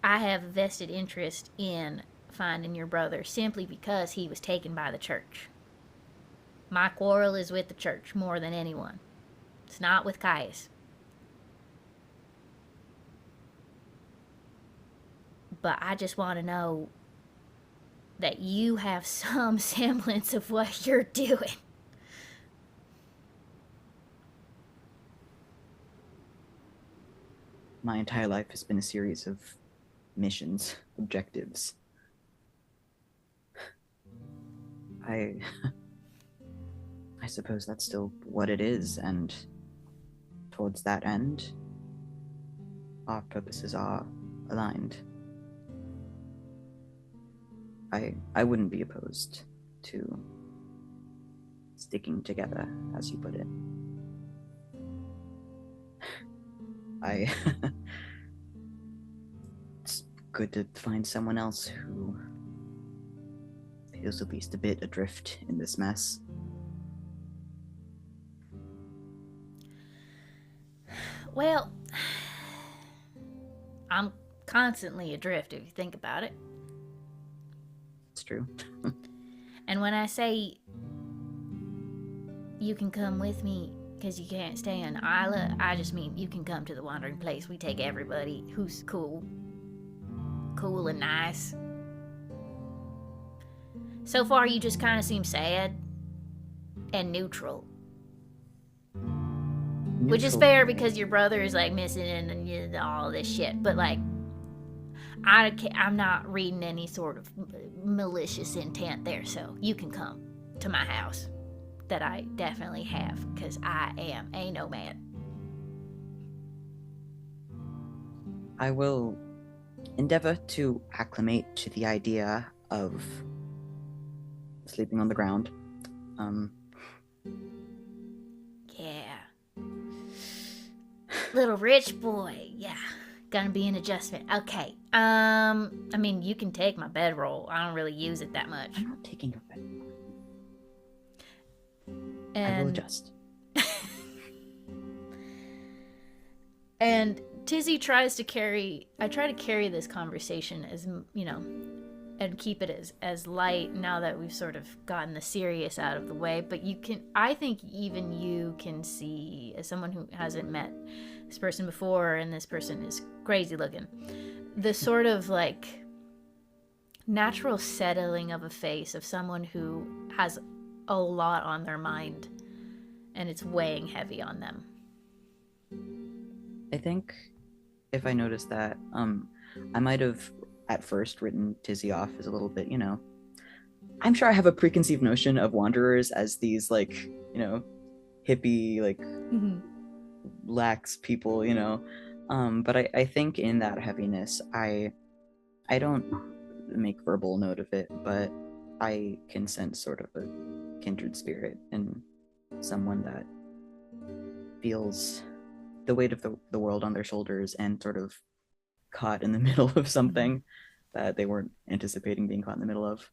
I have a vested interest in finding your brother simply because he was taken by the church. My quarrel is with the church more than anyone. It's not with Caius. But I just want to know that you have some semblance of what you're doing. My entire life has been a series of missions, objectives. I suppose that's still what it is, and towards that end, our purposes are aligned. I wouldn't be opposed to sticking together, as you put it. It's good to find someone else who feels at least a bit adrift in this mess. Well, I'm constantly adrift if you think about it. It's true. And when I say you can come with me because you can't stay on Isla, I just mean you can come to the Wandering Place. We take everybody who's cool. cool and nice. So far, you just kind of seem sad and neutral. Which is fair because your brother is like missing and all this shit. But like, I'm not reading any sort of malicious intent there. So you can come to my house that I definitely have because I am a nomad. I will endeavor to acclimate to the idea of sleeping on the ground. Yeah. Little rich boy. Yeah. Gonna be an adjustment. Okay. I mean, you can take my bedroll. I don't really use it that much. I'm not taking your bedroll. And I will adjust. And Tizzy tries to carry... I try to carry this conversation as, and keep it as light now that we've sort of gotten the serious out of the way. But I think even you can see, as someone who hasn't met this person before, and this person is crazy looking, the sort of like natural settling of a face of someone who has a lot on their mind and it's weighing heavy on them. I think if I noticed that, I might have at first written Tizzy off as a little bit, I'm sure I have a preconceived notion of wanderers as these like, hippie, like lax people, but I think in that heaviness, I don't make verbal note of it, but I can sense sort of a kindred spirit and someone that feels the weight of the world on their shoulders and sort of caught in the middle of something that they weren't anticipating being caught in the middle of.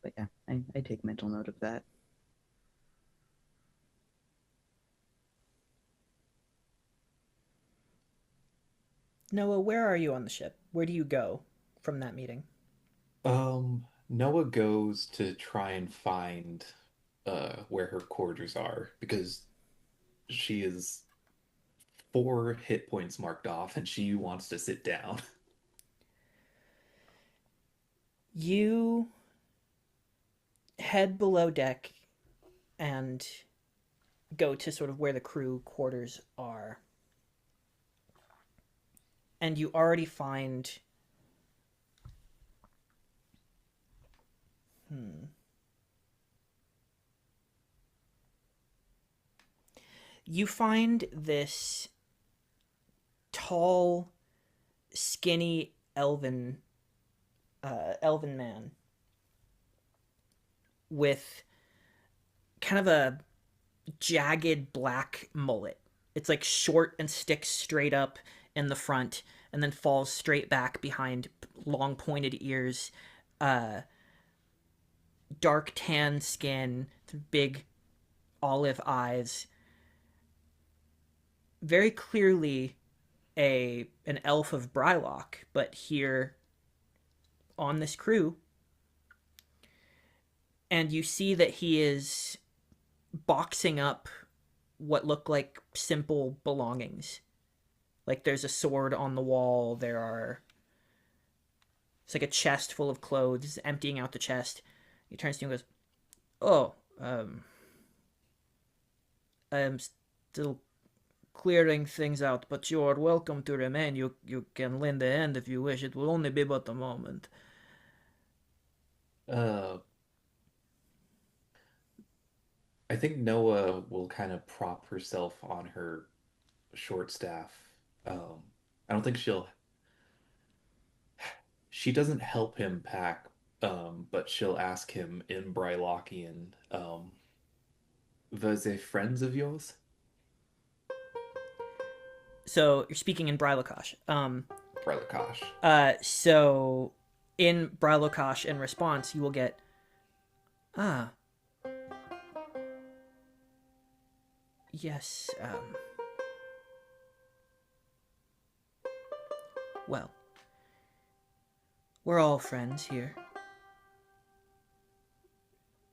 But yeah, I take mental note of that. Noah, where are you on the ship? Where do you go from that meeting? Noah goes to try and find where her quarters are because she is 4 hit points marked off and she wants to sit down. You head below deck and go to sort of where the crew quarters are. And you already find... You find this tall, skinny elven man with kind of a jagged black mullet. It's like short and sticks straight up in the front and then falls straight back behind long pointed ears, dark tan skin, big olive eyes. Very clearly an elf of Brylock, but here on this crew. And you see that he is boxing up what look like simple belongings. Like there's a sword on the wall, it's like a chest full of clothes, emptying out the chest. He turns to you and goes, "Oh, I am still clearing things out, but you are welcome to remain. You can lend a hand if you wish. It will only be but a moment." I think Noah will kind of prop herself on her short staff. I don't think she doesn't help him pack, but she'll ask him in Brylockian, "Was they friends of yours?" So you're speaking in Brylokash. Brylokash. So in Brylokash, in response, you will get, "Ah, yes, well, we're all friends here.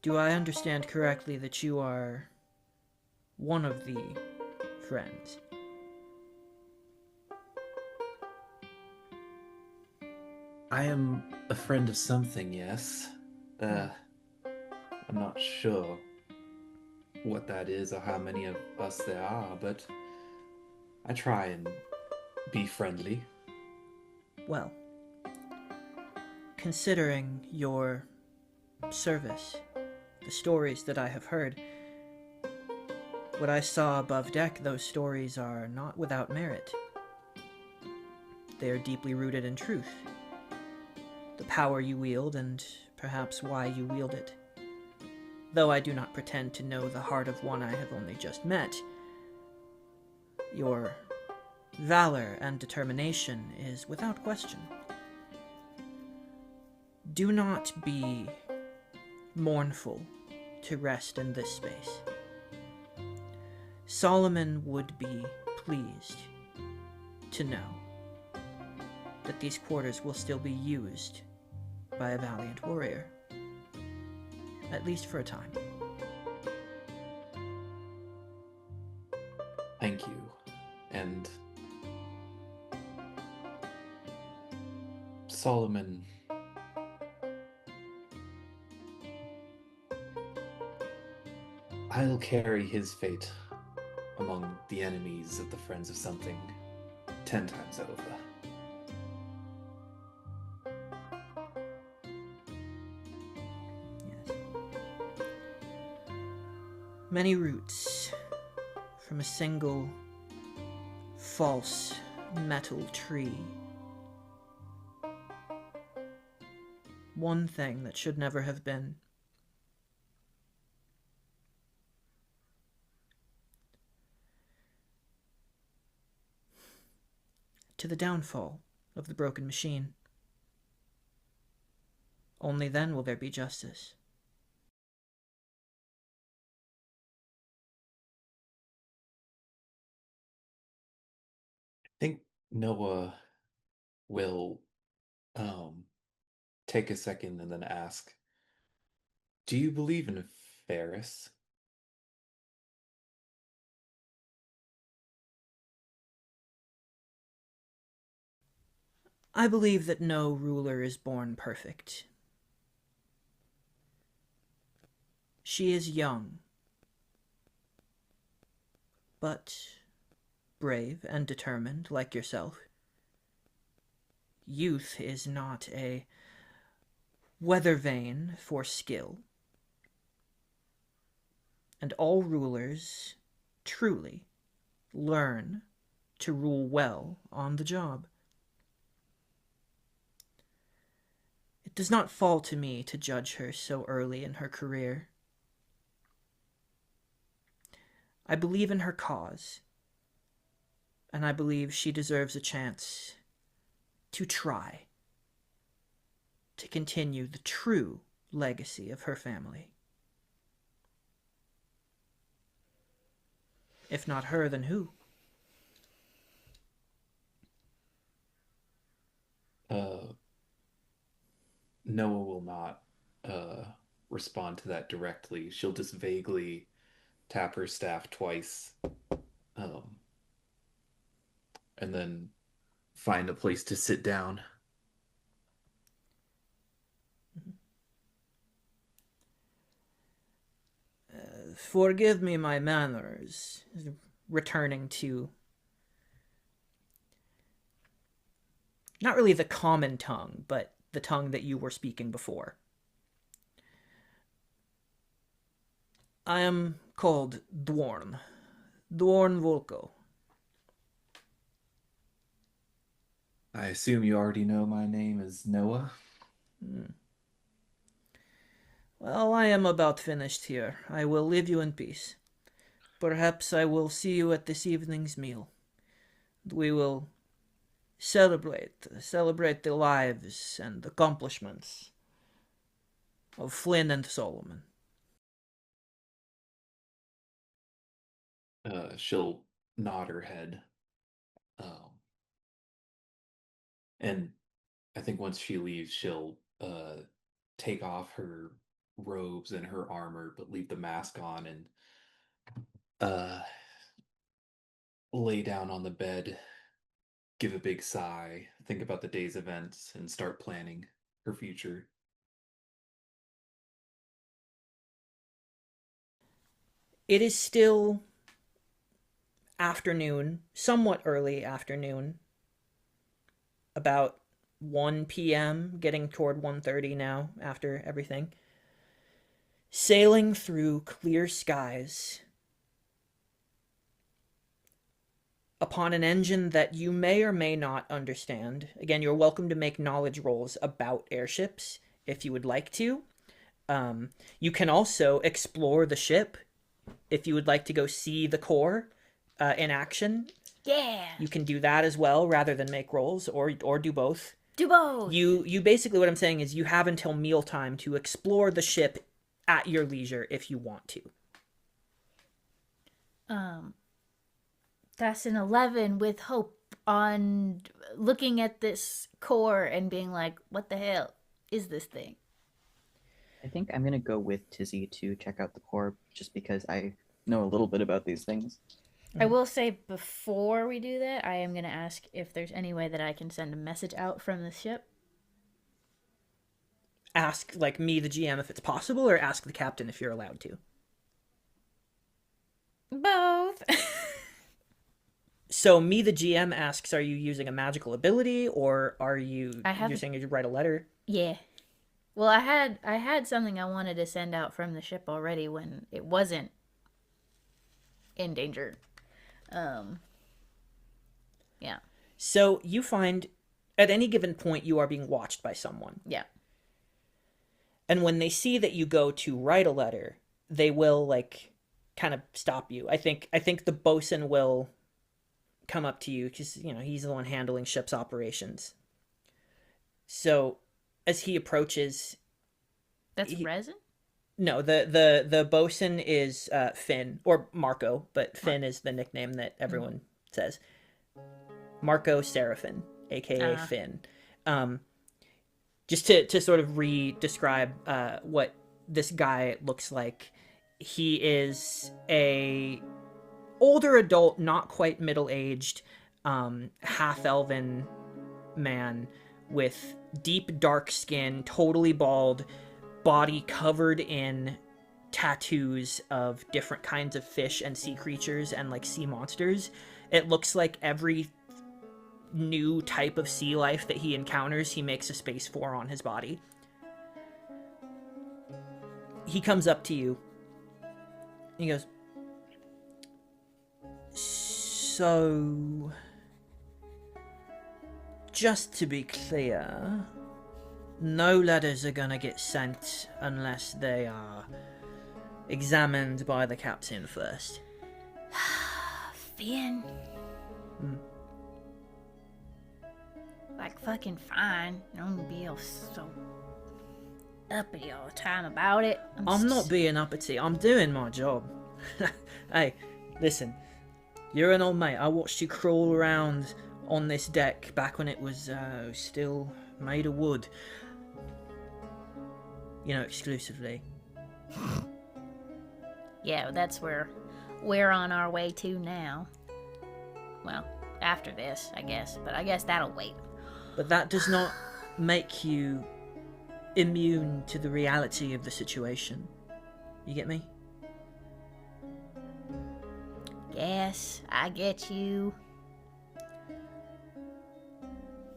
Do I understand correctly that you are one of the friends?" I am a friend of something, yes. I'm not sure what that is or how many of us there are, but I try and be friendly. Well, considering your service, the stories that I have heard, what I saw above deck, those stories are not without merit. They are deeply rooted in truth. The power you wield and perhaps why you wield it. Though I do not pretend to know the heart of one I have only just met, your valor and determination is without question. Do not be mournful to rest in this space. Solomon would be pleased to know that these quarters will still be used by a valiant warrior, at least for a time. Thank you. And Solomon, I'll carry his fate among the enemies of the Friends of Something 10 times over. Yes. Many roots from a single false metal tree. One thing that should never have been. To the downfall of the broken machine. Only then will there be justice. I think Noah will take a second and then ask, do you believe in Ferris? I believe that no ruler is born perfect. She is young, but brave and determined like yourself. Youth is not a weather vane for skill, and all rulers truly learn to rule well on the job. It does not fall to me to judge her so early in her career. I believe in her cause, and I believe she deserves a chance to try to continue the true legacy of her family. If not her, then who? Noah will not respond to that directly. She'll just vaguely tap her staff twice, um, and then find a place to sit down. Forgive me my manners. Returning to not really the common tongue, but the tongue that you were speaking before. I am called Dworn Volko. I assume you already know my name is Noah. Well, I am about finished here. I will leave you in peace. Perhaps I will see you at this evening's meal. We will celebrate the lives and accomplishments of Flynn and Solomon. She'll nod her head. Um, and I think once she leaves, she'll take off her robes and her armor, but leave the mask on and uh, lay down on the bed give a big sigh, think about the day's events, and start planning her future. It is still afternoon, somewhat early afternoon, about 1 p.m., getting toward 1:30 now after everything. Sailing through clear skies upon an engine that you may or may not understand. Again, you're welcome to make knowledge rolls about airships if you would like to. You can also explore the ship if you would like to go see the core in action. Yeah. You can do that as well rather than make rolls, or do both. Do both. You basically, what I'm saying is you have until mealtime to explore the ship at your leisure if you want to. That's an 11 with hope on looking at this core and being like, what the hell is this thing? I think I'm gonna go with Tizzy to check out the core, just because I know a little bit about these things. I will say before we do that, I am going to ask if there's any way that I can send a message out from the ship. Ask, like, me, the GM, if it's possible, or ask the captain if you're allowed to. Both. So, me, the GM, asks, are you using a magical ability, or are you you're saying you write a letter? Yeah. Well, I had something I wanted to send out from the ship already when it wasn't in danger. Yeah. So, you find at any given point you are being watched by someone. Yeah. And when they see that you go to write a letter, they will, like, kind of stop you. I think the bosun will come up to you because, you know, he's the one handling ship's operations. So as he approaches, That's resin? No, the bosun is Finn, or Marco, but Finn is the nickname that everyone says. Marco Seraphin, aka Finn. Just to sort of describe what this guy looks like. He is a older adult, not quite middle-aged, half-elven man with deep dark skin, totally bald, body covered in tattoos of different kinds of fish and sea creatures and like sea monsters. It looks like every new type of sea life that he encounters, he makes a space for on his body. He comes up to you. He goes, so, just to be clear, no letters are gonna get sent unless they are examined by the captain first. Finn. Like, fucking fine. Don't be all so uppity all the time about it. I'm not being uppity. I'm doing my job. Hey, listen. You're an old mate. I watched you crawl around on this deck back when it was still made of wood. You know, exclusively. Yeah, that's where we're on our way to now. Well, after this, I guess. But I guess that'll wait. But that does not make you immune to the reality of the situation. You get me? Yes, I get you.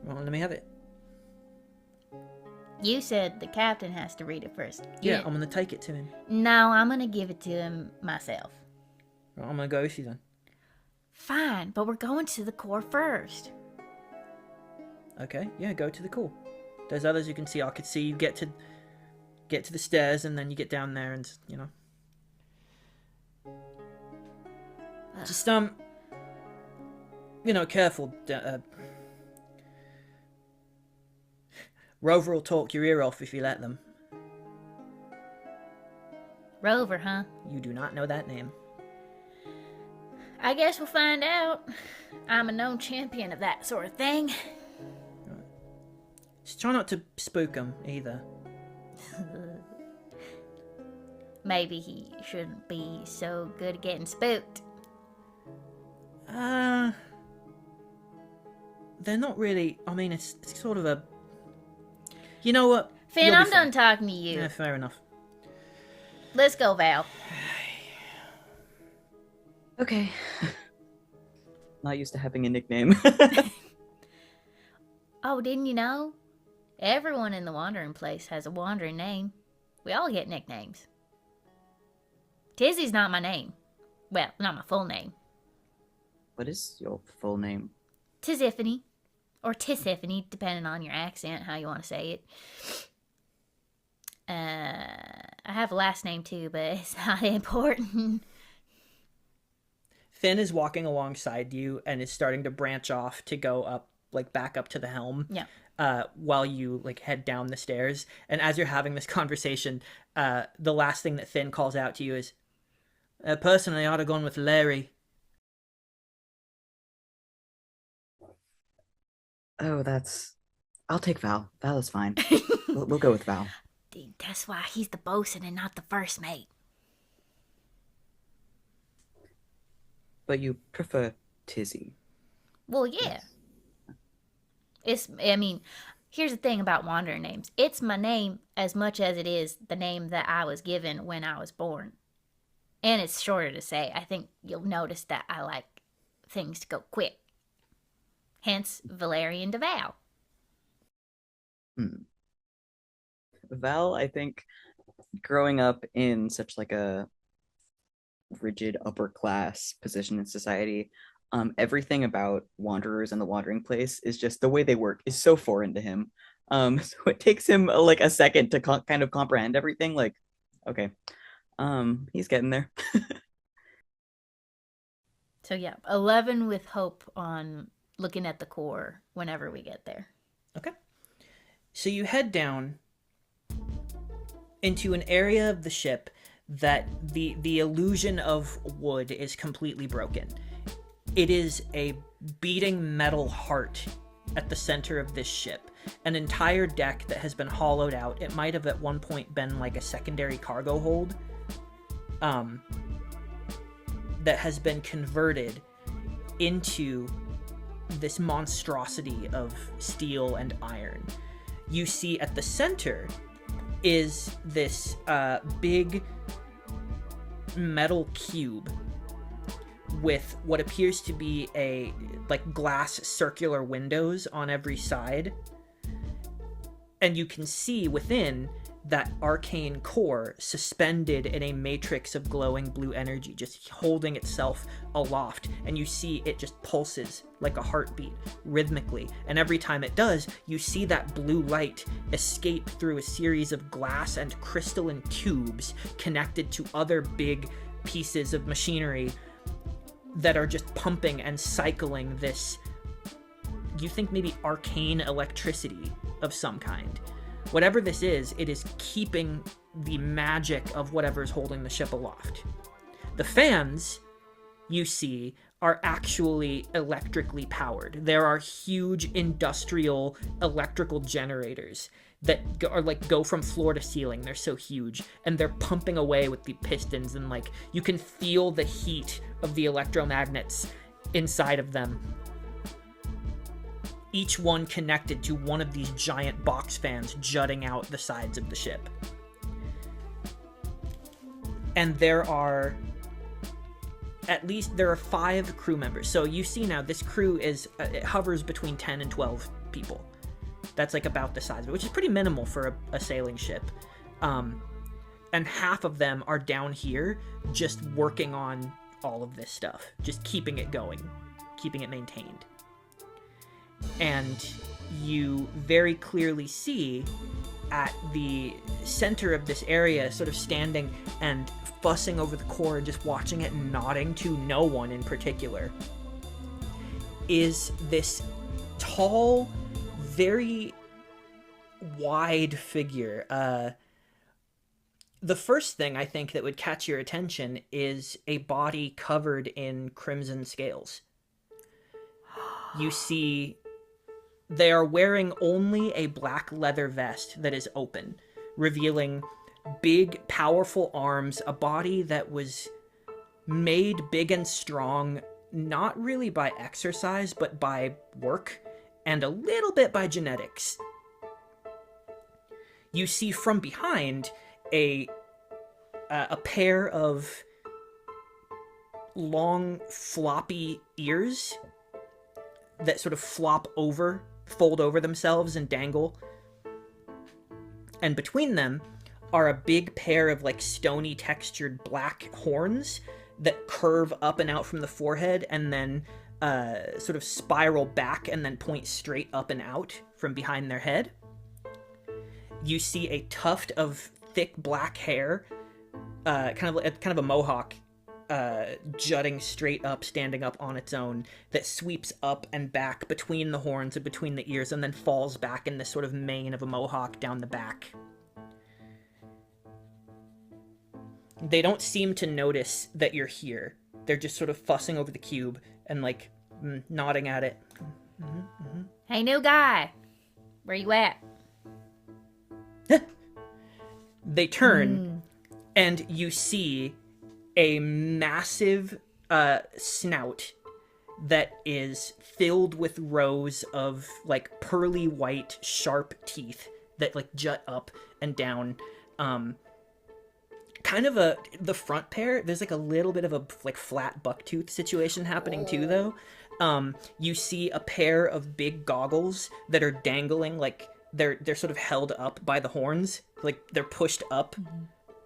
Well, let me have it. You said the captain has to read it first. Yeah, I'm gonna take it to him. No, I'm gonna give it to him myself. Right, I'm gonna go with you then. Fine, but we're going to the core first. Okay, yeah, go to the core. There's others you can see. I could see you get to the stairs, and then you get down there, and you know. Just you know, careful. Rover will talk your ear off if you let them. Rover, huh? You do not know that name. I guess we'll find out. I'm a known champion of that sort of thing. Just try not to spook him either. Maybe he shouldn't be so good at getting spooked. they're not really. I mean, it's sort of a. You know what? Finn, You'll be I'm done fine. talking to you. Yeah, fair enough. Let's go, Val. Okay. Not used to having a nickname. Oh, didn't you know? Everyone in the wandering place has a wandering name. We all get nicknames. Tizzy's not my name. Well, not my full name. What is your full name? Tiziphany. Or Tissiphany, depending on your accent, how you want to say it. I have a last name too, but it's not important. Finn is walking alongside you and is starting to branch off to go up, like back up to the helm. Yeah. While you like head down the stairs, and as you're having this conversation, the last thing that Finn calls out to you is, "Personally, I'd have gone with Larry." Oh, I'll take Val. Val is fine. We'll go with Val. Dude, that's why he's the bosun and not the first mate. But you prefer Tizzy. Well, yeah. Here's the thing about wandering names. It's my name as much as it is the name that I was given when I was born. And it's shorter to say. I think you'll notice that I like things to go quick. Hence, Valerian to Val. Val, I think, growing up in such like a rigid upper class position in society, everything about wanderers and the wandering place is just the way they work is so foreign to him. So it takes him like a second to kind of comprehend everything. Like, okay, he's getting there. So yeah, 11 with hope on looking at the core whenever we get there. Okay. So you head down into an area of the ship that the illusion of wood is completely broken. It is a beating metal heart at the center of this ship. An entire deck that has been hollowed out. It might have at one point been like a secondary cargo hold. That has been converted into this monstrosity of steel and iron. You see at the center is this big metal cube with what appears to be a like glass circular windows on every side, and you can see within that arcane core suspended in a matrix of glowing blue energy, just holding itself aloft, and you see it just pulses like a heartbeat rhythmically, and every time it does, you see that blue light escape through a series of glass and crystalline tubes connected to other big pieces of machinery that are just pumping and cycling this, you think maybe arcane electricity of some kind. Whatever this is, it is keeping the magic of whatever's holding the ship aloft. The fans, you see, are actually electrically powered. There are huge industrial electrical generators that go from floor to ceiling. They're so huge, and they're pumping away with the pistons, and like you can feel the heat of the electromagnets inside of them. Each one connected to one of these giant box fans jutting out the sides of the ship. And there are 5 crew members. So you see now this crew it hovers between 10 and 12 people. That's like about the size of it, which is pretty minimal for a sailing ship. And half of them are down here just working on all of this stuff, just keeping it going, keeping it maintained. And you very clearly see at the center of this area, sort of standing and fussing over the core and just watching it and nodding to no one in particular, is this tall, very wide figure. The first thing I think that would catch your attention is a body covered in crimson scales. You see they are wearing only a black leather vest that is open, revealing big, powerful arms, a body that was made big and strong, not really by exercise, but by work and a little bit by genetics. You see from behind a pair of long, floppy ears that sort of fold over themselves and dangle. And between them are a big pair of like stony textured black horns that curve up and out from the forehead and then sort of spiral back and then point straight up and out from behind their head. You see a tuft of thick black hair, kind of a mohawk, jutting straight up, standing up on its own, that sweeps up and back between the horns and between the ears and then falls back in this sort of mane of a mohawk down the back. They don't seem to notice that you're here. They're just sort of fussing over the cube and like nodding at it. Hey, new guy. Where you at? They turn and you see a massive snout that is filled with rows of like pearly white sharp teeth that like jut up and down. Kind of the front pair, there's like a little bit of a like flat bucktooth situation happening too though. You see a pair of big goggles that are dangling, like they're sort of held up by the horns, like they're pushed up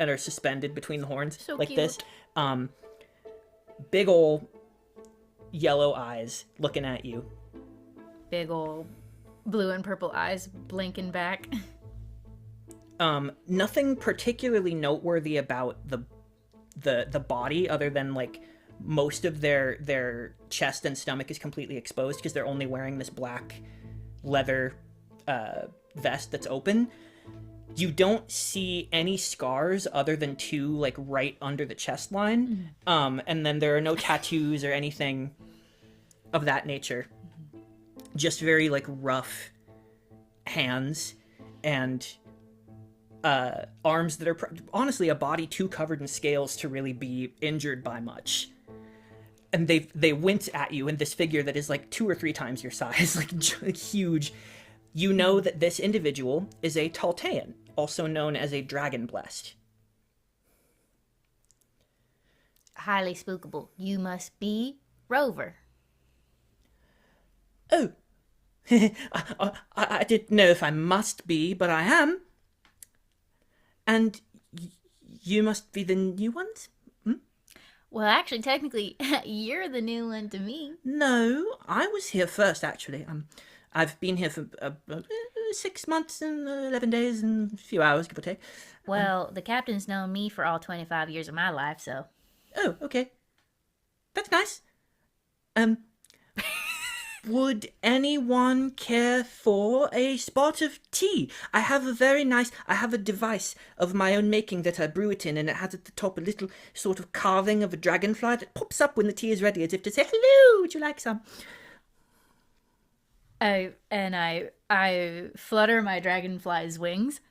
and are suspended between the horns, So like cute. this. Big ol' yellow eyes looking at you. Big ol' blue and purple eyes blinking back. Nothing particularly noteworthy about the body, other than like most of their chest and stomach is completely exposed because they're only wearing this black leather vest that's open. You don't see any scars other than two like right under the chest line. And then there are no tattoos or anything of that nature. Just very like rough hands and arms that are honestly a body too covered in scales to really be injured by much. And they wince at you in this figure that is like 2 or 3 times your size, like huge. You know that this individual is a Taltean, also known as a dragon blessed. Highly spookable. You must be Rover. Oh, I didn't know if I must be, but I am. And you must be the new ones? Well, actually, technically, you're the new one to me. No, I was here first, actually. I've been here for 6 months and 11 days and a few hours, give or take. Well, the captain's known me for all 25 years of my life, so. Oh, okay. That's nice. Would anyone care for a spot of tea? I have a device of my own making that I brew it in, and it has at the top a little sort of carving of a dragonfly that pops up when the tea is ready, as if to say, hello, would you like some? I flutter my dragonfly's wings.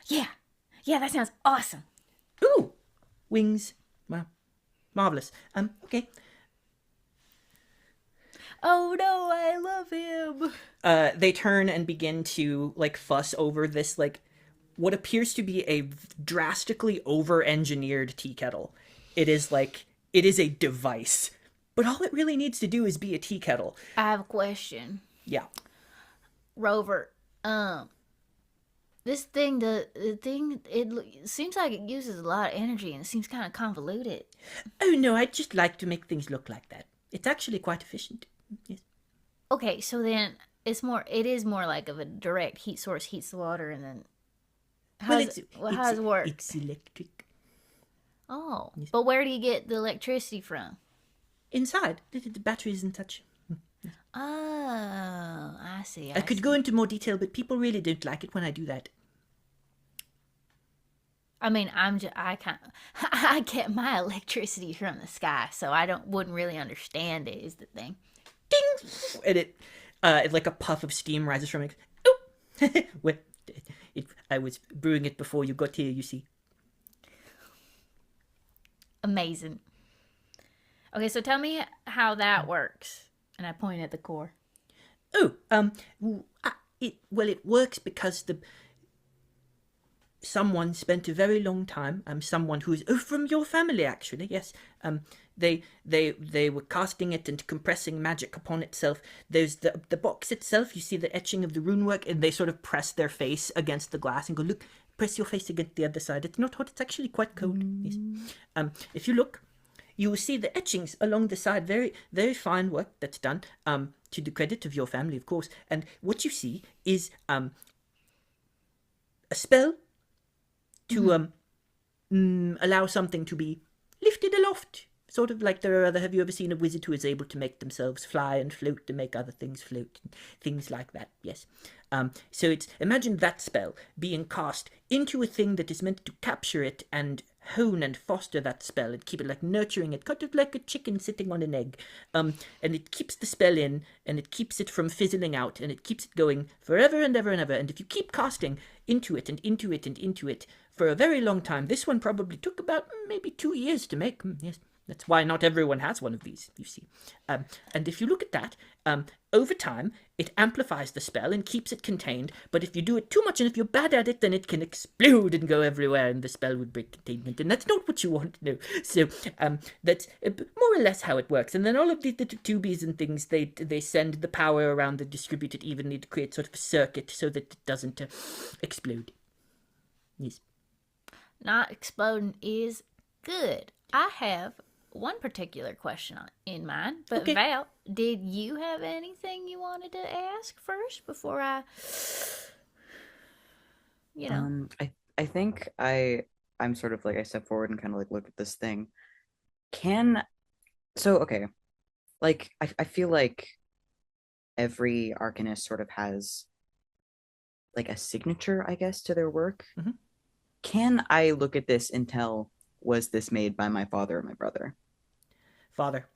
Yeah, that sounds awesome. Ooh, wings. Wow, marvelous. Okay. Oh no, I love him. They turn and begin to like fuss over this like what appears to be a drastically over-engineered tea kettle. It is a device, but all it really needs to do is be a tea kettle. I have a question. Yeah. Rover, this thing, it seems like it uses a lot of energy and it seems kind of convoluted. Oh no, I just like to make things look like that. It's actually quite efficient. Yes. Okay, so then it is more like of a direct heat source, heats the water, and then how does it work? It's electric. Oh, but where do you get the electricity from? Inside, the batteries and such. Oh, I see. I could go into more detail, but people really don't like it when I do that. I mean, I get my electricity from the sky, so wouldn't really understand it. Is the thing. Ding! And it like a puff of steam rises from it. Oh! Well, I was brewing it before you got here, you see. Amazing. Okay, so tell me how that works. And I point at the core. Oh, it works because someone spent a very long time. Someone who's from your family, actually. Yes. They were casting it and compressing magic upon itself. There's the box itself. You see the etching of the rune work, and they sort of press their face against the glass and go, "Look, press your face against the other side. It's not hot. It's actually quite cold." Yes. If you look, you will see the etchings along the side. Very, very fine work that's done. To the credit of your family, of course. And what you see is a spell to allow something to be lifted aloft. Sort of like there are other. Have you ever seen a wizard who is able to make themselves fly and float to make other things float? Things like that, yes. So imagine that spell being cast into a thing that is meant to capture it and hone and foster that spell and keep it, like nurturing it, kind of like a chicken sitting on an egg. And it keeps the spell in, and it keeps it from fizzling out, and it keeps it going forever and ever and ever. And if you keep casting into it and into it and into it for a very long time, this one probably took about maybe 2 years to make. Yes. That's why not everyone has one of these, you see. And if you look at that, over time, it amplifies the spell and keeps it contained. But if you do it too much, and if you're bad at it, then it can explode and go everywhere, and the spell would break containment. And that's not what you want to do. So that's more or less how it works. And then all of the tubies and things, they send the power around, they distribute it evenly to create sort of a circuit so that it doesn't explode. Yes. Not exploding is good. I have one particular question in mind, but Okay. Val, did you have anything you wanted to ask first before I, I think I'm sort of like, I step forward and kind of like look at this thing. Okay, like I feel like every arcanist sort of has like a signature, I guess, to their work. Mhm. Can I look at this and tell, was this made by my father or my brother? Father.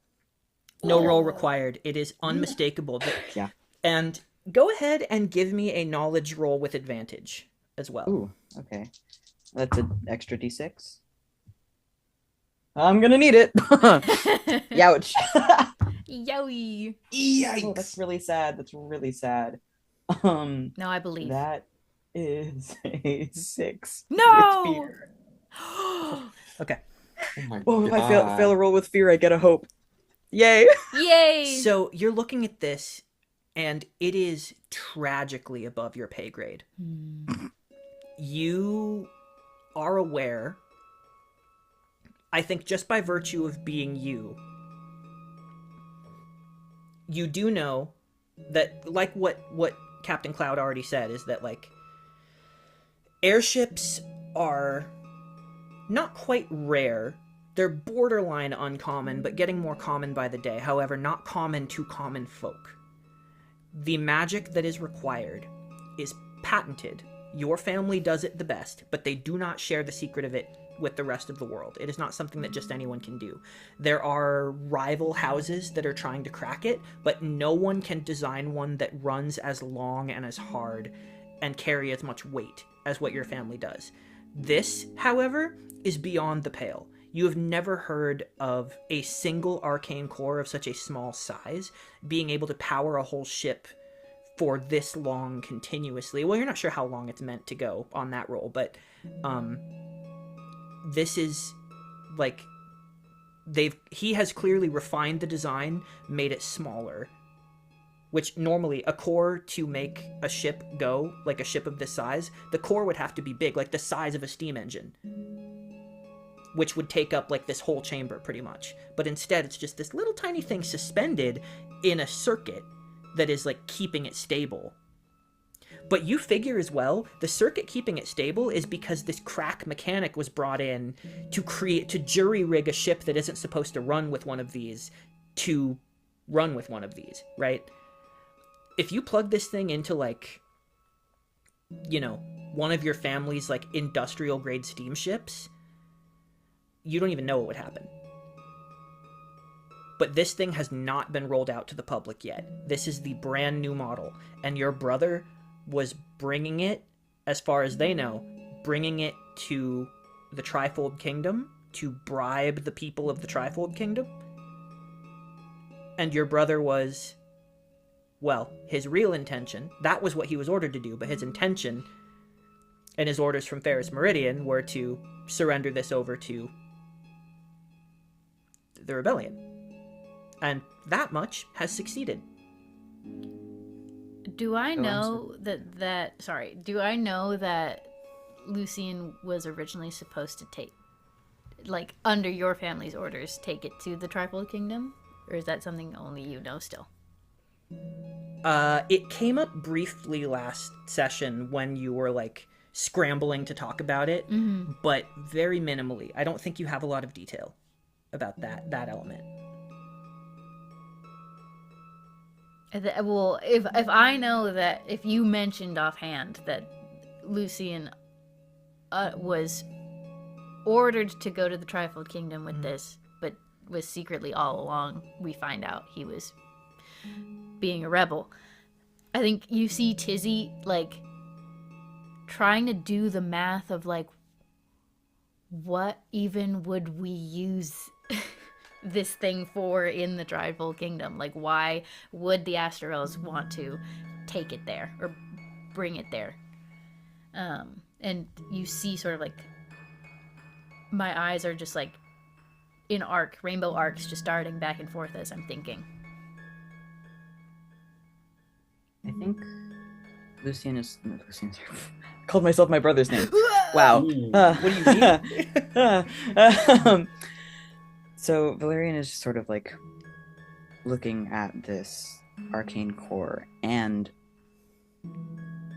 No roll required. It is unmistakable. Yeah. And go ahead and give me a knowledge roll with advantage as well. Ooh, okay. That's an extra d6. I'm gonna need it. Youch. Yowie. Oh, that's really sad. That's really sad. No, I believe. That is a 6. No! With fear. Okay. Oh my Oh, if I god. fail a roll with fear, I get a hope. Yay! Yay! So you're looking at this, and it is tragically above your pay grade. You are aware, I think just by virtue of being you do know that, like what Captain Cloud already said, is that, like, airships are not quite rare. They're borderline uncommon, but getting more common by the day. However, not common to common folk. The magic that is required is patented. Your family does it the best, but they do not share the secret of it with the rest of the world. It is not something that just anyone can do. There are rival houses that are trying to crack it, but no one can design one that runs as long and as hard and carry as much weight as what your family does. This, however, is beyond the pale. You have never heard of a single arcane core of such a small size being able to power a whole ship for this long continuously. Well, you're not sure how long it's meant to go on that roll, but this is like he has clearly refined the design, made it smaller, which normally a core to make a ship go, like a ship of this size, the core would have to be big, like the size of a steam engine, which would take up like this whole chamber pretty much. But instead it's just this little tiny thing suspended in a circuit that is like keeping it stable. But you figure as well, the circuit keeping it stable is because this crack mechanic was brought in to jury rig a ship that isn't supposed to run with one of these to run with one of these, right? If you plug this thing into, like, you know, one of your family's like industrial grade steamships, you don't even know what would happen. But this thing has not been rolled out to the public yet. This is the brand new model, and your brother was bringing it, as far as they know, bringing it to the Trifold Kingdom to bribe the people of the Trifold Kingdom. And your brother was Well, his real intention, that was what he was ordered to do, but his intention and his orders from Ferris Meridian were to surrender this over to the rebellion. And that much has succeeded. Do I know do I know that Lucian was originally supposed to take, like, under your family's orders, take it to the Trifold Kingdom? Or is that something only you know still? It came up briefly last session when you were, like, scrambling to talk about it, but very minimally. I don't think you have a lot of detail about that element. Well, if I know that, if you mentioned offhand that Lucian was ordered to go to the Trifold Kingdom with this, but was secretly all along, we find out he was being a rebel. I think you see Tizzy, like, trying to do the math of, like, what even would we use this thing for in the Trifold Kingdom? Like, why would the Asterels want to take it there or bring it there? And you see sort of, like, my eyes are just, like, in rainbow arcs, just darting back and forth as I'm thinking. I think Lucian's called myself my brother's name. Wow. What do you mean? So Valerian is just sort of, like, looking at this arcane core, and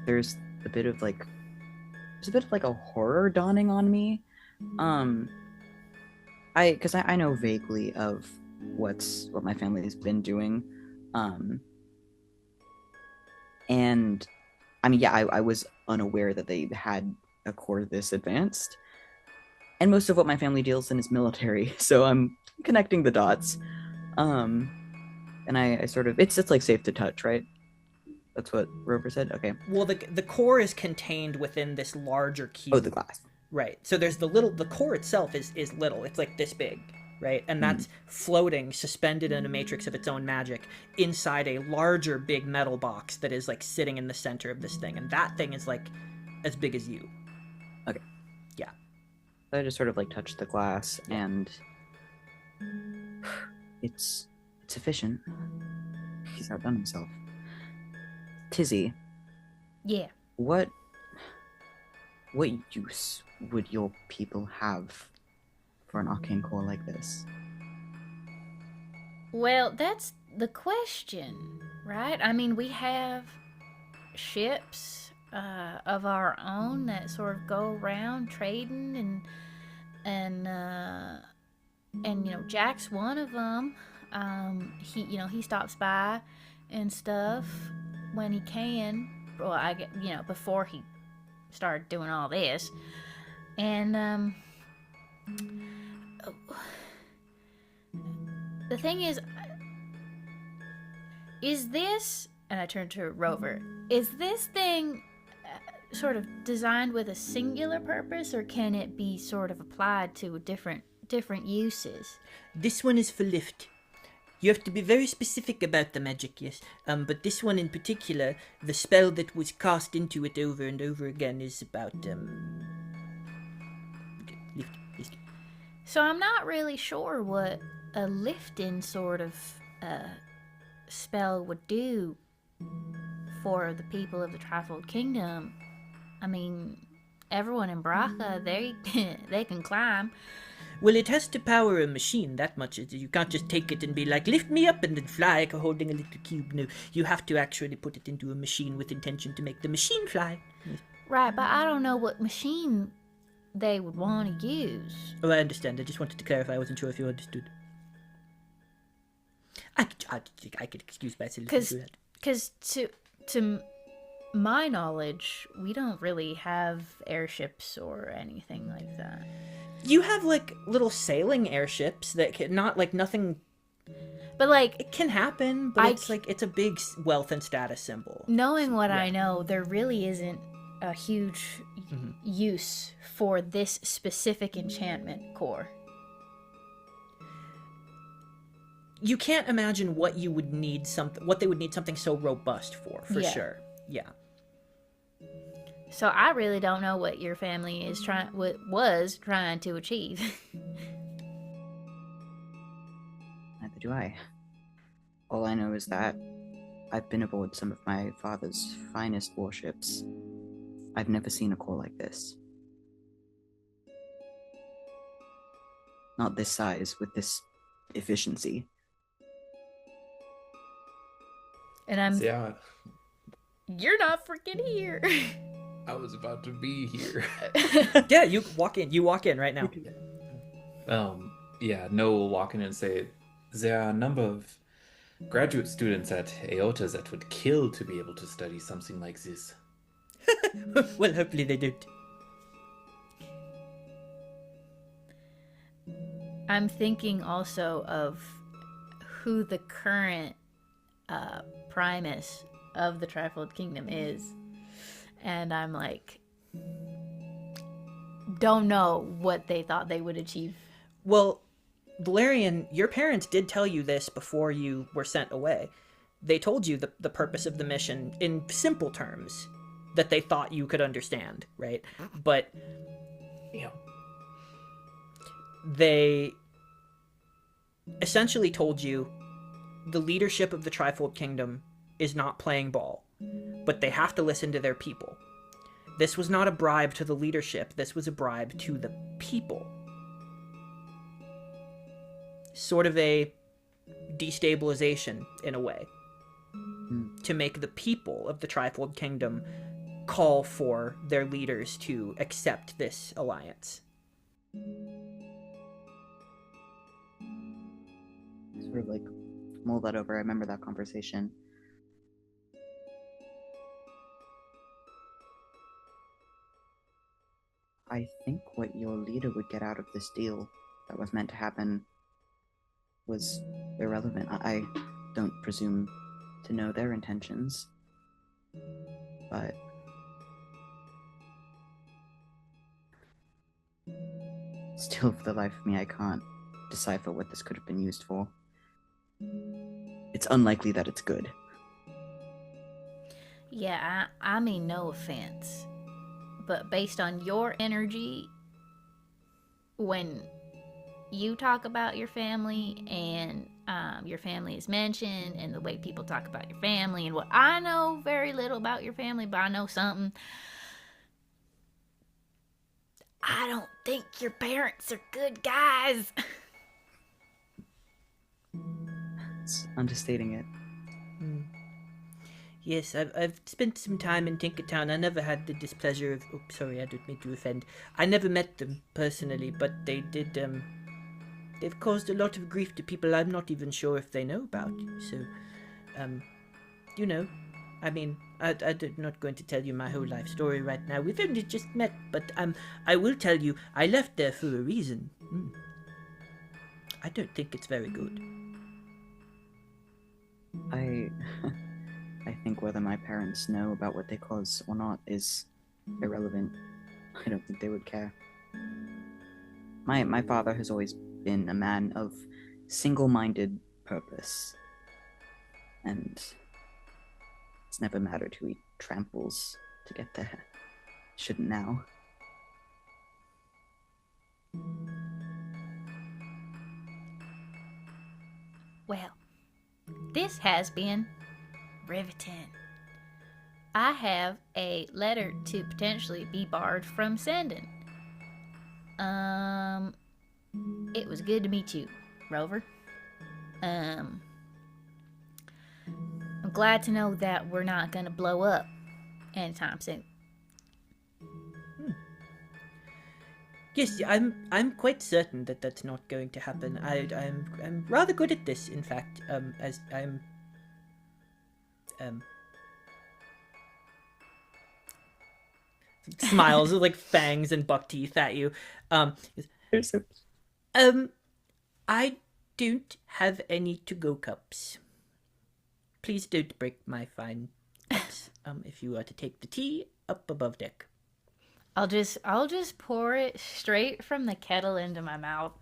there's a bit of like a horror dawning on me. I know vaguely of what my family has been doing. And I mean, yeah, I was unaware that they had a core this advanced. And most of what my family deals in is military, so I'm connecting the dots. And I sort of, it's like safe to touch, right? That's what Rover said? Okay. Well, the core is contained within this larger cube. Oh, the glass. Right. So there's the core itself is little. It's like this big, right? And that's floating, suspended in a matrix of its own magic, inside a larger big metal box that is, like, sitting in the center of this thing. And that thing is, like, as big as you. Okay. Yeah. So I just sort of, like, touched the glass, and it's efficient. He's outdone himself. Tizzy. Yeah. What use would your people have for an arcane core like this? Well, that's the question, right? I mean, we have ships of our own that sort of go around trading, and you know, Jack's one of them. He stops by and stuff when he can. Well, before he started doing all this, and the thing is this? And I turn to Rover. Is this thing sort of designed with a singular purpose, or can it be sort of applied to different uses? This one is for lift. You have to be very specific about the magic, yes. But this one in particular, the spell that was cast into it over and over again is about lift. So I'm not really sure what a lifting sort of spell would do for the people of the Trifold Kingdom. I mean, everyone in Braca, they can climb. Well, it has to power a machine, that much. You can't just take it and be like, lift me up, and then fly like holding a little cube. No, you have to actually put it into a machine with intention to make the machine fly. Right, but I don't know what machine they would want to use. Oh, I understand. I just wanted to clarify. I wasn't sure if you understood. I could excuse myself. Because to my knowledge, we don't really have airships or anything like that. You have, like, little sailing airships that can not, like, nothing. But, like, it can happen, but it's a big wealth and status symbol. Knowing what I know, there really isn't a huge use for this specific enchantment core. you can't imagine what you would need what they would need something so robust for Yeah. sure. Yeah. So I really don't know what your family was trying to achieve. Neither do I. All I know is that I've been aboard some of my father's finest warships. I've never seen a core like this. Not this size, with this efficiency. And I'm Yeah, you're not freaking here. I was about to be here. Yeah, you walk in right now. Yeah, Noah will walk in and say, there are a number of graduate students at Aotas that would kill to be able to study something like this. Well, hopefully they don't. I'm thinking also of who the current Primus of the Trifold Kingdom is. And I'm like, don't know what they thought they would achieve. Well, Valerian, your parents did tell you this before you were sent away. They told you the purpose of the mission in simple terms that they thought you could understand, right? But they essentially told you the leadership of the Trifold Kingdom is not playing ball, but they have to listen to their people. This was not a bribe to the leadership, this was a bribe to the people. Sort of a destabilization, in a way, to make the people of the Trifold Kingdom call for their leaders to accept this alliance. Sort of like mull that over. I remember that conversation. I think what your leader would get out of this deal that was meant to happen was irrelevant. I don't presume to know their intentions, but still, for the life of me, I can't decipher what this could have been used for. It's unlikely that it's good. Yeah, I mean, no offense, but based on your energy, when you talk about your family and your family is mentioned, and the way people talk about your family, and what I know very little about your family, but I know something. I don't think your parents are good guys. It's understating it. Yes, I've spent some time in Tinkertown. I never had the displeasure of... Oh, sorry, I don't mean to offend. I never met them personally, but they did, they've caused a lot of grief to people I'm not even sure if they know about. So, you know, I mean, I'm not going to tell you my whole life story right now. We've only just met, but I will tell you, I left there for a reason. I don't think it's very good. I think whether my parents know about what they cause or not is irrelevant. I don't think they would care. My father has always been a man of single-minded purpose, and it's never mattered who he tramples to get there. Shouldn't now. Well, this has been riveting. I have a letter to potentially be barred from sending. It was good to meet you, Rover. I'm glad to know that we're not gonna blow up anytime soon. Yes, I'm quite certain that that's not going to happen. I'm rather good at this, in fact. As I'm smiles with like fangs and buck teeth at you. I don't have any to-go cups. Please don't break my fine cups. If you are to take the tea up above deck. I'll just pour it straight from the kettle into my mouth.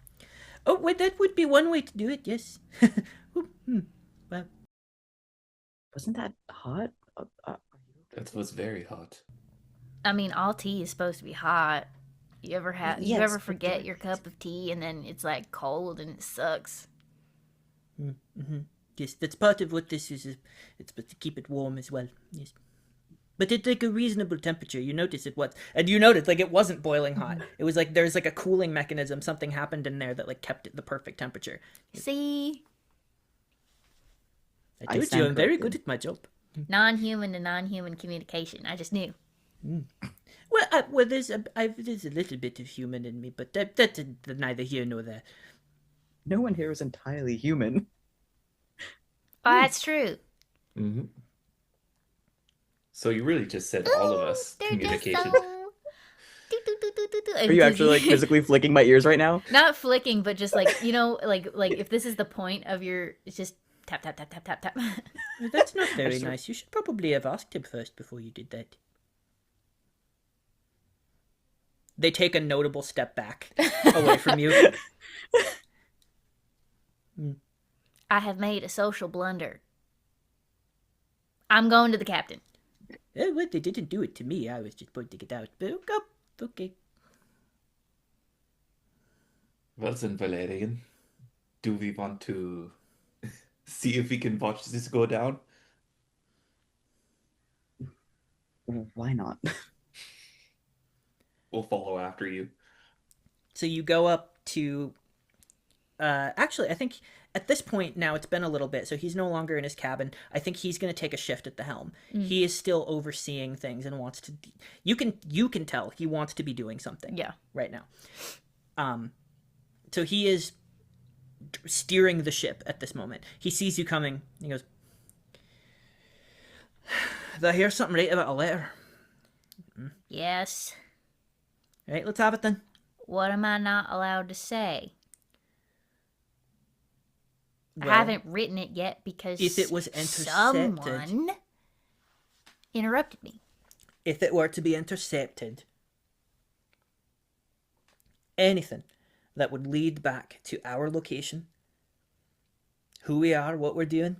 Oh, wait, that would be one way to do it, yes. Well, Wasn't that hot? That was very hot. I mean, all tea is supposed to be hot. You Yes, ever but forget there- your cup of tea and then it's like cold and it sucks? mm-hmm. Yes, that's part of what this is. It's supposed to keep it warm as well. Yes. But it's like a reasonable temperature. You notice it was, and you noticed like it wasn't boiling hot. It was like there's like a cooling mechanism. Something happened in there that like kept it the perfect temperature. See? I I told you, stand I'm very corrected. good at my job. Non-human to non-human communication. I just knew. Well, there's a little bit of human in me, but that's neither here nor there. No one here is entirely human. Oh, that's true. Mm-hmm. So you really just said all of us They're communicated. just so... Are you actually like physically flicking my ears right now? Not flicking, but just like, you know, like if this is the point of your, it's just tap tap tap tap tap tap. Well, that's not very sure- nice. You should probably have asked him first before you did that. They take a notable step back away from you. I have made a social blunder. I'm going to the captain. Well, they didn't do it to me. I was just pointing it out. But okay. Well then, Valerian, do we want to see if we can watch this go down? Why not? We'll follow after you. So you go up to. Actually, I think at this point now it's been a little bit, so he's no longer in his cabin. I think he's going to take a shift at the helm. He is still overseeing things and wants to. You can tell he wants to be doing something. Yeah. Right now. So he is steering the ship at this moment. He sees you coming. He goes, "Did I hear something right about a letter? Yes. Right, let's have it then." What am I not allowed to say? Well, I haven't written it yet because if it was intercepted- someone interrupted me. If it were to be intercepted, anything that would lead back to our location, who we are, what we're doing,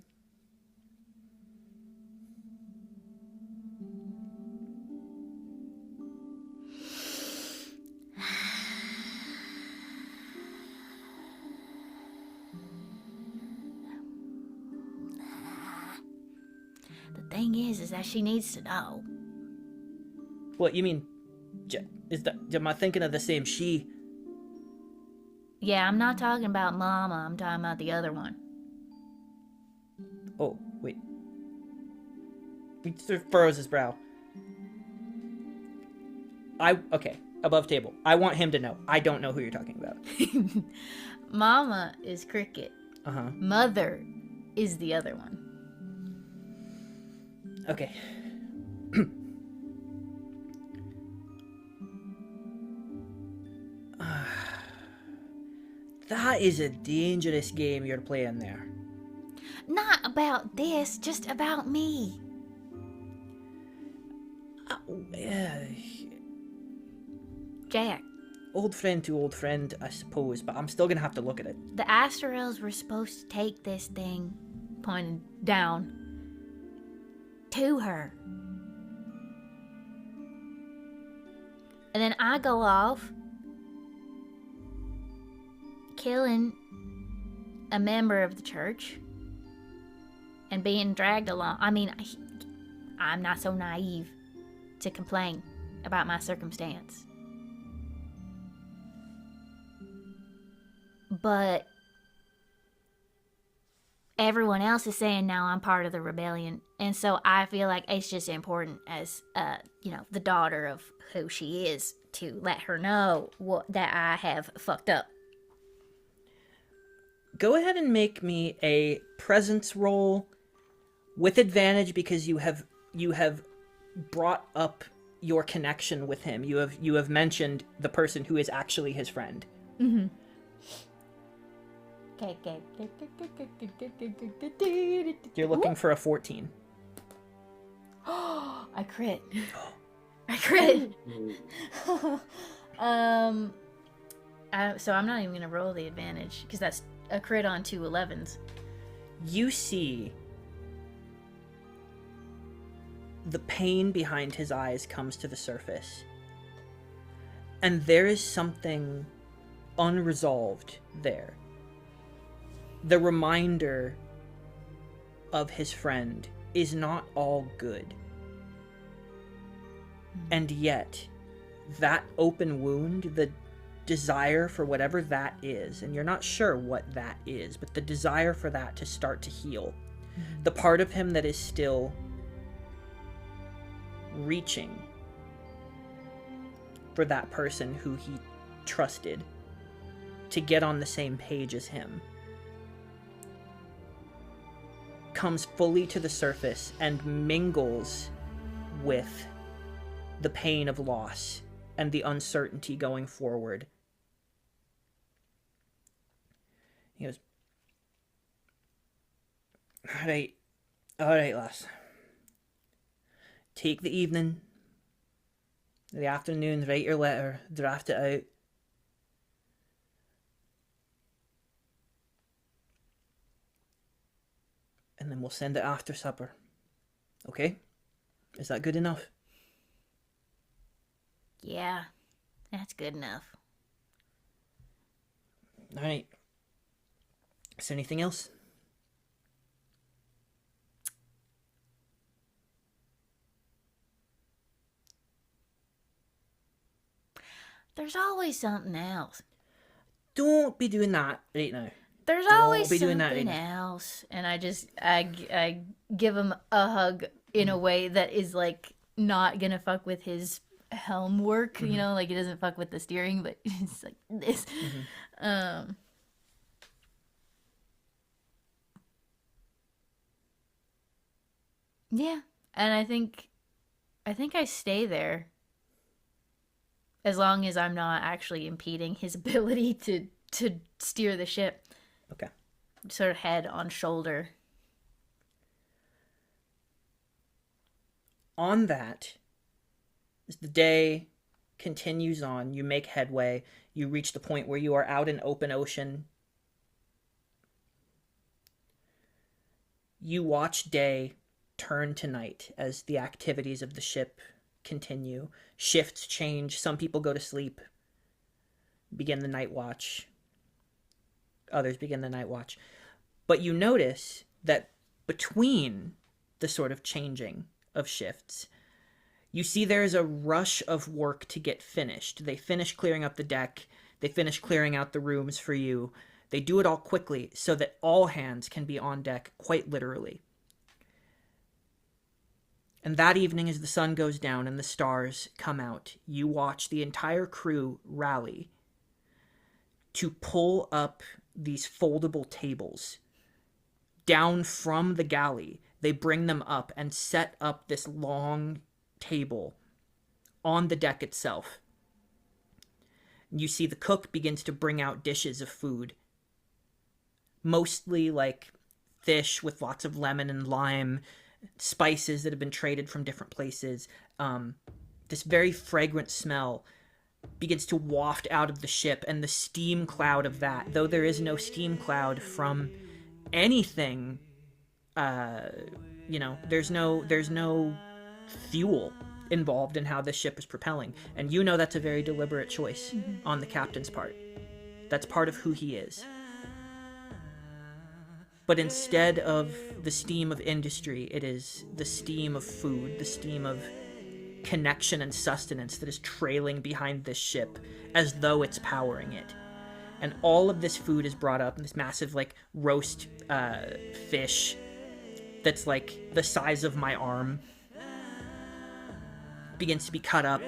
The thing is that she needs to know. what you mean? Am I thinking of the same she? Yeah, I'm not talking about Mama. I'm talking about the other one. Oh, wait. He sort of furrows his brow. Okay, above table. I want him to know. I don't know who you're talking about. Mama is Cricket. Uh-huh. Mother is the other one. Okay. That is a dangerous game you're playing there. Not about this, just about me. Jack, Old friend to old friend, I suppose, but I'm still gonna have to look at it. the Asterels were supposed to take this thing, pointed down, to her. And then I go off, killing a member of the church, and being dragged along. I mean, I'm not so naive to complain about my circumstance. But everyone else is saying now I'm part of the rebellion, and so I feel like it's just important as the daughter of who she is to let her know that I have fucked up. Go ahead and make me a presence roll with advantage because you have brought up your connection with him. You have mentioned the person who is actually his friend. Mm-hmm. Okay. You're looking for a 14. I crit. I crit. So I'm not even gonna roll the advantage because that's a crit on 2 11s. you see the pain behind his eyes comes to the surface. And there is something unresolved there. The reminder of his friend is not all good. And yet, that open wound, the desire for whatever that is, and you're not sure what that is, but the desire for that to start to heal, the part of him that is still reaching for that person who he trusted to get on the same page as him, comes fully to the surface and mingles with the pain of loss and the uncertainty going forward. He goes, all right, lass. Take the evening, the afternoon, write your letter, draft it out. And then we'll send it after supper. Okay? Is that good enough? Yeah, that's good enough. Alright. Is there anything else? There's always something else. Don't be doing that right now. There's Don't always be doing something that right else. And I give him a hug in a way that is like not gonna fuck with his helm work, you know, like it doesn't fuck with the steering, but it's like this. Yeah, and I think I stay there as long as I'm not actually impeding his ability to steer the ship. Okay. Sort of head on shoulder. On that, as the day continues on, you make headway. You reach the point where you are out in open ocean. You watch day turn to night as the activities of the ship continue. Shifts change. Some people go to sleep, begin the night watch. Others begin the night watch. But you notice that between the sort of changing of shifts, you see there's a rush of work to get finished. They finish clearing up the deck. They finish clearing out the rooms for you. They do it all quickly so that all hands can be on deck, quite literally. And that evening, as the sun goes down and the stars come out, you watch the entire crew rally to pull up these foldable tables down from the galley. They bring them up and set up this long table on the deck itself. You see the cook begins to bring out dishes of food, mostly like fish with lots of lemon and lime, spices that have been traded from different places. This very fragrant smell begins to waft out of the ship, and the steam cloud of that, though there is no steam cloud from anything, there's no fuel involved in how this ship is propelling. And you know that's a very deliberate choice on the captain's part. That's part of who he is. But instead of the steam of industry, it is the steam of food, the steam of connection and sustenance that is trailing behind this ship as though it's powering it. And all of this food is brought up in this massive, like, roast fish that's, like, the size of my arm. Begins to be cut up.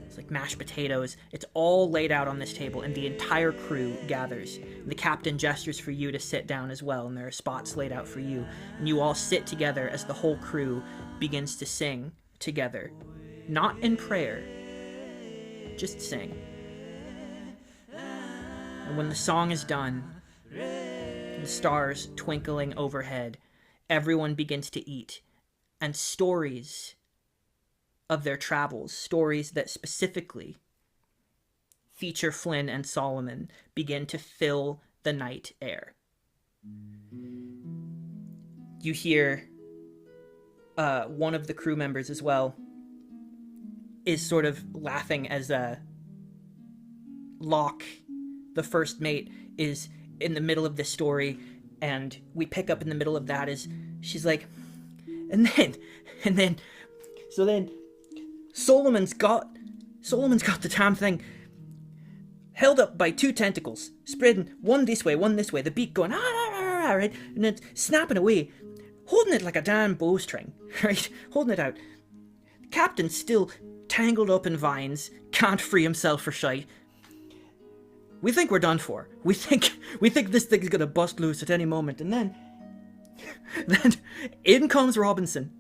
It's like mashed potatoes. It's all laid out on this table, and the entire crew gathers. The captain gestures for you to sit down as well, and there are spots laid out for you. And you all sit together as the whole crew begins to sing together. Not in prayer, just sing. And when the song is done, the stars twinkling overhead, everyone begins to eat. And stories of their travels, stories that specifically feature Flynn and Solomon, begin to fill the night air. you hear one of the crew members as well is sort of laughing as Locke, the first mate, is in the middle of this story, and we pick up in the middle of that as she's like, and then Solomon's got the damn thing held up by two tentacles, spreading one this way, the beak going right, and then snapping away, holding it like a damn bowstring, right, holding it out. The captain's still tangled up in vines, can't free himself for shite. We think we're done for. We think this thing's gonna bust loose at any moment, and then in comes Robinson.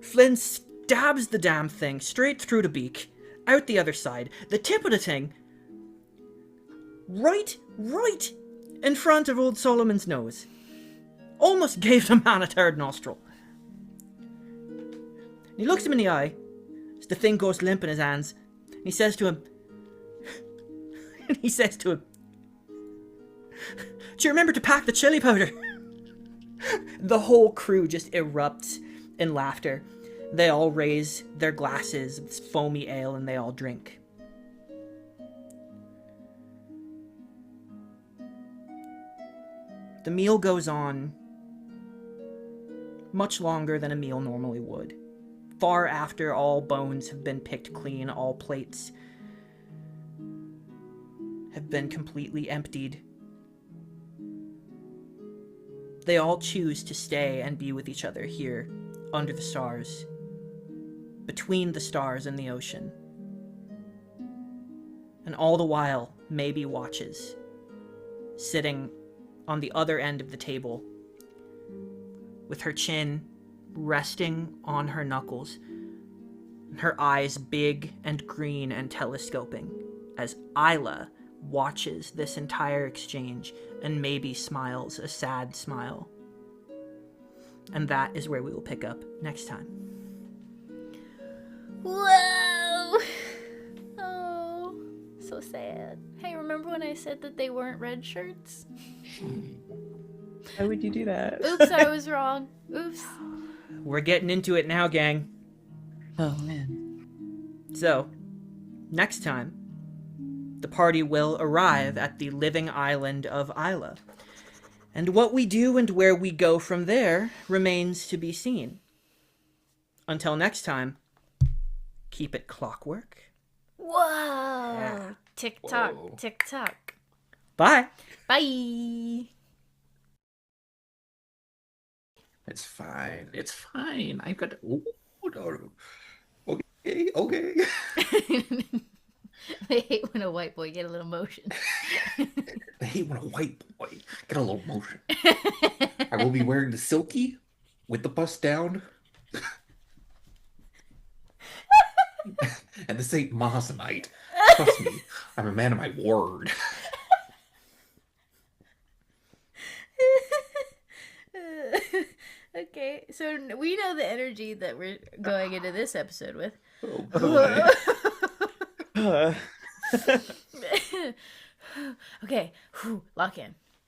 Flynn stabs the damn thing straight through the beak, out the other side, the tip of the thing, right in front of old Solomon's nose. Almost gave the man a third nostril. And he looks him in the eye as the thing goes limp in his hands, and he says to him, do you remember to pack the chili powder? The whole crew just erupts in laughter. They all raise their glasses of this foamy ale and they all drink. The meal goes on much longer than a meal normally would. Far after all bones have been picked clean, all plates have been completely emptied. They all choose to stay and be with each other here, under the stars, between the stars and the ocean. And all the while, Maybe watches, sitting on the other end of the table, with her chin resting on her knuckles, and her eyes big and green and telescoping, as Isla watches this entire exchange and maybe smiles a sad smile. And that is where we will pick up next time. Whoa! Oh, so sad. Hey, remember when I said that they weren't red shirts? Why would you do that? Oops, I was wrong. Oops. We're getting into it now, gang. Oh, man. So, next time, the party will arrive at the living island of Isla. And what we do and where we go from there remains to be seen. Until next time, keep it clockwork. Whoa! Yeah. Tick tock, Whoa. tick tock. Bye! Bye! It's fine. It's fine. I've got. Ooh, no. Okay. They hate when a white boy get a little motion. I hate when a white boy get a little motion. I will be wearing the silky with the bust down. And this ain't Mossonite. Trust me, I'm a man of my word. Okay, so we know the energy that we're going into this episode with. Oh boy. Okay, lock in.